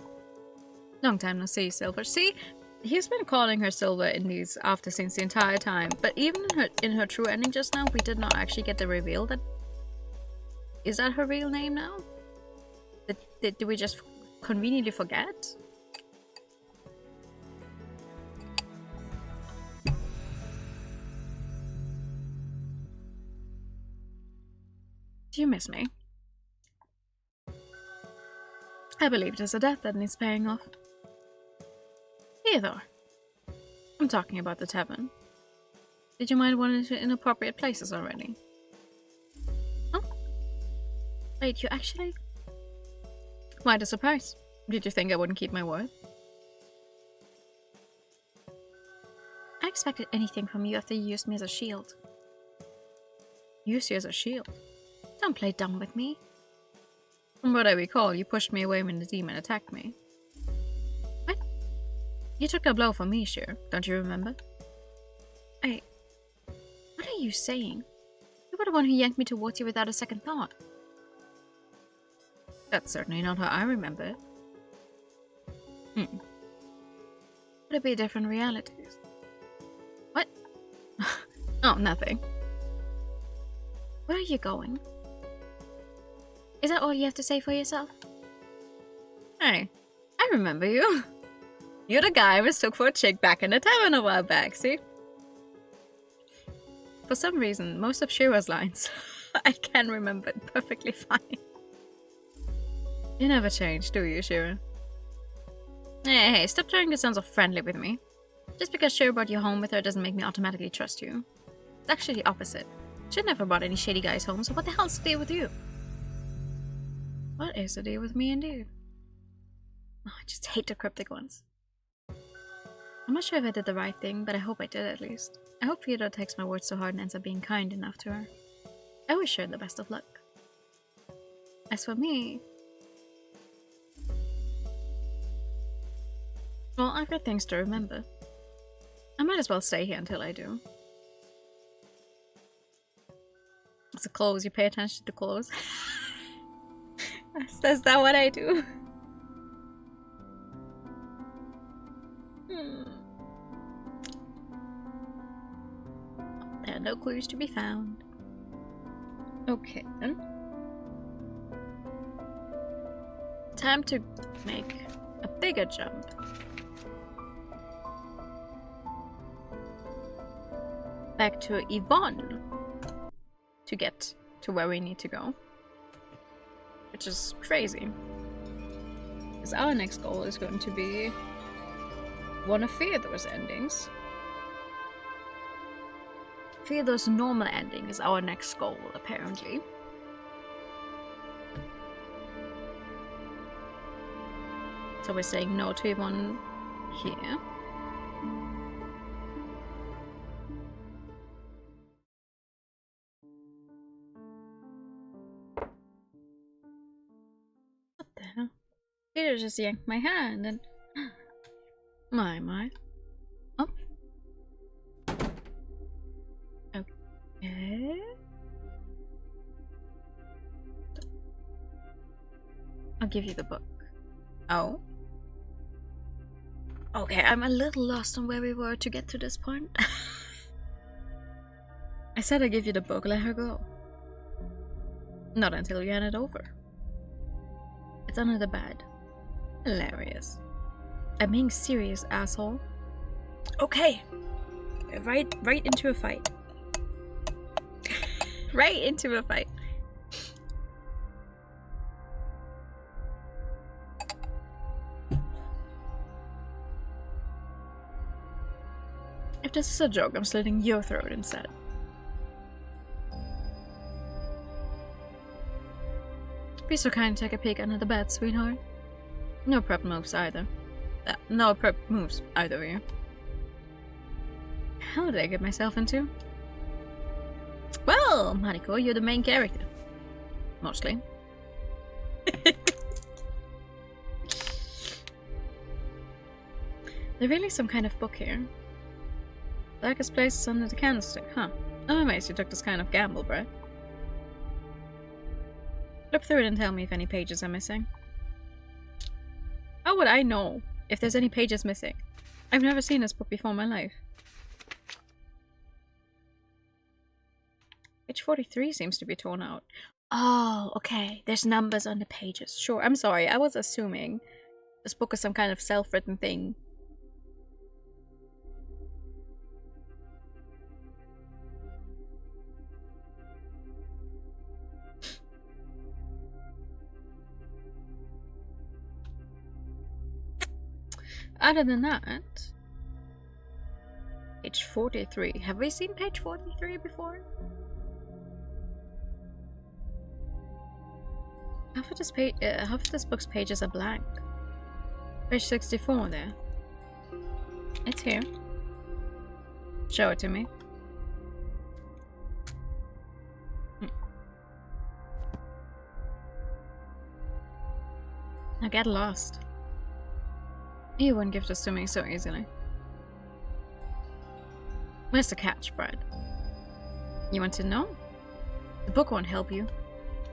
Long time no see, Silver. See? He's been calling her Silver in these after scenes the entire time, but even in her true ending just now, we did not actually get the reveal that... Is that her real name now? Did we just conveniently forget? Do you miss me? I believe there's a debt that needs paying off. Theodore. I'm talking about the tavern. Did you mind one into inappropriate places already? Oh? Wait, you actually... Quite a surprise. Did you think I wouldn't keep my word? I expected anything from you after you used me as a shield. Used you as a shield? Don't play dumb with me. From what I recall, you pushed me away when the demon attacked me. What? You took a blow for me, Shiro. Don't you remember? What are you saying? You were the one who yanked me towards you without a second thought. That's certainly not how I remember it. Could it be different realities? What? Oh, nothing. Where are you going? Is that all you have to say for yourself? Hey, I remember you. You're the guy I mistook for a chick back in the tavern a while back, see? For some reason, most of Shiro's lines, I can remember it perfectly fine. You never change, do you, Shiro? Hey, stop trying to sound so friendly with me. Just because Shiro brought you home with her doesn't make me automatically trust you. It's actually the opposite. She never brought any shady guys home, so what the hell's the deal with you? What is the deal with me indeed? Oh, I just hate the cryptic ones. I'm not sure if I did the right thing, but I hope I did at least. I hope Theodore takes my words to heart and ends up being kind enough to her. I wish her the best of luck. As for me... Well, I've got things to remember. I might as well stay here until I do. It's a clothes, you pay attention to clothes. Is that what I do? There are no clues to be found. Okay, then. Time to make a bigger jump. Back to Yvonne to get to where we need to go. Which is crazy. Because our next goal is going to be one of Theodore's endings. Theodore's normal ending is our next goal, apparently. So we're saying no to Yvonne here. What the hell? Peter just yanked my hand and... My. Oh. Okay. I'll give you the book. Oh. Okay, I'm a little lost on where we were to get to this point. I said I'd give you the book, let her go. Not until you hand it over. It's under the bed. Hilarious. I'm being serious, asshole. Okay. Right into a fight. Right into a fight. If this is a joke, I'm slitting your throat instead. Be so kind to take a peek under the bed, sweetheart. No prep moves either. No prep moves either of you. How did I get myself into? Well, Mariko, you're the main character. Mostly. There's really some kind of book here. Darkest place is under the candlestick, huh? I'm amazed you took this kind of gamble, Brett. Flip through it and tell me if any pages are missing. How would I know if there's any pages missing? I've never seen this book before in my life. Page 43 seems to be torn out. Oh, okay. There's numbers on the pages. Sure, I'm sorry. I was assuming this book is some kind of self-written thing. Other than that, page 43. Have we seen page 43 before? Half of this book's pages are blank. Page 64 there. It's here. Show it to me. Now get lost. You wouldn't give this to me so easily. Where's the catch, Brad? You want to know? The book won't help you.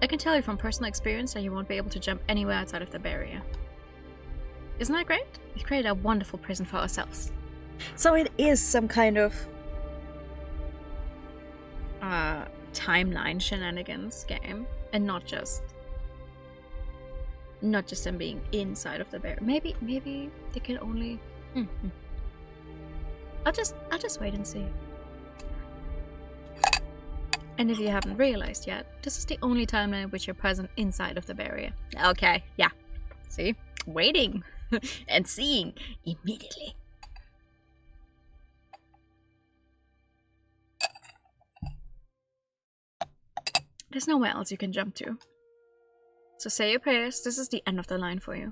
I can tell you from personal experience that you won't be able to jump anywhere outside of the barrier. Isn't that great? We've created a wonderful prison for ourselves. So it is some kind of timeline shenanigans game, and not just them being inside of the barrier. Maybe they can only. I'll just wait and see. And if you haven't realized yet, this is the only timeline in which you're present inside of the barrier. Okay, yeah. See? Waiting and seeing immediately. There's nowhere else you can jump to. So say your prayers. This is the end of the line for you.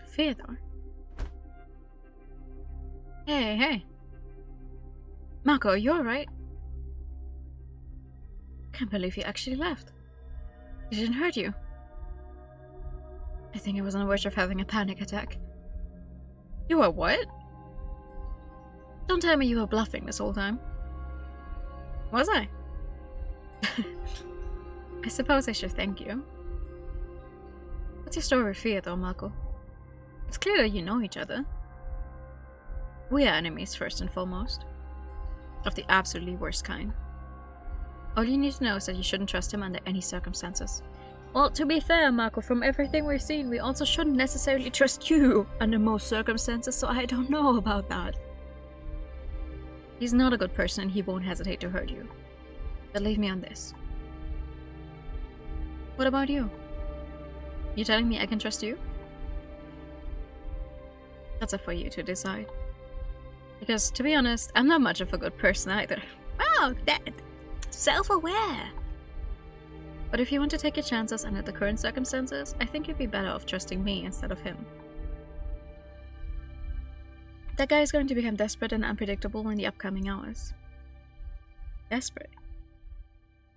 Theodore? Hey. Marco, you alright? Can't believe you actually left. It didn't hurt you. I think I was on the verge of having a panic attack. You were what? Don't tell me you were bluffing this whole time. Was I? I suppose I should thank you. What's your story with Fia though, Marco? It's clear that you know each other. We are enemies first and foremost. Of the absolutely worst kind. All you need to know is that you shouldn't trust him under any circumstances. Well, to be fair, Marco, from everything we've seen, we also shouldn't necessarily trust you under most circumstances, so I don't know about that. He's not a good person and he won't hesitate to hurt you. Believe me on this. What about you? You telling me I can trust you? That's up for you to decide. Because, to be honest, I'm not much of a good person either. Wow, that self-aware. But if you want to take your chances under the current circumstances, I think you'd be better off trusting me instead of him. That guy is going to become desperate and unpredictable in the upcoming hours. Desperate?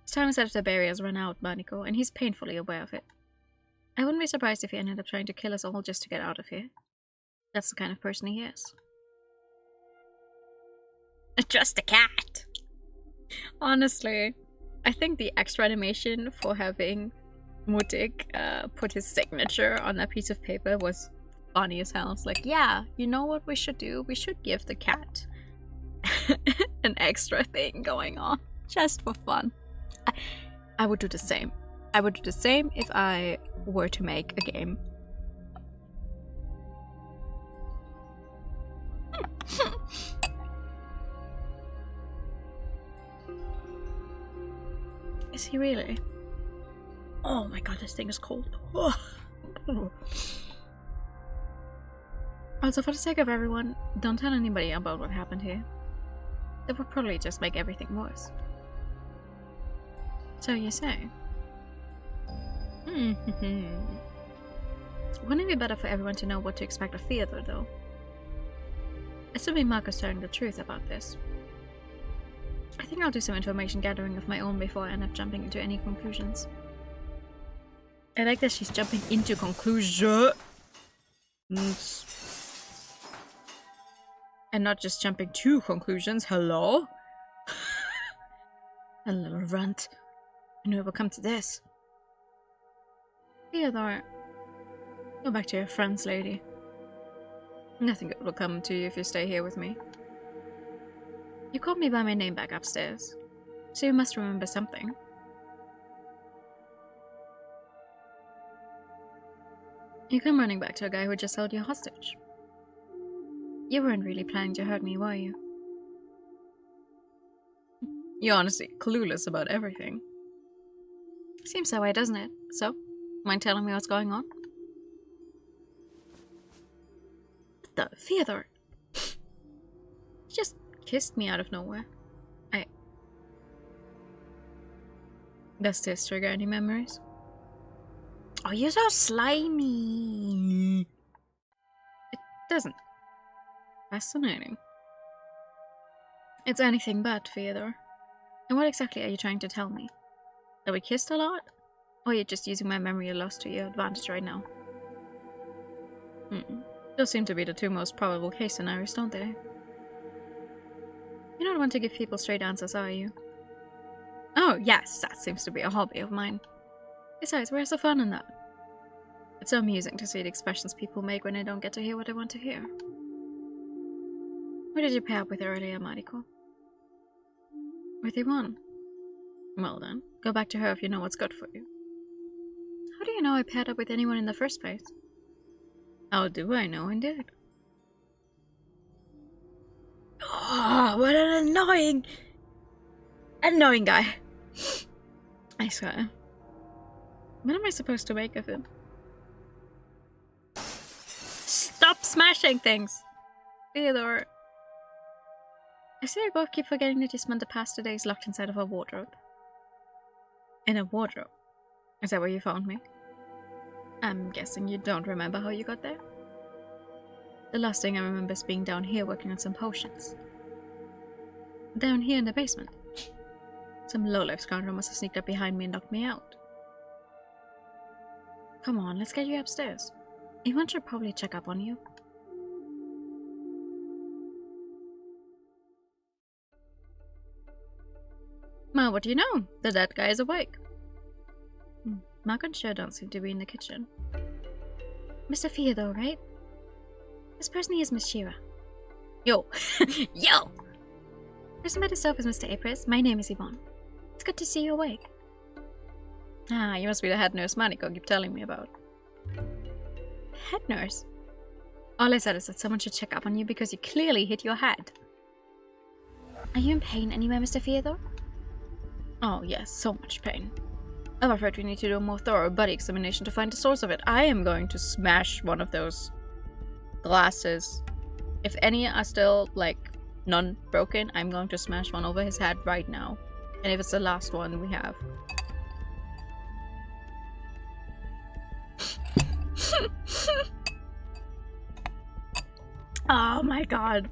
His time inside of the barriers run out, Maniko, and he's painfully aware of it. I wouldn't be surprised if he ended up trying to kill us all just to get out of here. That's the kind of person he is. Trust the cat! Honestly, I think the extra animation for having Mutik put his signature on that piece of paper was funny as hell. It's like, yeah, you know what we should do? We should give the cat an extra thing going on, just for fun. I would do the same. I would do the same if I were to make a game. Is he really? Oh my god, this thing is cold. Also, for the sake of everyone, don't tell anybody about what happened here. That would probably just make everything worse. So you say? Wouldn't it be better for everyone to know what to expect of Theodore, though? Assuming Marco's telling the truth about this. I think I'll do some information gathering of my own before I end up jumping into any conclusions. I like that she's jumping into conclusions. And not just jumping to conclusions. Hello? A little runt. I knew it would come to this. Theodore, go back to your friends, lady. Nothing good will come to you if you stay here with me. You called me by my name back upstairs, so you must remember something. You come running back to a guy who just held you hostage. You weren't really planning to hurt me, were you? You're honestly clueless about everything. Seems that way, doesn't it? So, mind telling me what's going on? What the? Theodore! You just kissed me out of nowhere. Does this trigger any memories? Oh, you're so slimy! It doesn't. Fascinating. It's anything but, Theodore. And what exactly are you trying to tell me? That we kissed a lot? Or you're just using my memory loss to your advantage right now? Those seem to be the two most probable case scenarios, don't they? You don't want to give people straight answers, are you? Oh, yes, that seems to be a hobby of mine. Besides, where's the fun in that? It's so amusing to see the expressions people make when they don't get to hear what they want to hear. Where did you pair up with earlier, Mariko? With Yvonne. Well then, go back to her if you know what's good for you. How do you know I paired up with anyone in the first place? How do I know, indeed? Oh, what an annoying guy. I swear. What am I supposed to make of him? Stop smashing things! Theodore. I see you both keep forgetting that you spent the past 2 days locked inside of a wardrobe. In a wardrobe? Is that where you found me? I'm guessing you don't remember how you got there? The last thing I remember is being down here working on some potions. Down here in the basement. Some low-life scoundrel must have sneaked up behind me and knocked me out. Come on, let's get you upstairs. Yvonne should probably check up on you. Well, what do you know? The dead guy is awake. Mark and Shiro don't seem to be in the kitchen. Mr. Theodore, right? This person here is Miss Shira. Yo! Yo! Person by the sofa is Mr. Apris. My name is Yvonne. It's good to see you awake. Ah, you must be the head nurse Maniko keep telling me about. Head nurse? All I said is that someone should check up on you because you clearly hit your head. Are you in pain anywhere, Mr. Theodore? Oh yes, so much pain. I'm afraid we need to do a more thorough body examination to find the source of it. I am going to smash one of those glasses. If any are still, like, none broken, I'm going to smash one over his head right now. And if it's the last one we have. Oh my god.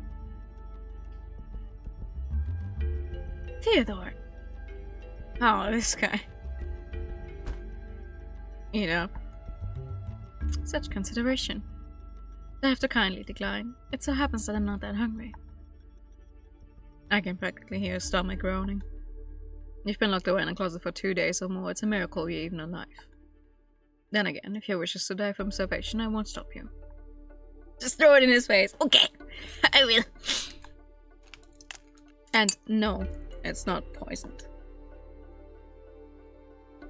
Theodore. Oh, this guy. You know. Such consideration. I have to kindly decline. It so happens that I'm not that hungry. I can practically hear his stomach groaning. You've been locked away in a closet for 2 days or more. It's a miracle you're even alive. Then again, if your wish is to die from starvation, I won't stop you. Just throw it in his face. Okay, I will. And no, it's not poisoned.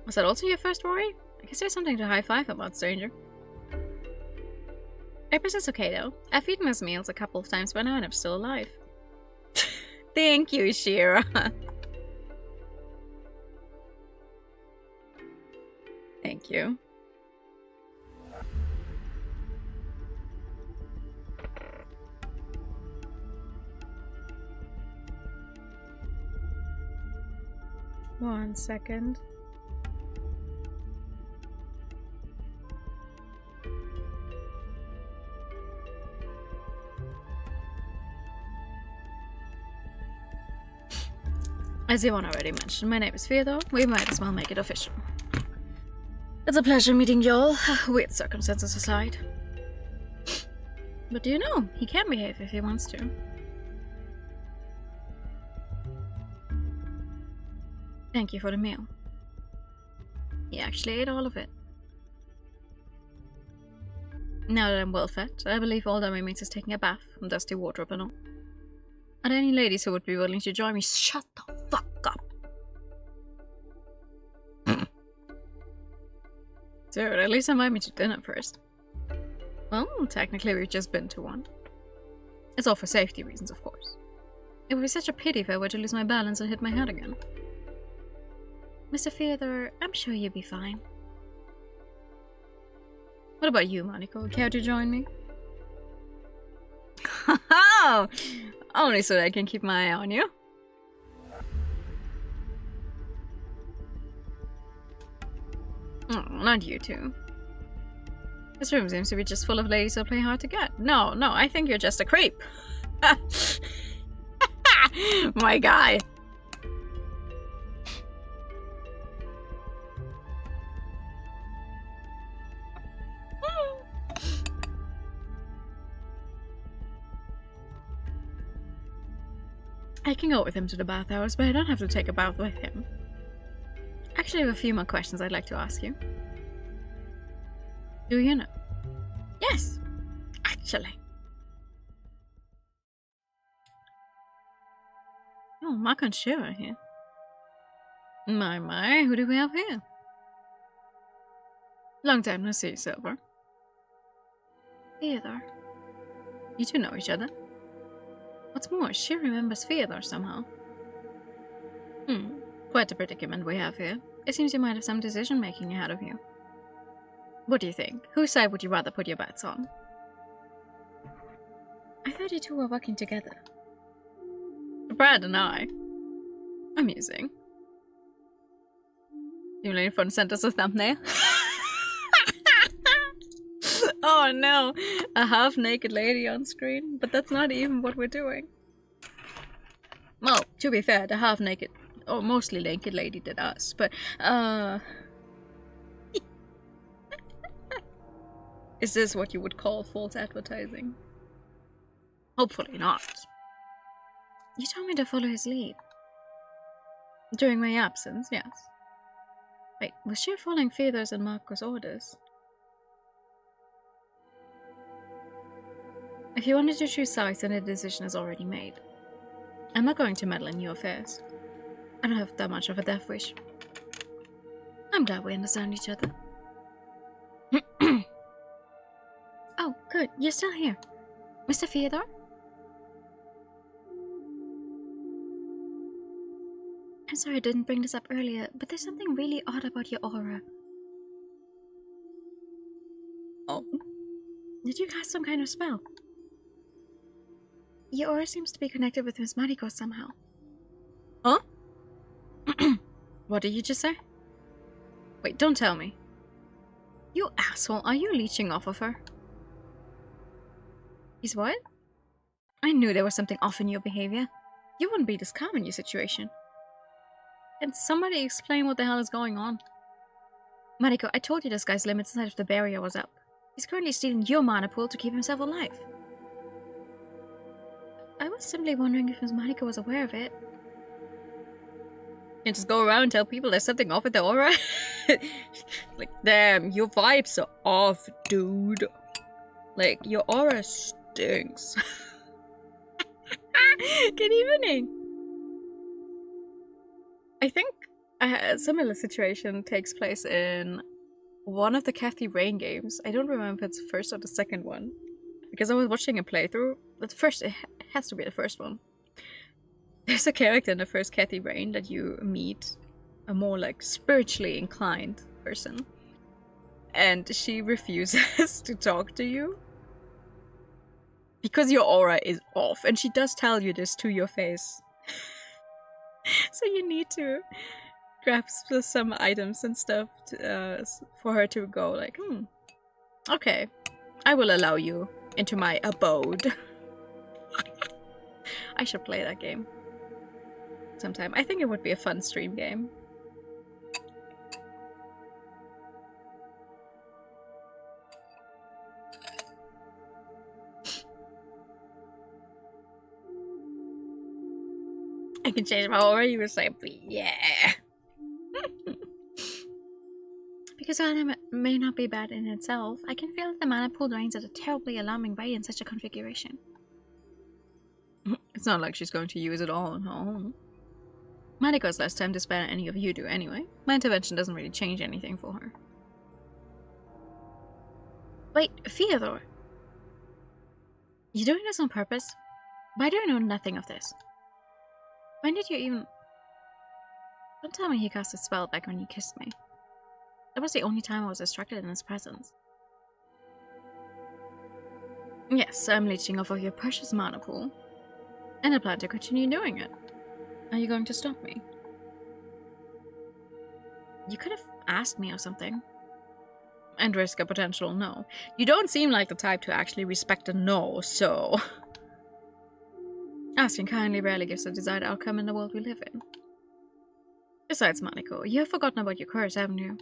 Was that also your first worry? I guess there's something to high-five about, stranger. Apris is okay though. I've eaten his meals a couple of times by now and I'm still alive. Thank you, Shira. Thank you. One second. As Yvonne already mentioned, my name is Theodore. We might as well make it official. It's a pleasure meeting you all, weird circumstances aside. But do you know, he can behave if he wants to. Thank you for the meal. He actually ate all of it. Now that I'm well fed, I believe all that remains is taking a bath from dusty wardrobe and all. Are there any ladies who would be willing to join me? Shut the fuck up! Dude, at least invite me to dinner first. Well, technically we've just been to one. It's all for safety reasons, of course. It would be such a pity if I were to lose my balance and hit my head again. Mr. Theodore, I'm sure you'll be fine. What about you, Maniko? Care to join me? Oh! Only so that I can keep my eye on you. Oh, not you two. This room seems to be just full of ladies who play hard to get. No, I think you're just a creep. My guy. I can go with him to the bath hours, but I don't have to take a bath with him. Actually, I have a few more questions I'd like to ask you. Do you know? Yes, actually. Oh, Mark and Shiro are here. My, who do we have here? Long time no see, Silver. Theodore. You two know each other? What's more, she remembers Theodore somehow. Quite a predicament we have here. It seems you might have some decision-making ahead of you. What do you think? Whose side would you rather put your bets on? I thought you two were working together. Brad and I. Amusing. You looking for sent us a thumbnail? Oh no, a half-naked lady on screen, but that's not even what we're doing. Well, to be fair, the half-naked, or mostly naked lady did us, but, is this what you would call false advertising? Hopefully not. You told me to follow his lead. During my absence, yes. Wait, was she following Feather's and Marco's orders? If you wanted to choose sides, then the decision is already made. I'm not going to meddle in your affairs. I don't have that much of a death wish. I'm glad we understand each other. Oh, good. You're still here. Mr. Theodore? I'm sorry I didn't bring this up earlier, but there's something really odd about your aura. Oh? Did you cast some kind of spell? Your aura seems to be connected with Miss Mariko somehow. Huh? What did you just say? Wait, don't tell me. You asshole, are you leeching off of her? He's what? I knew there was something off in your behavior. You wouldn't be this calm in your situation. Can somebody explain what the hell is going on? Mariko, I told you this guy's limit inside of the barrier was up. He's currently stealing your mana pool to keep himself alive. I was simply wondering if Miss Mariko was aware of it. You can just go around and tell people there's something off with the aura? Like, damn, your vibes are off, dude. Like, your aura stinks. Good evening. I think a similar situation takes place in one of the Kathy Rain games. I don't remember if it's the first or the second one. Because I was watching a playthrough. But first, it has to be the first one. There's a character in the first Kathy Rain that you meet. A more like spiritually inclined person. And she refuses to talk to you. Because your aura is off. And she does tell you this to your face. So you need to grab some items and stuff to, for her to go like, okay, I will allow you into my abode. I should play that game sometime. I think it would be a fun stream game. I can change my aura, you were saying, yeah. Because while it may not be bad in itself, I can feel that the mana pool drains at a terribly alarming rate in such a configuration. It's not like she's going to use it all on her own. Mariko has less time to spend than any of you do anyway. My intervention doesn't really change anything for her. Wait, Theodore! You doing this on purpose? Why do I know nothing of this? When did you even... Don't tell me he cast a spell back when you kissed me. That was the only time I was distracted in his presence. Yes, I'm leeching off of your precious mana pool. And I plan to continue doing it. Are you going to stop me? You could have asked me or something. And risk a potential no. You don't seem like the type to actually respect a no, so... Asking kindly rarely gives the desired outcome in the world we live in. Besides, Mariko, you have forgotten about your curse, haven't you?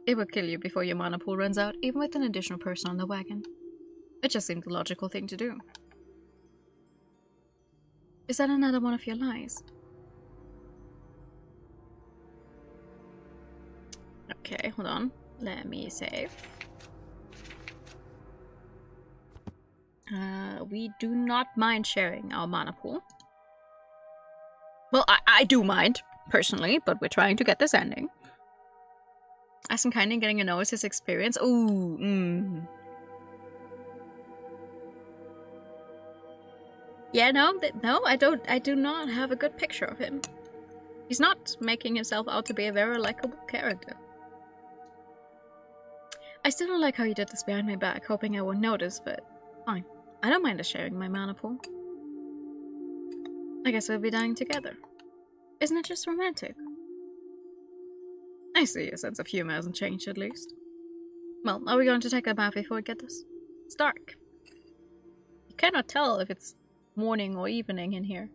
It will kill you before your mana pool runs out, even with an additional person on the wagon. It just seemed the logical thing to do. Is that another one of your lies? Okay, hold on. Let me save. We do not mind sharing our mana pool. Well, I do mind, personally, but we're trying to get this ending. Asking kindly getting a no is his experience. Ooh, Yeah, no, I do not have a good picture of him. He's not making himself out to be a very likable character. I still don't like how you did this behind my back, hoping I won't notice, but fine. I don't mind us sharing my mana pool. I guess we'll be dying together. Isn't it just romantic? I see, your sense of humor hasn't changed at least. Well, are we going to take a bath before we get this? It's dark. You cannot tell if it's morning or evening in here.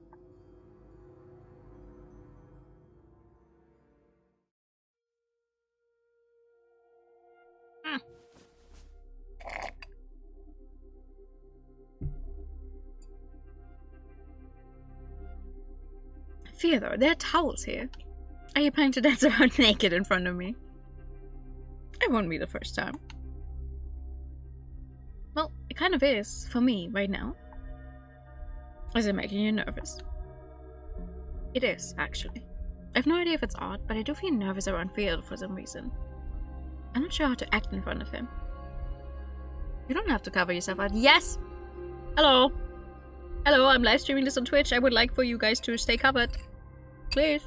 Theodore, there are towels here. Are you planning to dance around naked in front of me? It won't be the first time. Well, it kind of is, for me, right now. Is it making you nervous? It is, actually. I have no idea if it's odd, but I do feel nervous around Theodore for some reason. I'm not sure how to act in front of him. You don't have to cover yourself up. Yes! Hello! Hello, I'm live streaming this on Twitch. I would like for you guys to stay covered. Please.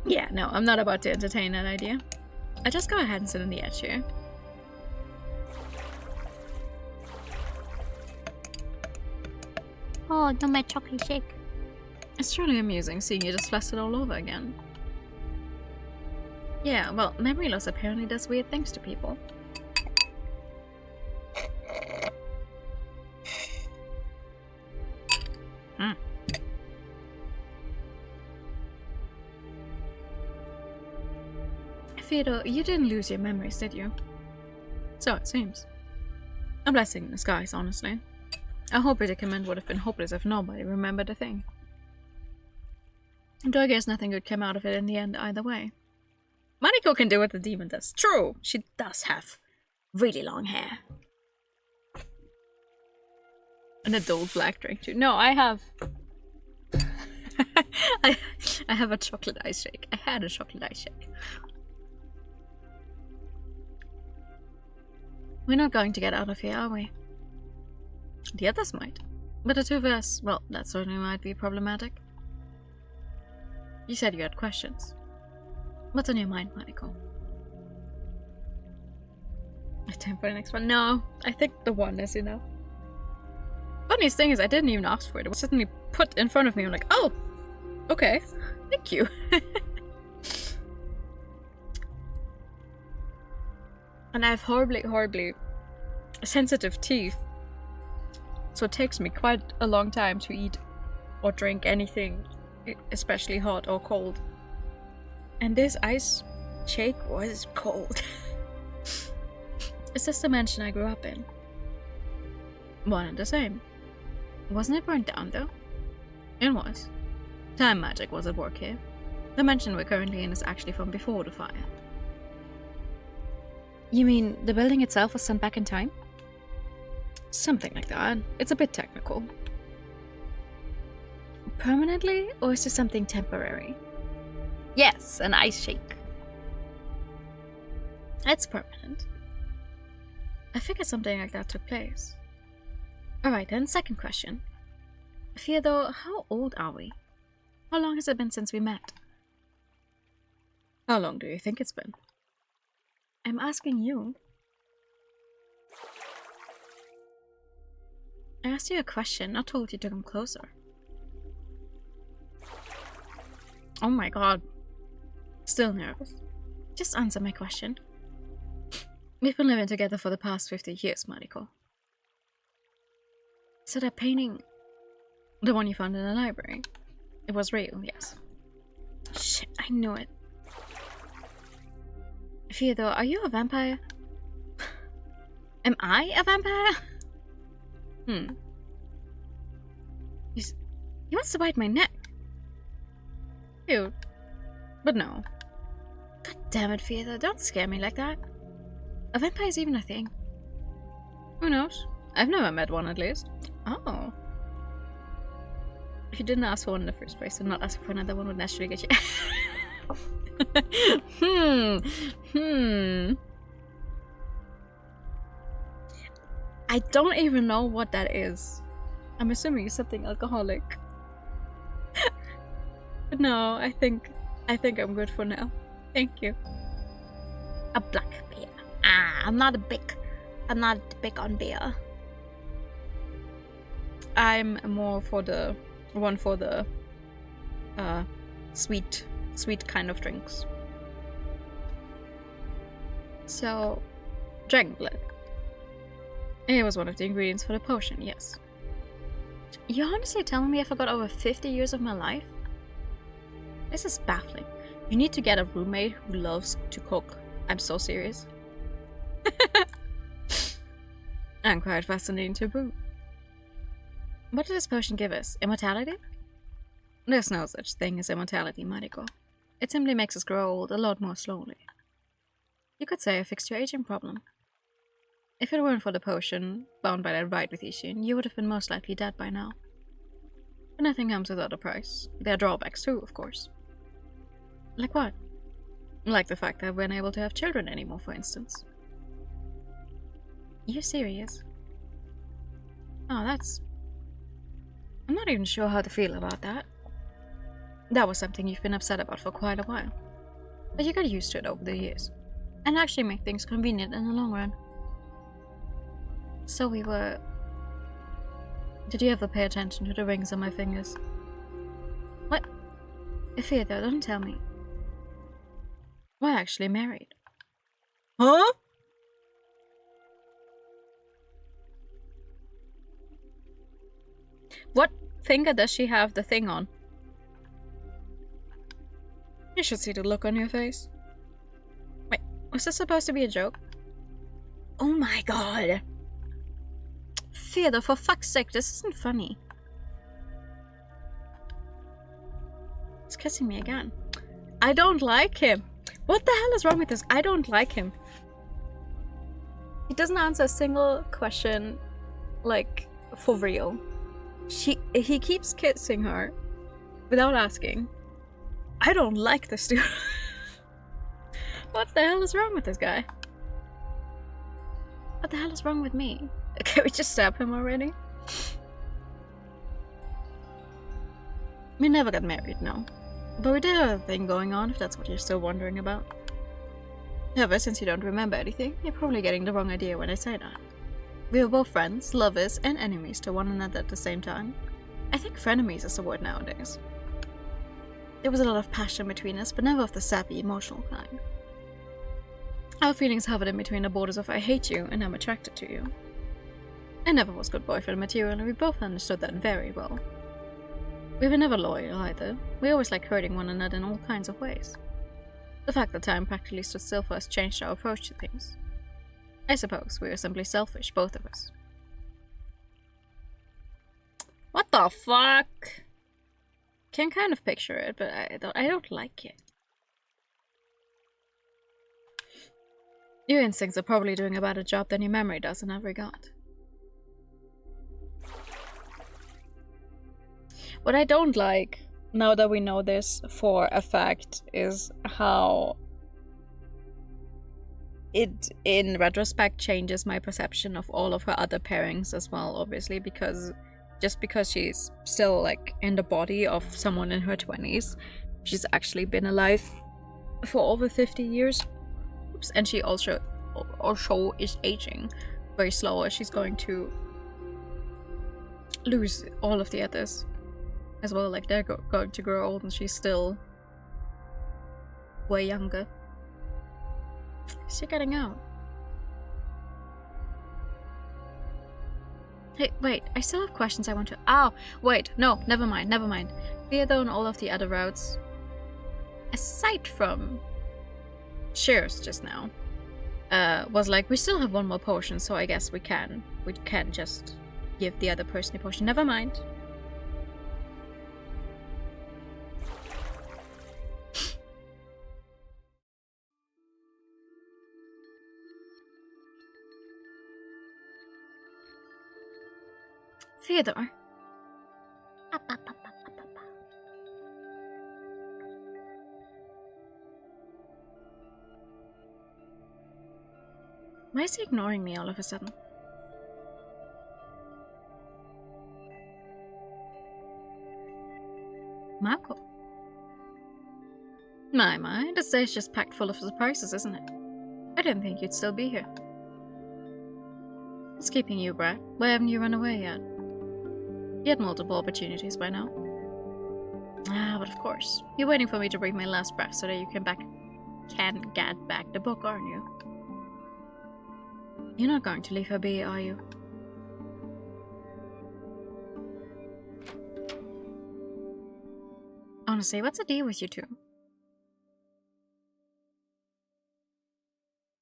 Yeah, no, I'm not about to entertain that idea. I just go ahead and sit on the edge here. Oh, no, my chocolate shake. It's truly amusing seeing you just flustered all over again. Yeah, well, memory loss apparently does weird things to people. Theodore, you didn't lose your memories, did you? So it seems. A blessing in disguise, honestly. Our whole predicament would have been hopeless if nobody remembered a thing. Though I guess nothing good came out of it in the end either way. Mariko can do what the demon does. True, she does have really long hair. An adult black drink too. No, I have... I have a chocolate ice shake. I had a chocolate ice shake. We're not going to get out of here, are we? The others might. But the two of us, well, that certainly might be problematic. You said you had questions. What's on your mind, Mariko? Time for the next one. No, I think the one is enough. Funniest thing is I didn't even ask for it. It was suddenly put in front of me. I'm like, oh, okay, thank you. And I have horribly sensitive teeth. So it takes me quite a long time to eat or drink anything, especially hot or cold. And this ice shake was cold. Is this the mansion I grew up in? One and the same. Wasn't it burned down though? It was. Time magic was at work here. The mansion we're currently in is actually from before the fire. You mean the building itself was sent back in time? Something like that. It's a bit technical. Permanently, or is this something temporary? Yes, an ice shake. It's permanent. I figured something like that took place. Alright then, second question. Theodore, how old are we? How long has it been since we met? How long do you think it's been? I'm asking you. I asked you a question, not told you to come closer. Oh my god. Still nervous. Just answer my question. We've been living together for the past 50 years, Mariko. So that painting, the one you found in the library, it was real, yes. Shit, I knew it. Theodore, are you a vampire? Am I a vampire? He wants to bite my neck. Cute. But no. God damn it, Theodore, don't scare me like that. A vampire is even a thing. Who knows? I've never met one, at least. Oh. If you didn't ask for one in the first place, then not asking for another one would naturally get you. I don't even know what that is. I'm assuming it's something alcoholic. But no, I think I'm good for now. Thank you. A black beer. I'm not big on beer. I'm more for the one for the sweet kind of drinks. So, dragon blood. It was one of the ingredients for the potion, yes. You're honestly telling me I forgot over 50 years of my life? This is baffling. You need to get a roommate who loves to cook. I'm so serious. And quite fascinating to boot. What did this potion give us? Immortality? There's no such thing as immortality, Mariko. It simply makes us grow old a lot more slowly. You could say I fixed your aging problem. If it weren't for the potion, bound by that ride with Ishin, you would have been most likely dead by now. But nothing comes without a price. There are drawbacks too, of course. Like what? Like the fact that we're not able to have children anymore, for instance. You're serious? Oh, that's... I'm not even sure how to feel about that. That was something you've been upset about for quite a while. But you got used to it over the years. And actually make things convenient in the long run. So we were... Did you ever pay attention to the rings on my fingers? What? Theodore, don't tell me. We're actually married. Huh? What finger does she have the thing on? You should see the look on your face. Wait, was this supposed to be a joke? Oh my god! Theodore, for fuck's sake, this isn't funny. He's kissing me again. I don't like him. What the hell is wrong with this? I don't like him. He doesn't answer a single question, like, for real. He keeps kissing her without asking. I don't like this dude. What the hell is wrong with this guy? What the hell is wrong with me? Can we just stab him already? We never got married, no. But we did have a thing going on, if that's what you're still wondering about. However, since you don't remember anything, you're probably getting the wrong idea when I say that. We were both friends, lovers, and enemies to one another at the same time. I think frenemies is the word nowadays. There was a lot of passion between us, but never of the sappy, emotional kind. Our feelings hovered in between the borders of I hate you and I'm attracted to you. I never was good boyfriend material, and we both understood that very well. We were never loyal either. We always liked hurting one another in all kinds of ways. The fact that time practically stood still for us changed our approach to things. I suppose we were simply selfish, both of us. What the fuck? Can kind of picture it, but I don't like it. Your instincts are probably doing a better job than your memory does in that regard. What I don't like, now that we know this for a fact, is how it, in retrospect, changes my perception of all of her other pairings as well, obviously, because just because she's still, like, in the body of someone in her 20s, she's actually been alive for over 50 years. Oops. And she also is aging very slow, as she's going to lose all of the others as well. Like, they're going to grow old and she's still way younger. Is she getting out? Hey, wait, I still have questions I want to... Oh, wait, no, never mind. Theodore and all of the other routes, aside from Shiro's just now, was like, we still have one more potion, so I guess we can just give the other person a potion. Never mind. Theodore. Why is he ignoring me all of a sudden? Marco. My, this day's just packed full of surprises, isn't it? I didn't think you'd still be here. What's keeping you, Brad? Why haven't you run away yet? You had multiple opportunities by now. Ah, but of course. You're waiting for me to breathe my last breath so that you can get back the book, aren't you? You're not going to leave her be, are you? Honestly, what's the deal with you two?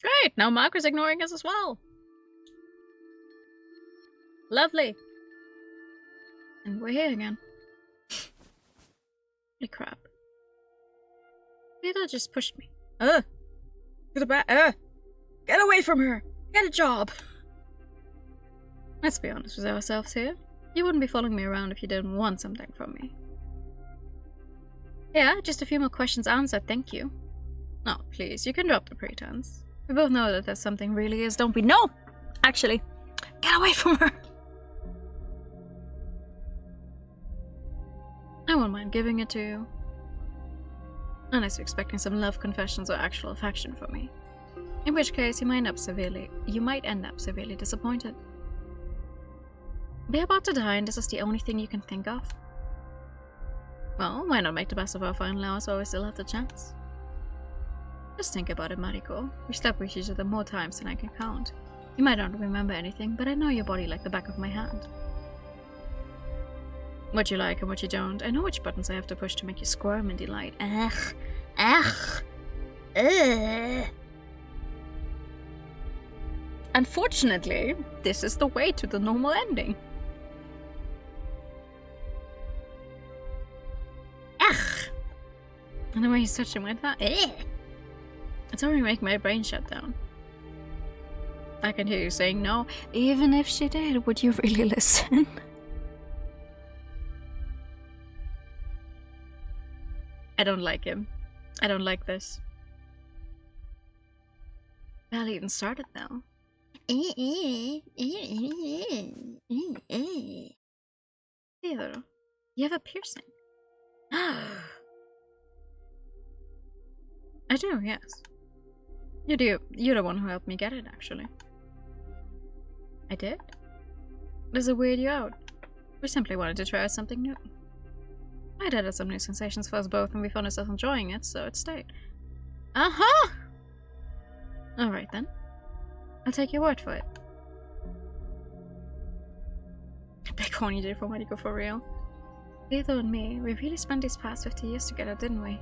Great! Great, now Marco's ignoring us as well. Lovely. And we're here again. Holy crap. Theodore just pushed me. To the back. Get away from her. Get a job. Let's be honest with ourselves here. You wouldn't be following me around if you didn't want something from me. Yeah, just a few more questions answered, thank you. No, please, you can drop the pretense. We both know that there's something really is, don't we? No! Actually, get away from her! I won't mind giving it to you. Unless you're expecting some love confessions or actual affection from me. In which case, you might end up severely disappointed. We're about to die and this is the only thing you can think of? Well, why not make the best of our final hours while we still have the chance? Just think about it, Mariko. We slept with each other more times than I can count. You might not remember anything, but I know your body like the back of my hand. What you like and what you don't. I know which buttons I have to push to make you squirm in delight. Unfortunately, this is the way to the normal ending. And the way he's touching with that. It's already making my brain shut down. I can hear you saying no. Even if she did, would you really listen? I don't like him. I don't like this. Barely even started though. Theodore, you have a piercing. I do, yes. You're the one who helped me get it, actually. I did? Does it weird you out? We simply wanted to try out something new. I did have some new sensations for us both and we found ourselves enjoying it, so it stayed. Uh-huh! Alright then. I'll take your word for it. Big horny day for Mariko for real. Theodore and me, we really spent these past 50 years together, didn't we?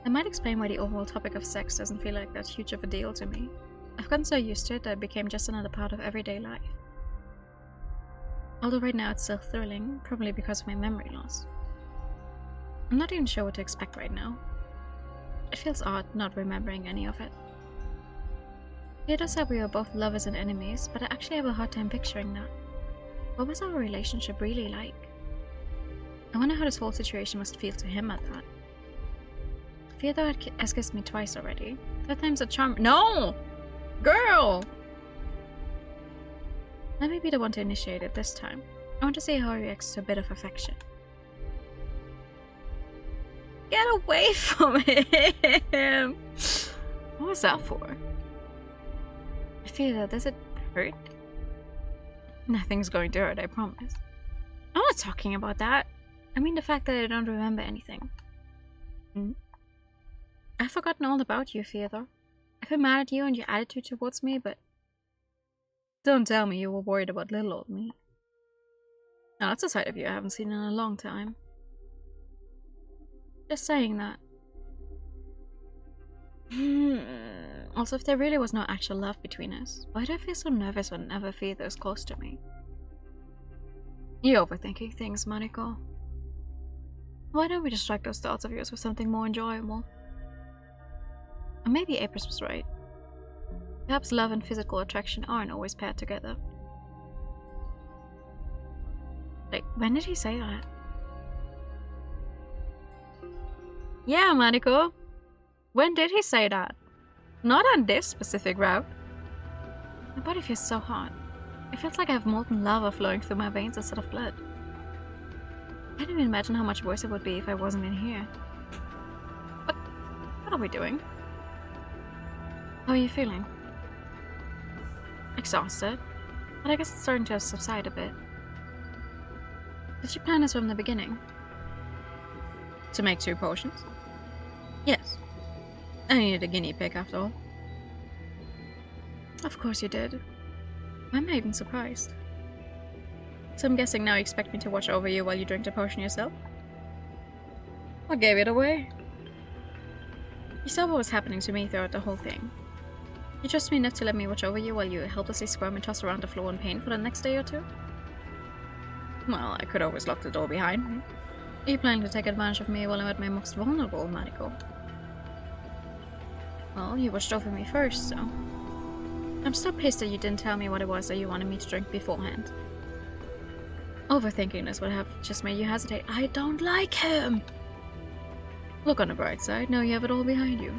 That might explain why the overall topic of sex doesn't feel like that huge of a deal to me. I've gotten so used to it that it became just another part of everyday life. Although right now it's still thrilling, probably because of my memory loss. I'm not even sure what to expect right now. It feels odd not remembering any of it. Theodore said we were both lovers and enemies, but I actually have a hard time picturing that. What was our relationship really like? I wonder how this whole situation must feel to him at that. Theodore has kissed me twice already. Third time's a charm. No! Girl! Let me be the one to initiate it this time. I want to see how he reacts to a bit of affection. Get away from him! What was that for? Theodore, does it hurt? Nothing's going to hurt, I promise. I'm not talking about that. I mean the fact that I don't remember anything. I've forgotten all about you, Theodore. I've been mad at you and your attitude towards me, but don't tell me you were worried about little old me. Now that's a side of you I haven't seen in a long time. Just saying that. Also, if there really was no actual love between us, why do I feel so nervous whenever Theodore is close to me? You're overthinking things, Mariko. Why don't we distract those thoughts of yours with something more enjoyable? Or maybe Apris was right. Perhaps love and physical attraction aren't always paired together. Like, when did he say that? Yeah, Mariko. When did he say that? Not on this specific route. My body feels so hot. It feels like I have molten lava flowing through my veins instead of blood. I can't even imagine how much worse it would be if I wasn't in here. What are we doing? How are you feeling? Exhausted, but I guess it's starting to subside a bit. Did you plan this from the beginning? To make 2 potions? Yes. I needed a guinea pig after all. Of course you did. Why am I even surprised? So I'm guessing now you expect me to watch over you while you drink the potion yourself? What gave it away? You saw what was happening to me throughout the whole thing. You trust me enough to let me watch over you while you helplessly squirm and toss around the floor in pain for the next day or two? Well, I could always lock the door behind me. Are you planning to take advantage of me while I'm at my most vulnerable, Mariko? Well, you watched over me first, so... I'm still pissed that you didn't tell me what it was that you wanted me to drink beforehand. Overthinking this would have just made you hesitate. I don't like him! Look on the bright side, now you have it all behind you.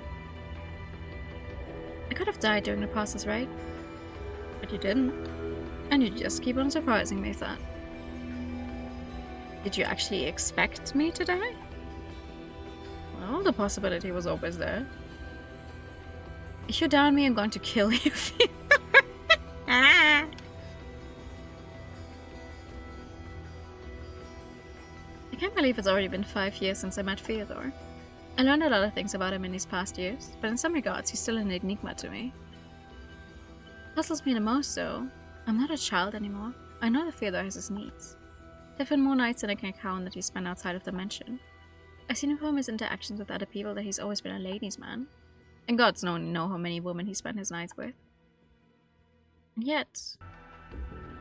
I could have died during the process, right? But you didn't. And you just keep on surprising me with that. Did you actually expect me to die? Well, the possibility was always there. If you down me, I'm going to kill you. I can't believe it's already been 5 years since I met Theodore. I learned a lot of things about him in these past years, but in some regards he's still an enigma to me. Puzzles me the most though. I'm not a child anymore. I know that Theodore has his needs. There have been more nights than I can count that he's spent outside of the mansion. I've seen from his interactions with other people that he's always been a ladies' man. And gods only know how many women he spent his nights with. And yet,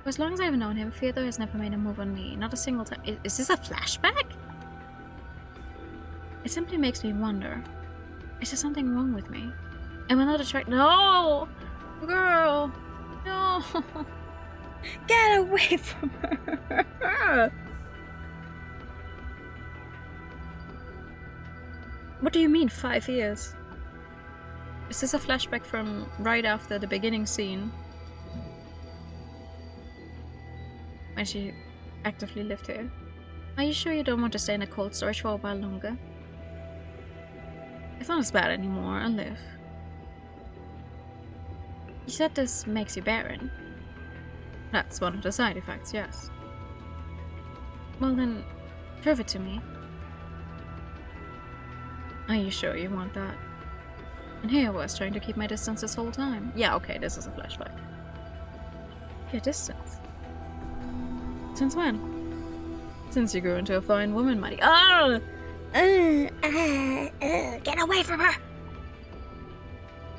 for as long as I've known him, Theodore has never made a move on me, not a single time. Is this a flashback? It simply makes me wonder, is there something wrong with me? Am I not attracted? No! Girl! No! Get away from her! What do you mean, 5 years? Is this a flashback from right after the beginning scene? When she actively lived here? Are you sure you don't want to stay in a cold storage for a while longer? It's not as bad anymore, I'll live. You said this makes you barren. That's one of the side effects, yes. Well then, prove it to me. Are you sure you want that? And here I was trying to keep my distance this whole time. Yeah, okay, this is a flashback. Your distance? Since when? Since you grew into a fine woman, Maddie. Oh! Get away from her!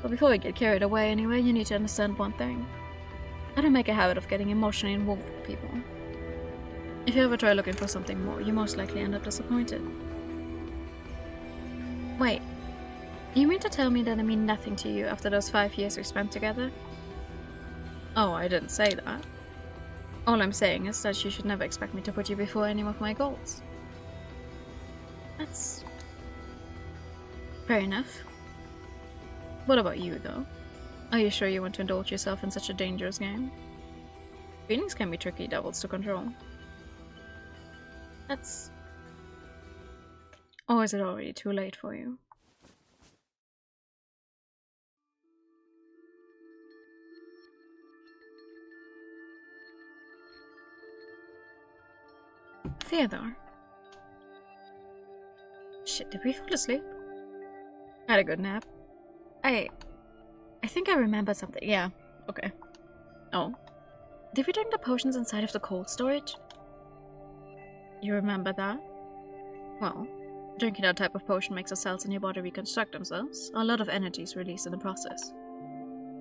But before we get carried away anyway, you need to understand one thing. I don't make a habit of getting emotionally involved with people. If you ever try looking for something more, you most likely end up disappointed. Wait, you mean to tell me that I mean nothing to you after those 5 years we spent together? Oh, I didn't say that. All I'm saying is that you should never expect me to put you before any of my goals. That's... fair enough. What about you, though? Are you sure you want to indulge yourself in such a dangerous game? Feelings can be tricky devils to control. That's... or is it already too late for you? Theodore. Shit, did we fall asleep? Had a good nap. I think I remember something. Yeah, okay. Oh. Did we drink the potions inside of the cold storage? You remember that? Well, drinking that type of potion makes the cells in your body reconstruct themselves. A lot of energy is released in the process.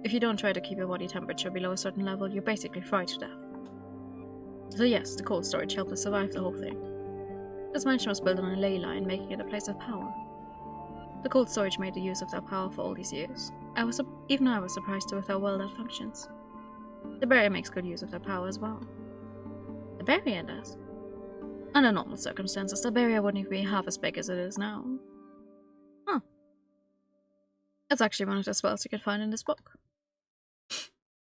If you don't try to keep your body temperature below a certain level, you're basically fried to death. So yes, the cold storage helped us survive the whole thing. This mansion was built on a ley line, making it a place of power. The cold storage made the use of that power for all these years. Even I was surprised with how well that functions. The barrier makes good use of that power as well. The barrier does. Under normal circumstances, the barrier wouldn't even be half as big as it is now. Huh. That's actually one of the spells you can find in this book.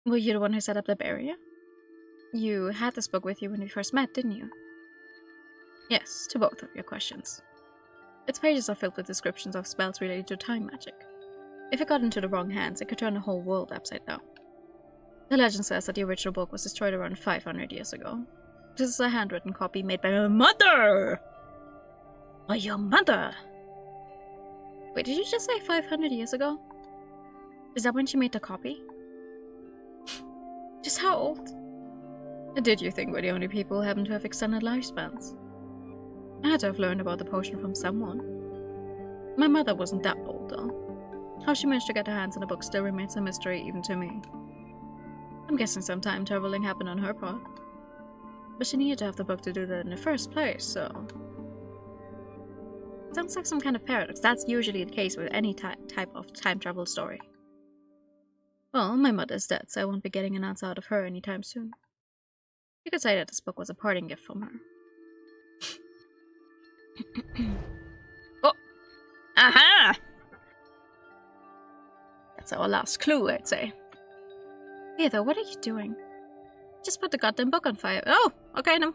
Were you the one who set up the barrier? You had this book with you when we first met, didn't you? Yes, to both of your questions. Its pages are filled with descriptions of spells related to time magic. If it got into the wrong hands, it could turn the whole world upside down. The legend says that the original book was destroyed around 500 years ago. This is a handwritten copy made by my mother! Or your mother! Wait, did you just say 500 years ago? Is that when she made the copy? Just how old? Did you think we're the only people who happen to have extended lifespans? I had to have learned about the potion from someone. My mother wasn't that old, though. How she managed to get her hands on the book still remains a mystery even to me. I'm guessing some time traveling happened on her part. But she needed to have the book to do that in the first place, so... Sounds like some kind of paradox. That's usually the case with any type of time travel story. Well, my mother's dead, so I won't be getting an answer out of her anytime soon. You could say that this book was a parting gift from her. Oh! Aha! That's our last clue, I'd say. Heather, what are you doing? Just put the goddamn book on fire. Oh! Okay, no.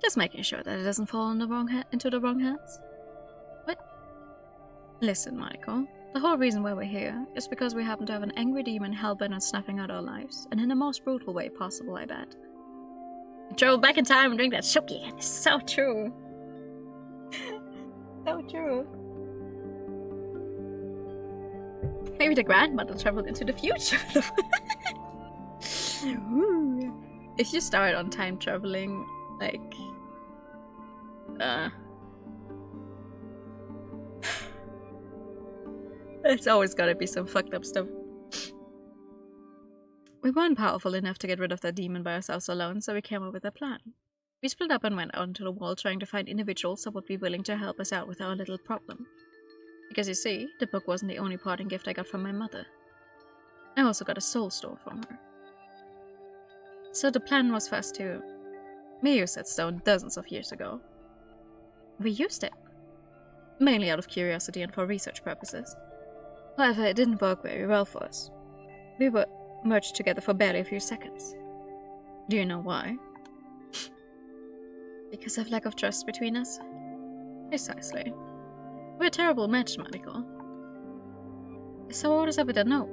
Just making sure that it doesn't fall in into the wrong hands. What? Listen, Michael. The whole reason why we're here is because we happen to have an angry demon hellbent on snuffing out our lives, and in the most brutal way possible, I bet. Travel back in time and drink that shoki again. It's so true. So true. Maybe the grandmother traveled into the future. If you start on time traveling, like... It's always gotta be some fucked up stuff. We weren't powerful enough to get rid of that demon by ourselves alone, so we came up with a plan. We split up and went onto the wall trying to find individuals that would be willing to help us out with our little problem. Because you see, the book wasn't the only parting gift I got from my mother. I also got a soul stone from her. So the plan was first to... We used that stone dozens of years ago. We used it. Mainly out of curiosity and for research purposes. However, it didn't work very well for us. We were merged together for barely a few seconds. Do you know why? Because of lack of trust between us? Precisely. We're a terrible match, Michael. So what is up with that note?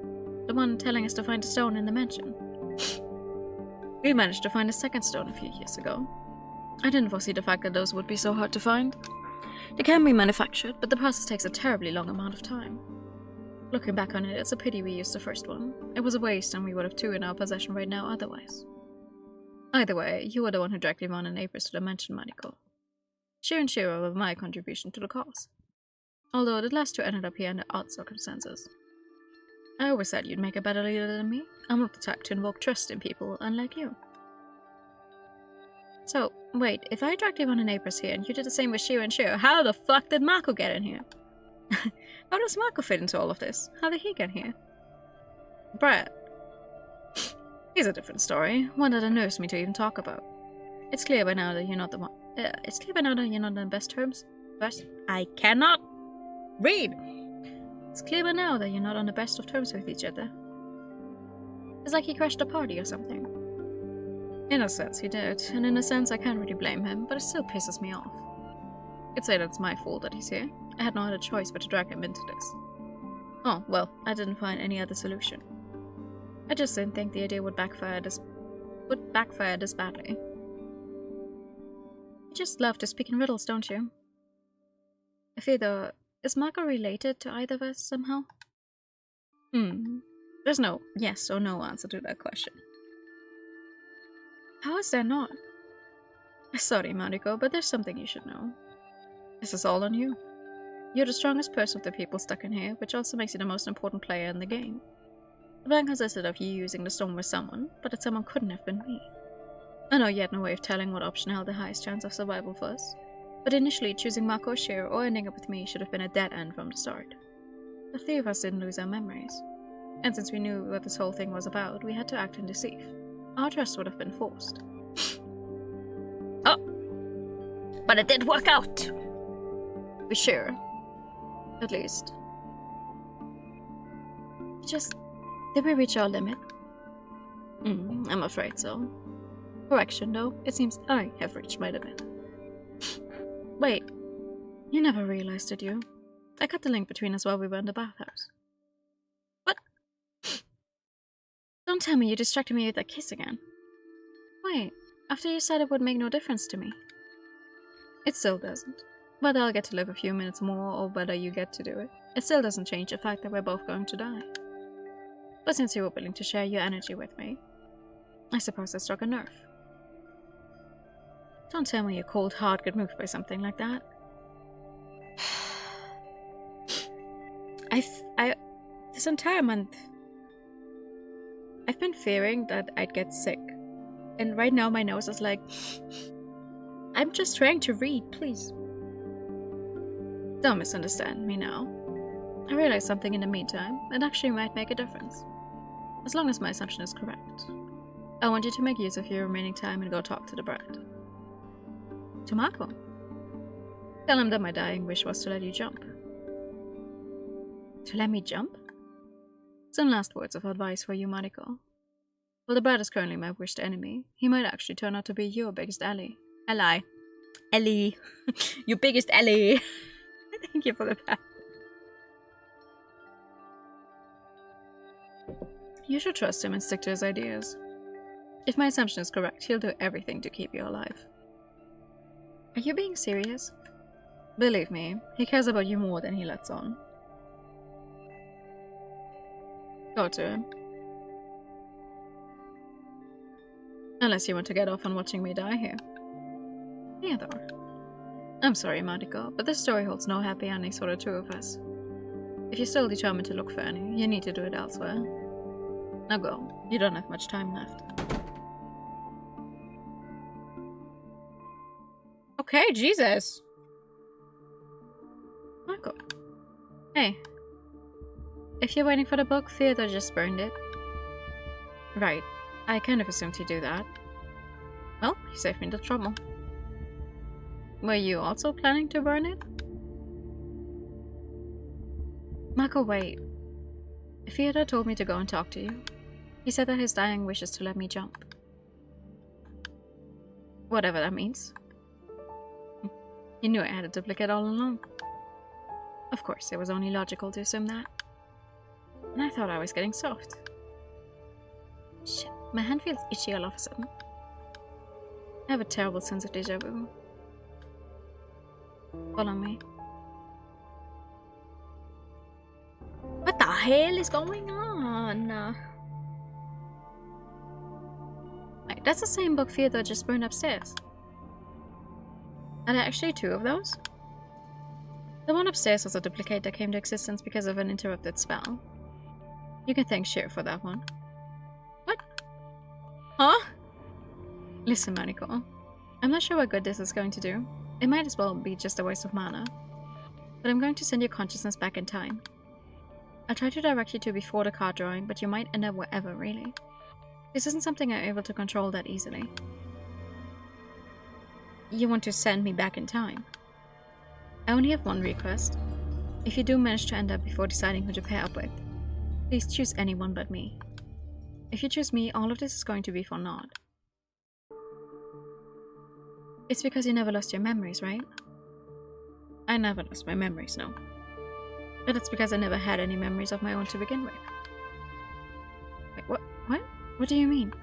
The one telling us to find a stone in the mansion. We managed to find a second stone a few years ago. I didn't foresee the fact that those would be so hard to find. They can be manufactured, but the process takes a terribly long amount of time. Looking back on it, it's a pity we used the first one. It was a waste and we would have two in our possession right now otherwise. Either way, you were the one who dragged Yvonne and April to the mansion, Maniko. Shiro and Shiro were my contribution to the cause. Although the last two ended up here under odd circumstances. I always said you'd make a better leader than me. I'm not the type to invoke trust in people, unlike you. So, wait, if I dragged Yvonne and April here and you did the same with Shiro and Shiro, how the fuck did Marco get in here? How does Marco fit into all of this? How did he get here? Brad. Here's a different story, one that unnerves me to even talk about. It's clear by now that you're not the one. It's clear by now that you're not on the best terms. First, I cannot read. It's clear by now that you're not on the best of terms with each other. It's like he crashed a party or something. In a sense, he did, and in a sense, I can't really blame him, but it still pisses me off. You'd say that it's my fault that he's here. I had no other choice but to drag him into this. Oh, well, I didn't find any other solution. I just didn't think the idea would backfire this badly. You just love to speak in riddles, don't you? If either... Is Marco related to either of us somehow? There's no yes or no answer to that question. How is there not? Sorry, Mariko, but there's something you should know. This is all on you. You're the strongest person of the people stuck in here, which also makes you the most important player in the game. The plan consisted of you using the stone with someone, but that someone couldn't have been me. I know you had no way of telling what option held the highest chance of survival for us, but initially choosing Marco or Shiro or ending up with me should have been a dead end from the start. The three of us didn't lose our memories, and since we knew what this whole thing was about, we had to act and deceive. Our trust would have been forced. Oh! But it did work out! Be sure. At least. Did we reach our limit? I'm afraid so. Correction, though. It seems I have reached my limit. Wait. You never realized, did you? I cut the link between us while we were in the bathhouse. What? Don't tell me you distracted me with that kiss again. Wait. After you said it would make no difference to me. It still doesn't. Whether I'll get to live a few minutes more or whether you get to do it, it still doesn't change the fact that we're both going to die. But since you were willing to share your energy with me, I suppose that struck a nerve. Don't tell me your cold heart got moved by something like that. This entire month, I've been fearing that I'd get sick. And right now my nose is like, I'm just trying to read, please. Don't misunderstand me now. I realized something in the meantime. It actually might make a difference. As long as my assumption is correct. I want you to make use of your remaining time and go talk to the brat. To Marco. Tell him that my dying wish was to let you jump. To let me jump? Some last words of advice for you, Mariko. Well, the brat is currently my worst enemy. He might actually turn out to be your biggest ally. Ellie. Your biggest ally. Thank you for the pat. You should trust him and stick to his ideas. If my assumption is correct, he'll do everything to keep you alive. Are you being serious? Believe me, he cares about you more than he lets on. Go to him. Unless you want to get off on watching me die here. Theodore. I'm sorry, Mariko, but this story holds no happy endings for the two of us. If you're still determined to look for any, you need to do it elsewhere. Now go. You don't have much time left. Okay, Jesus. Marco. Hey. If you're waiting for the book, Theodore just burned it. Right. I kind of assumed he'd do that. Well, he saved me the trouble. Were you also planning to burn it? Marco, wait. Theodore told me to go and talk to you. He said that his dying wish is to let me jump. Whatever that means. He knew I had a duplicate all along. Of course, it was only logical to assume that. And I thought I was getting soft. Shit, my hand feels itchy all of a sudden. I have a terrible sense of deja vu. Follow me. What the hell is going on? Wait, that's the same book Theodore just burned upstairs. Are there actually two of those? The one upstairs was a duplicate that came to existence because of an interrupted spell. You can thank Shiro for that one. What? Huh? Listen, Mariko. I'm not sure what good this is going to do. It might as well be just a waste of mana. But I'm going to send your consciousness back in time. I'll try to direct you to before the card drawing, but you might end up wherever, really. This isn't something I'm able to control that easily. You want to send me back in time? I only have one request. If you do manage to end up before deciding who to pair up with, please choose anyone but me. If you choose me, all of this is going to be for naught. It's because you never lost your memories, right? I never lost my memories, no. But it's because I never had any memories of my own to begin with. Wait, what? What? What do you mean?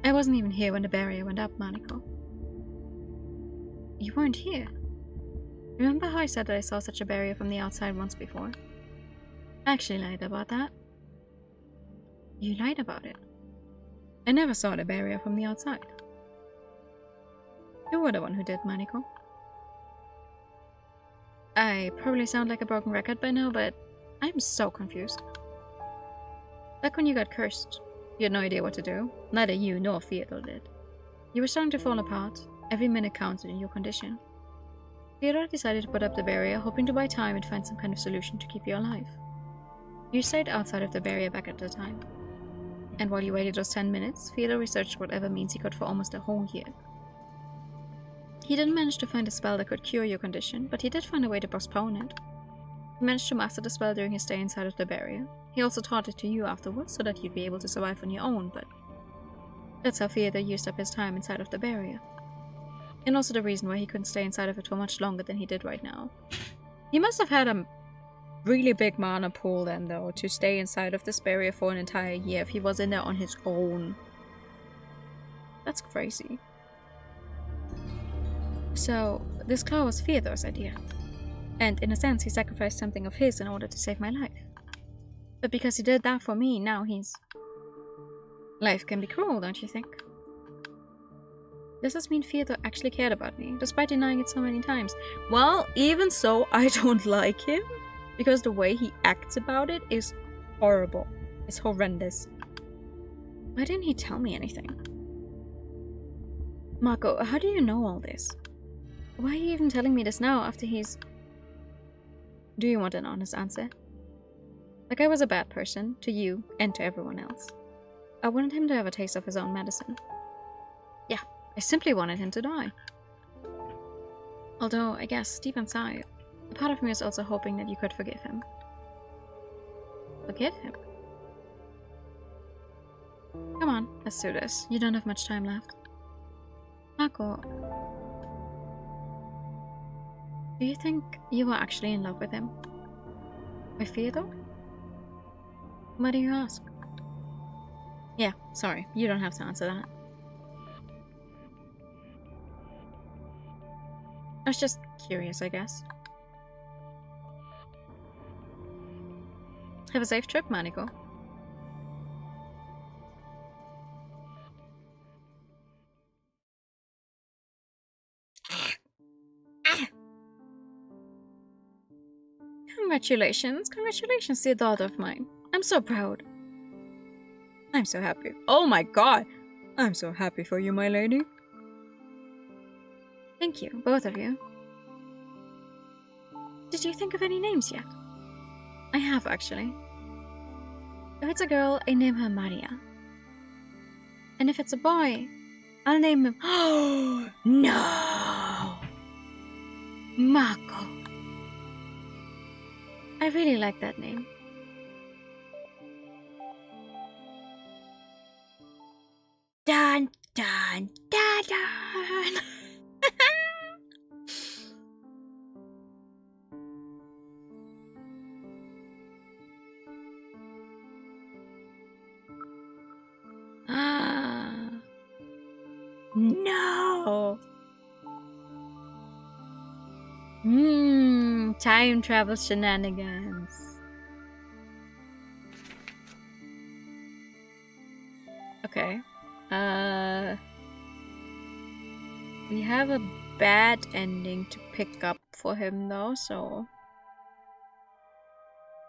I wasn't even here when the barrier went up, Mariko. You weren't here. Remember how I said that I saw such a barrier from the outside once before? I actually lied about that. You lied about it. I never saw the barrier from the outside. You were the one who did, Mariko. I probably sound like a broken record by now, but I'm so confused. Back when you got cursed, you had no idea what to do. Neither you nor Theodore did. You were starting to fall apart. Every minute counted in your condition. Theodore decided to put up the barrier, hoping to buy time and find some kind of solution to keep you alive. You stayed outside of the barrier back at the time. And while you waited those 10 minutes, Theodore researched whatever means he could for almost a whole year. He didn't manage to find a spell that could cure your condition, but he did find a way to postpone it. He managed to master the spell during his stay inside of the barrier. He also taught it to you afterwards, so that you'd be able to survive on your own, but that's how Theodore used up his time inside of the barrier. And also the reason why he couldn't stay inside of it for much longer than he did right now. He must have had a really big mana pool then, though, to stay inside of this barrier for an entire year if he was in there on his own. That's crazy. So, this claw was Theodore's idea. And in a sense, he sacrificed something of his in order to save my life. But because he did that for me, now he's... Life can be cruel, don't you think? Does this mean Theodore actually cared about me, despite denying it so many times? Well, even so, I don't like him. Because the way he acts about it is horrible. It's horrendous. Why didn't he tell me anything? Mako, how do you know all this? Why are you even telling me this now after he's... Do you want an honest answer? Like I was a bad person, to you and to everyone else. I wanted him to have a taste of his own medicine. Yeah, I simply wanted him to die. Although, I guess, deep inside, a part of me is also hoping that you could forgive him. Forgive him? Come on, let's do this. You don't have much time left. Mako, do you think you were actually in love with him? I fear though? Why do you ask? Yeah, sorry, you don't have to answer that. I was just curious, I guess. Have a safe trip, Maniko. Congratulations, congratulations, dear daughter of mine. I'm so proud. I'm so happy. Oh my god! I'm so happy for you, my lady. Thank you, both of you. Did you think of any names yet? I have, actually. If it's a girl, I name her Maria. And if it's a boy, I'll name him... Oh, no! Mako. I really like that name. Dun, dun, dun, dun! No! Time travel shenanigans. Okay. We have a bad ending to pick up for him though, so...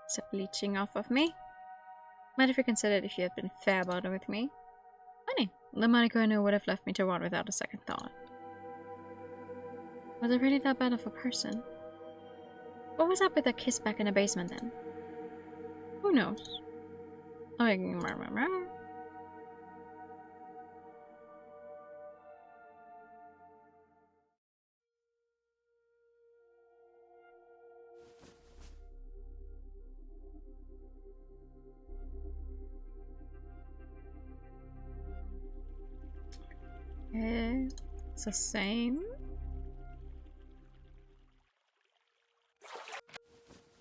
It's a bleaching off of me. Might have reconsidered if you had been fair about it with me. Funny, the Maniko I knew would have left me to rot without a second thought. Was I really that bad of a person? What was up with that kiss back in the basement then? Who knows? It's the same.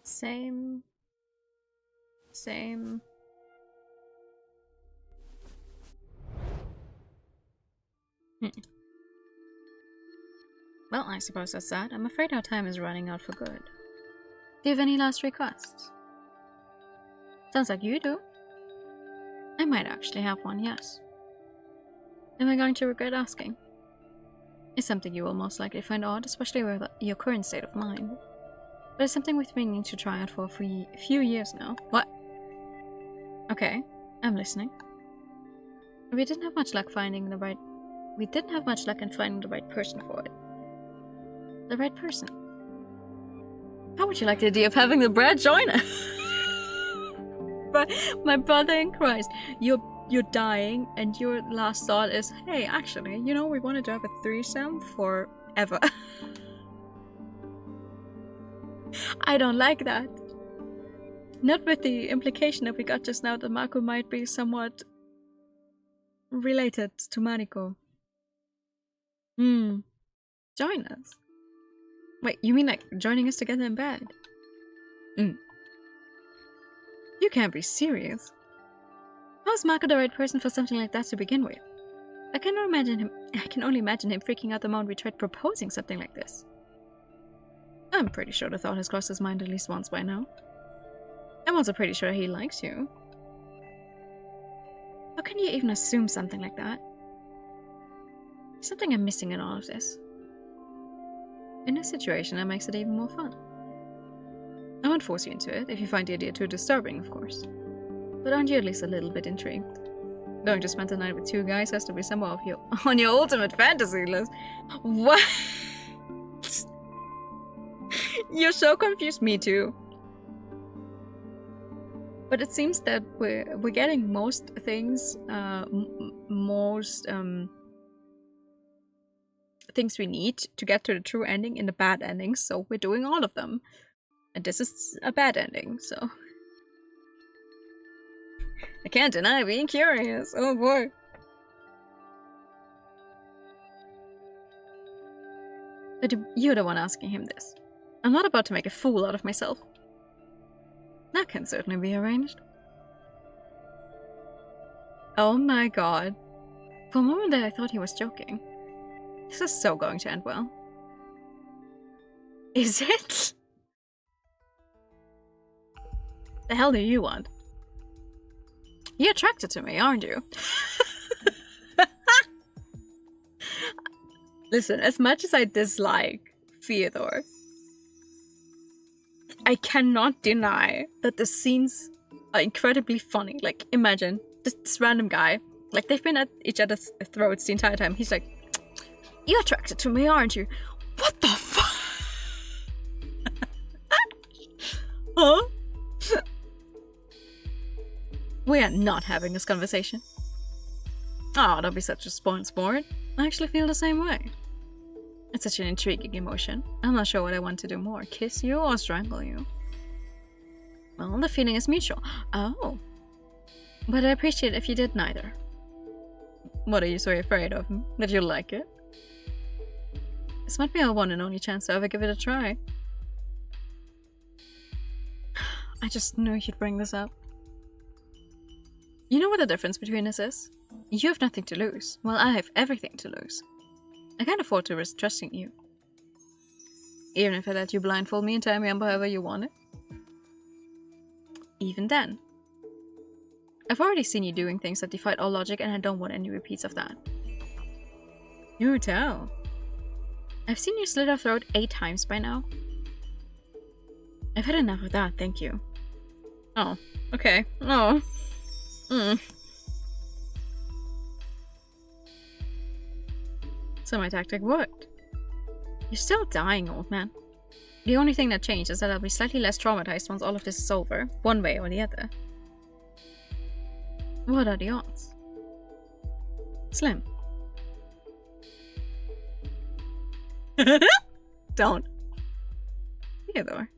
Same. Well, I suppose that's that. I'm afraid our time is running out for good. Do you have any last requests? Sounds like you do. I might actually have one, yes. Am I going to regret asking? It's something you will most likely find odd, especially with your current state of mind. But it's something we've been meaning to try out for a few years now. What? Okay, I'm listening. We didn't have much luck in finding the right person for it. The right person. How would you like the idea of having the Brad join us? But my brother in Christ, you're dying, and your last thought is, hey, actually, you know, we wanted to have a threesome forever. I don't like that. Not with the implication that we got just now that Mako might be somewhat related to Maniko. Join us. Wait, you mean like joining us together in bed? You can't be serious. How is Mako the right person for something like that to begin with? I can only imagine him freaking out the moment we tried proposing something like this. I'm pretty sure the thought has crossed his mind at least once by now. I'm also pretty sure he likes you. How can you even assume something like that? There's something I'm missing in all of this. In this situation, that makes it even more fun. I won't force you into it, if you find the idea too disturbing, of course. But aren't you at least a little bit intrigued? Going to spend the night with two guys has to be somewhat of your on your ultimate fantasy list. What? You're so confused, me too. But it seems that we're getting most things, things we need to get to the true ending in the bad endings, so we're doing all of them. And this is a bad ending, so... I can't deny being curious. Oh boy. But you're the one asking him this. I'm not about to make a fool out of myself. That can certainly be arranged. Oh my god. For a moment there I thought he was joking. This is so going to end well. Is it? The hell do you want? You're attracted to me, aren't you? Listen, as much as I dislike Theodore, I cannot deny that the scenes are incredibly funny. Like, imagine this random guy. Like, they've been at each other's throats the entire time. He's like, you're attracted to me, aren't you? What the fuck? Huh? We are not having this conversation. Oh, don't be such a sport. I actually feel the same way. It's such an intriguing emotion. I'm not sure what I want to do more. Kiss you or strangle you? Well, the feeling is mutual. Oh. But I appreciate if you did neither. What are you so afraid of? That you'll like it? This might be our one and only chance to ever give it a try. I just knew you'd bring this up. You know what the difference between us is? You have nothing to lose, while I have everything to lose. I can't afford to risk trusting you. Even if I let you blindfold me and tie me up however you want it. Even then. I've already seen you doing things that defied all logic and I don't want any repeats of that. You tell. I've seen you slit our throat 8 times by now. I've had enough of that, thank you. Oh, okay. Oh. So my tactic worked. You're still dying, old man. The only thing that changed is that I'll be slightly less traumatized once all of this is over, one way or the other. What are the odds? Slim. Don't. Theodore.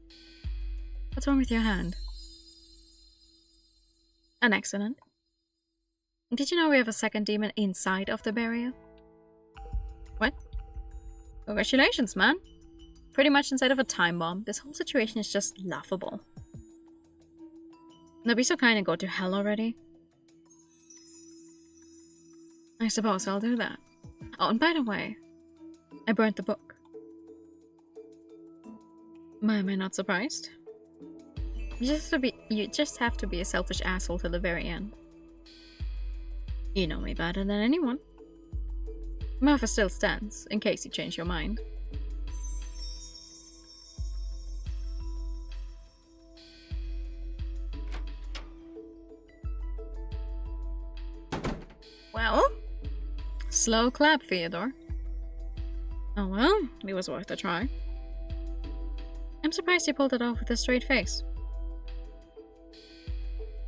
What's wrong with your hand? An accident. Did you know we have a second demon inside of the barrier? What? Congratulations, man. Pretty much inside of a time bomb. This whole situation is just laughable. Now be so kind and go to hell already. I suppose I'll do that. Oh, and by the way, I burnt the book. Why am I not surprised? You just have to be a selfish asshole till the very end. You know me better than anyone. My offer still stands, in case you change your mind. Well, slow clap, Theodore. Oh well, it was worth a try. I'm surprised you pulled it off with a straight face.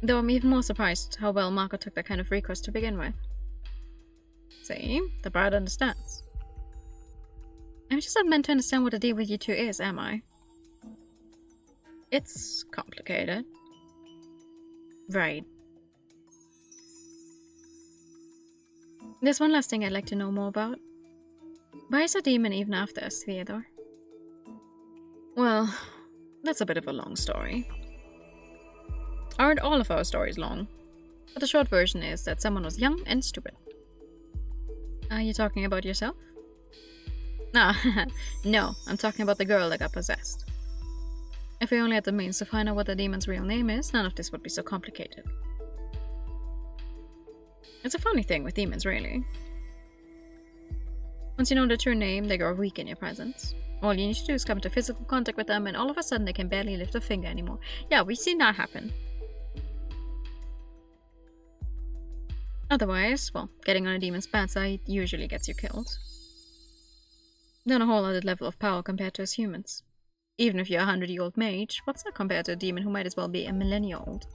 Though I'm even more surprised how well Marco took that kind of request to begin with. See, the bride understands. I'm just not meant to understand what the deal with you two is, am I? It's complicated. Right. There's one last thing I'd like to know more about. Why is a demon even after us, Theodore? Well, that's a bit of a long story. Aren't all of our stories long? But the short version is that someone was young and stupid. Are you talking about yourself? Ah, no, I'm talking about the girl that got possessed. If we only had the means to find out what the demon's real name is, none of this would be so complicated. It's a funny thing with demons, really. Once you know the true name, they grow weak in your presence. All you need to do is come into physical contact with them and all of a sudden they can barely lift a finger anymore. Yeah, we've seen that happen. Otherwise, well, getting on a demon's bad side usually gets you killed. Then a whole other level of power compared to us humans. Even if you're a 100-year-old mage, what's that compared to a demon who might as well be a millennia-old?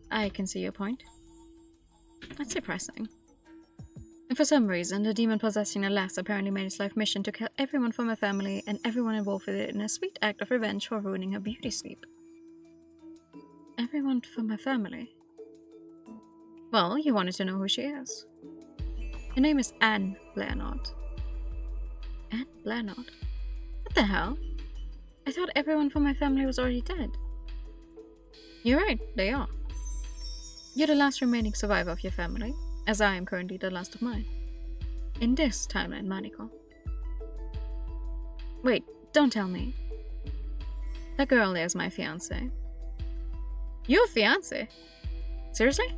I can see your point. That's depressing. And for some reason, the demon possessing the lass apparently made its life mission to kill everyone from her family and everyone involved with it in a sweet act of revenge for ruining her beauty sleep. Everyone from her family? Well, you wanted to know who she is. Her name is Anne Blairnot. Anne Blairnot? What the hell? I thought everyone from my family was already dead. You're right, they are. You're the last remaining survivor of your family, as I am currently the last of mine. In this timeline, Maniko. Wait, don't tell me. That girl there is my fiancé. Your fiancé? Seriously?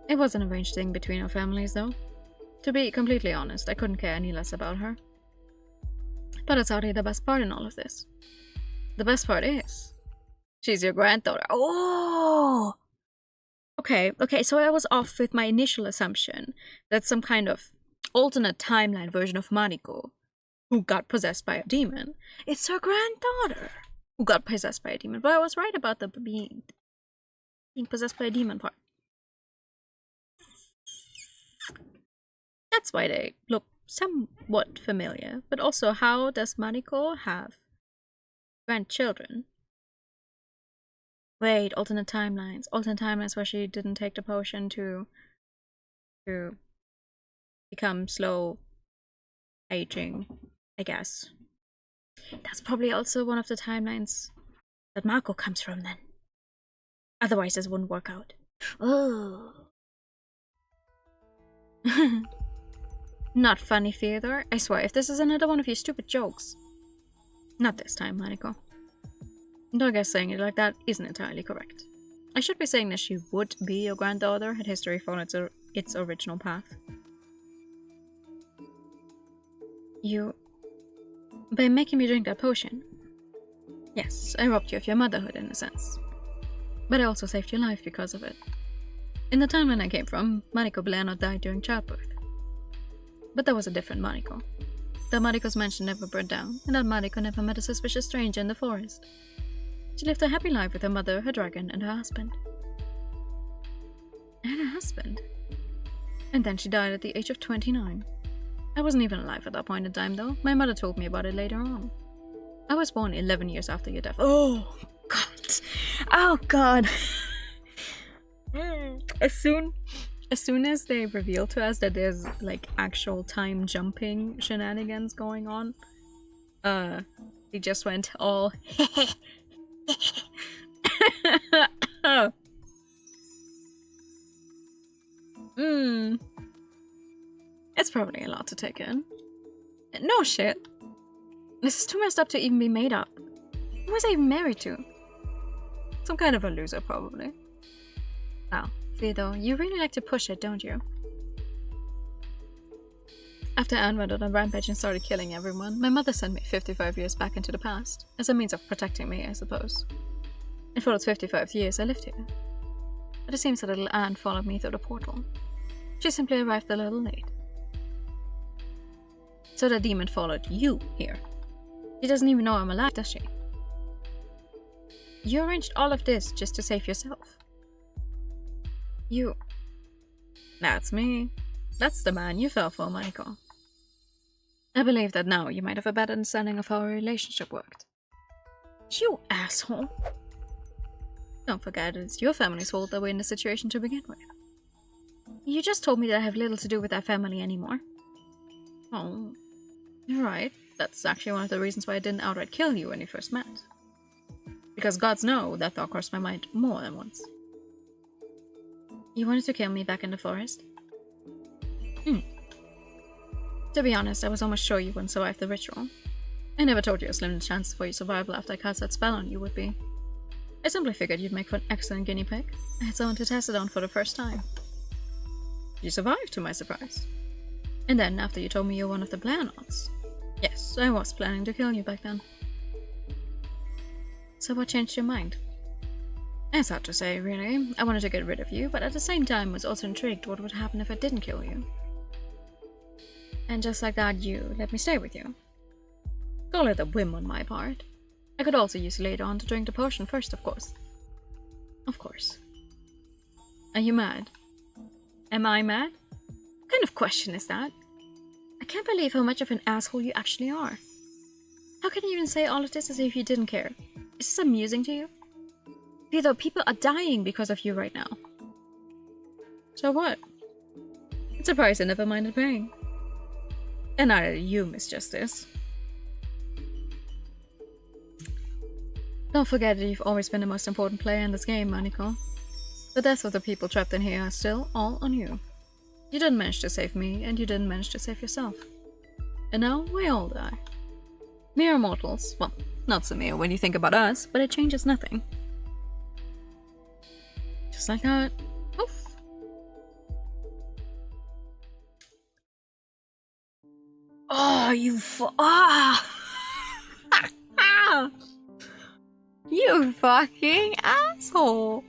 It was an arranged thing between our families, though. To be completely honest, I couldn't care any less about her. But that's hardly the best part in all of this. The best part is, she's your granddaughter. Oh! Okay, so I was off with my initial assumption that some kind of alternate timeline version of Maniko, who got possessed by a demon, it's her granddaughter who got possessed by a demon. But I was right about the being possessed by a demon part. That's why they look somewhat familiar. But also, how does Maniko have grandchildren? Wait, alternate timelines. Alternate timelines where she didn't take the potion to become slow aging, I guess. That's probably also one of the timelines that Mako comes from then. Otherwise this wouldn't work out. Oh. Not funny, Theodore. I swear, if this is another one of your stupid jokes. Not this time, Maniko. Though I guess saying it like that isn't entirely correct. I should be saying that she would be your granddaughter had history followed its original path. You... By making me drink that potion. Yes, I robbed you of your motherhood in a sense. But I also saved your life because of it. In the timeline I came from, Maniko Blairnot died during childbirth. But that was a different Maniko. That Maniko's mansion never burned down, and that Maniko never met a suspicious stranger in the forest. She lived a happy life with her mother, her dragon, and her husband. And her husband? And then she died at the age of 29. I wasn't even alive at that point in time, though. My mother told me about it later on. I was born 11 years after your death. Oh, God. Oh, God. As soon as they reveal to us that there's, like, actual time jumping shenanigans going on, they just went all It's probably a lot to take in. No shit. This is too messed up to even be made up. Who was I even married to? Some kind of a loser, probably. Wow, Theodore, you really like to push it, don't you? After Anne went on a rampage and started killing everyone, my mother sent me 55 years back into the past, as a means of protecting me, I suppose. And for those 55 years, I lived here. But it seems that little Anne followed me through the portal. She simply arrived a little late. So the demon followed you here. She doesn't even know I'm alive, does she? You arranged all of this just to save yourself. You... That's me. That's the man you fell for, Maniko. I believe that now you might have a better understanding of how our relationship worked. You asshole! Don't forget, it's your family's fault that we're in this situation to begin with. You just told me that I have little to do with that family anymore. Oh, you're right. That's actually one of the reasons why I didn't outright kill you when you first met. Because gods know that thought crossed my mind more than once. You wanted to kill me back in the forest? To be honest, I was almost sure you wouldn't survive the ritual. I never told you how slim the chances for your survival after I cast that spell on you would be. I simply figured you'd make for an excellent guinea pig. I had someone to test it on for the first time. You survived, to my surprise. And then after you told me you're one of the planets. Yes, I was planning to kill you back then. So what changed your mind? It's hard to say, really. I wanted to get rid of you, but at the same time was also intrigued what would happen if I didn't kill you. And just like that, you let me stay with you. Call it a whim on my part. I could also use you later on to drink the potion first, of course. Of course. Are you mad? Am I mad? What kind of question is that? I can't believe how much of an asshole you actually are. How can you even say all of this as if you didn't care? Is this amusing to you? Though people are dying because of you right now. So what? It's a price I never minded paying. And neither do you, Miss Justice. Don't forget that you've always been the most important player in this game, Maniko. The deaths of the people trapped in here are still all on you. You didn't manage to save me, and you didn't manage to save yourself. And now we all die. Mere mortals. Well, not so mere when you think about us, but it changes nothing. Just like that. Oof. Oh, you you fucking asshole.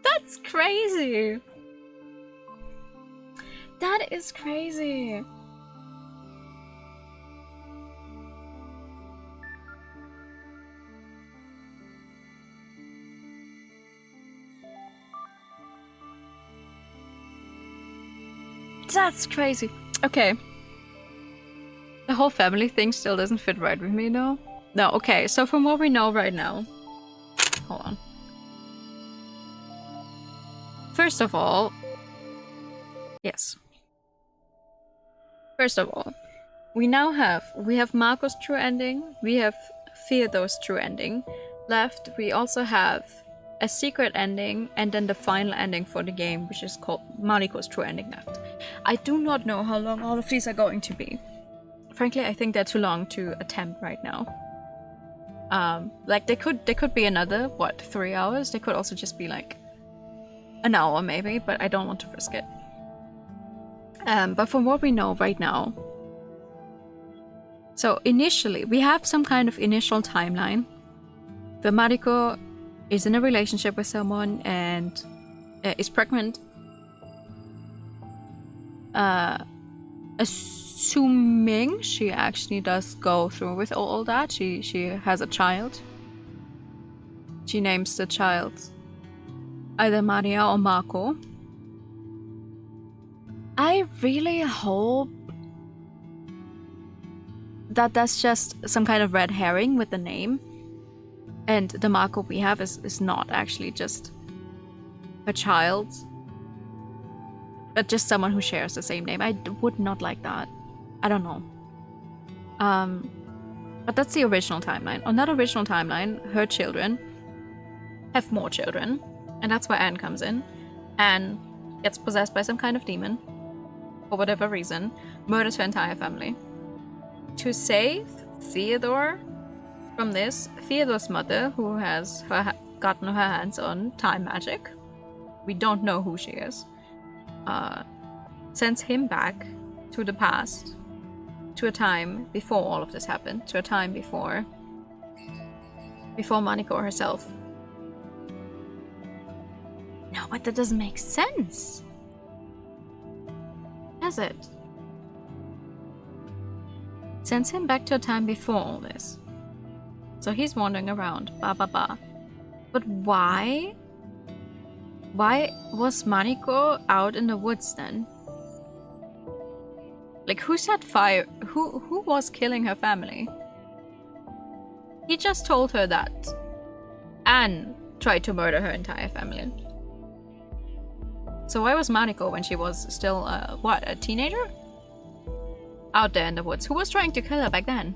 That's crazy. That is crazy. That's crazy. Okay. The whole family thing still doesn't fit right with me, though. No, okay, so from what we know right now... Hold on. First of all... Yes. First of all, we have Marco's true ending, we have Theodore's true ending left, we also have a secret ending, and then the final ending for the game, which is called Mariko's true ending left. I do not know how long all of these are going to be. Frankly, I think they're too long to attempt right now. Like they could be another, what, 3 hours? They could also just be like an hour maybe, but I don't want to risk it. But from what we know right now, so initially, we have some kind of initial timeline where Mariko is in a relationship with someone and is pregnant. Assuming she actually does go through with all that, she has a child. She names the child either Maria or Marco. I really hope that that's just some kind of red herring with the name, and the Marco we have is not actually just a child, but just someone who shares the same name. I would not like that. I don't know. But that's the original timeline. On that original timeline, her children have more children, and that's where Anne comes in. Anne gets possessed by some kind of demon, for whatever reason, murders her entire family. To save Theodore from this, Theodore's mother, who has gotten her hands on time magic, we don't know who she is, sends him back to the past, to a time before all of this happened, to a time before Maniko herself. No, but that doesn't make sense, does it? Sends him back to a time before all this. So he's wandering around, But why? Why was Maniko out in the woods then? Like, who set fire? Who was killing her family? He just told her that Anne tried to murder her entire family. So why was Maniko, when she was still, a teenager? Out there in the woods. Who was trying to kill her back then?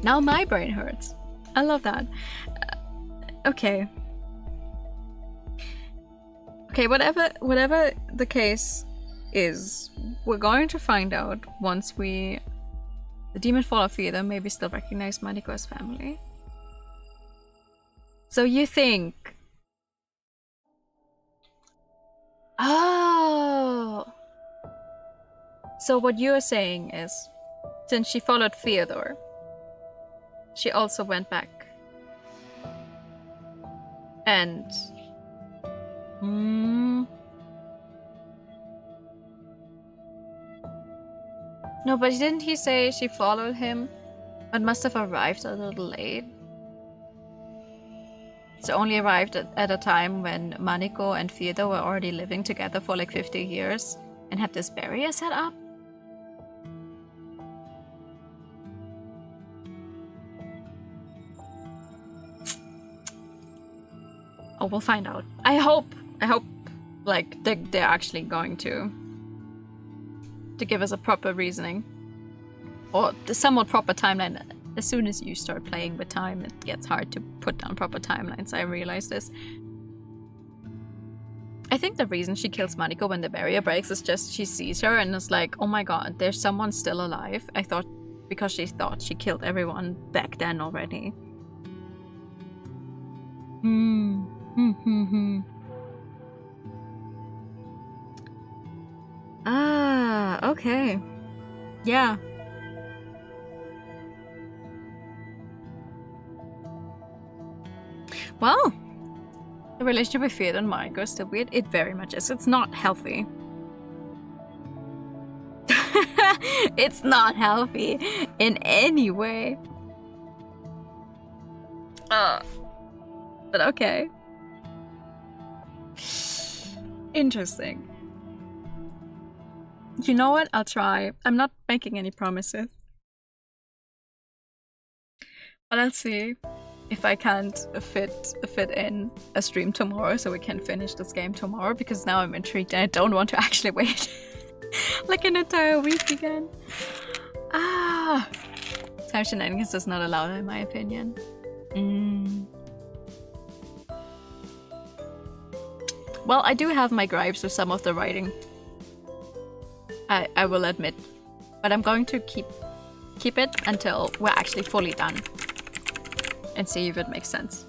Now my brain hurts. I love that. Okay. Okay, whatever the case is, we're going to find out once the demon fall of Theodore maybe still recognize Maniko as family. So you think... Oh! So what you're saying is, since she followed Theodore, she also went back. And... No, but didn't he say she followed him? But must have arrived a little late. So only arrived at a time when Maniko and Theodore were already living together for like 50 years and had this barrier set up? Oh, we'll find out. I hope, like, they're actually going to give us a proper reasoning. Or the somewhat proper timeline. As soon as you start playing with time, it gets hard to put down proper timelines. I realize this. I think the reason she kills Maniko when the barrier breaks is just she sees her and is like, oh my god, there's someone still alive. I thought, because she thought she killed everyone back then already. Ah, okay. Yeah. Well, the relationship with Fear and Mariko is still weird. It very much is. It's not healthy. It's not healthy in any way. But okay. Interesting. You know what? I'll try. I'm not making any promises. But I'll see if I can't fit in a stream tomorrow so we can finish this game tomorrow, because now I'm intrigued and I don't want to actually wait like an entire week again. Ah, time shenanigans is not allowed in my opinion. Well, I do have my gripes with some of the writing. I will admit, but I'm going to keep it until we're actually fully done and see if it makes sense.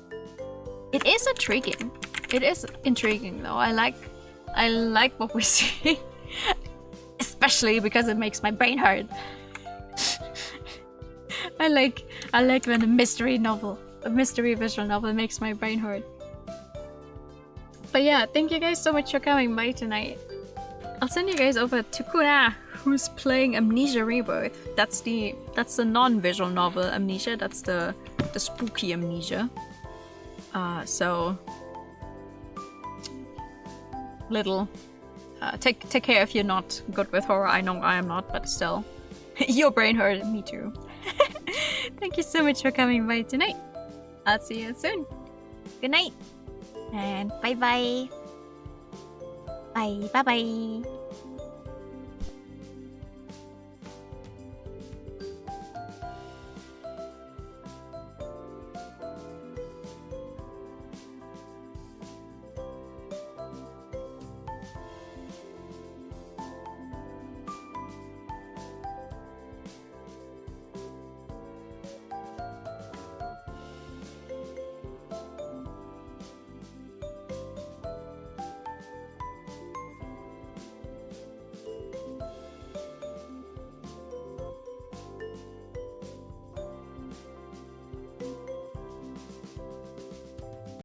It is intriguing. It is intriguing though. I like what we see, especially because it makes my brain hurt. I like when a mystery visual novel makes my brain hurt. But yeah, thank you guys so much for coming by tonight. I'll send you guys over to Kuna, who's playing Amnesia Rebirth. That's the non-visual novel Amnesia. That's the spooky Amnesia. So little take care if you're not good with horror. I know I am not, but still, your brain hurt. Me too. Thank you so much for coming by tonight. I'll see you soon. Good night and bye bye. Bye bye bye.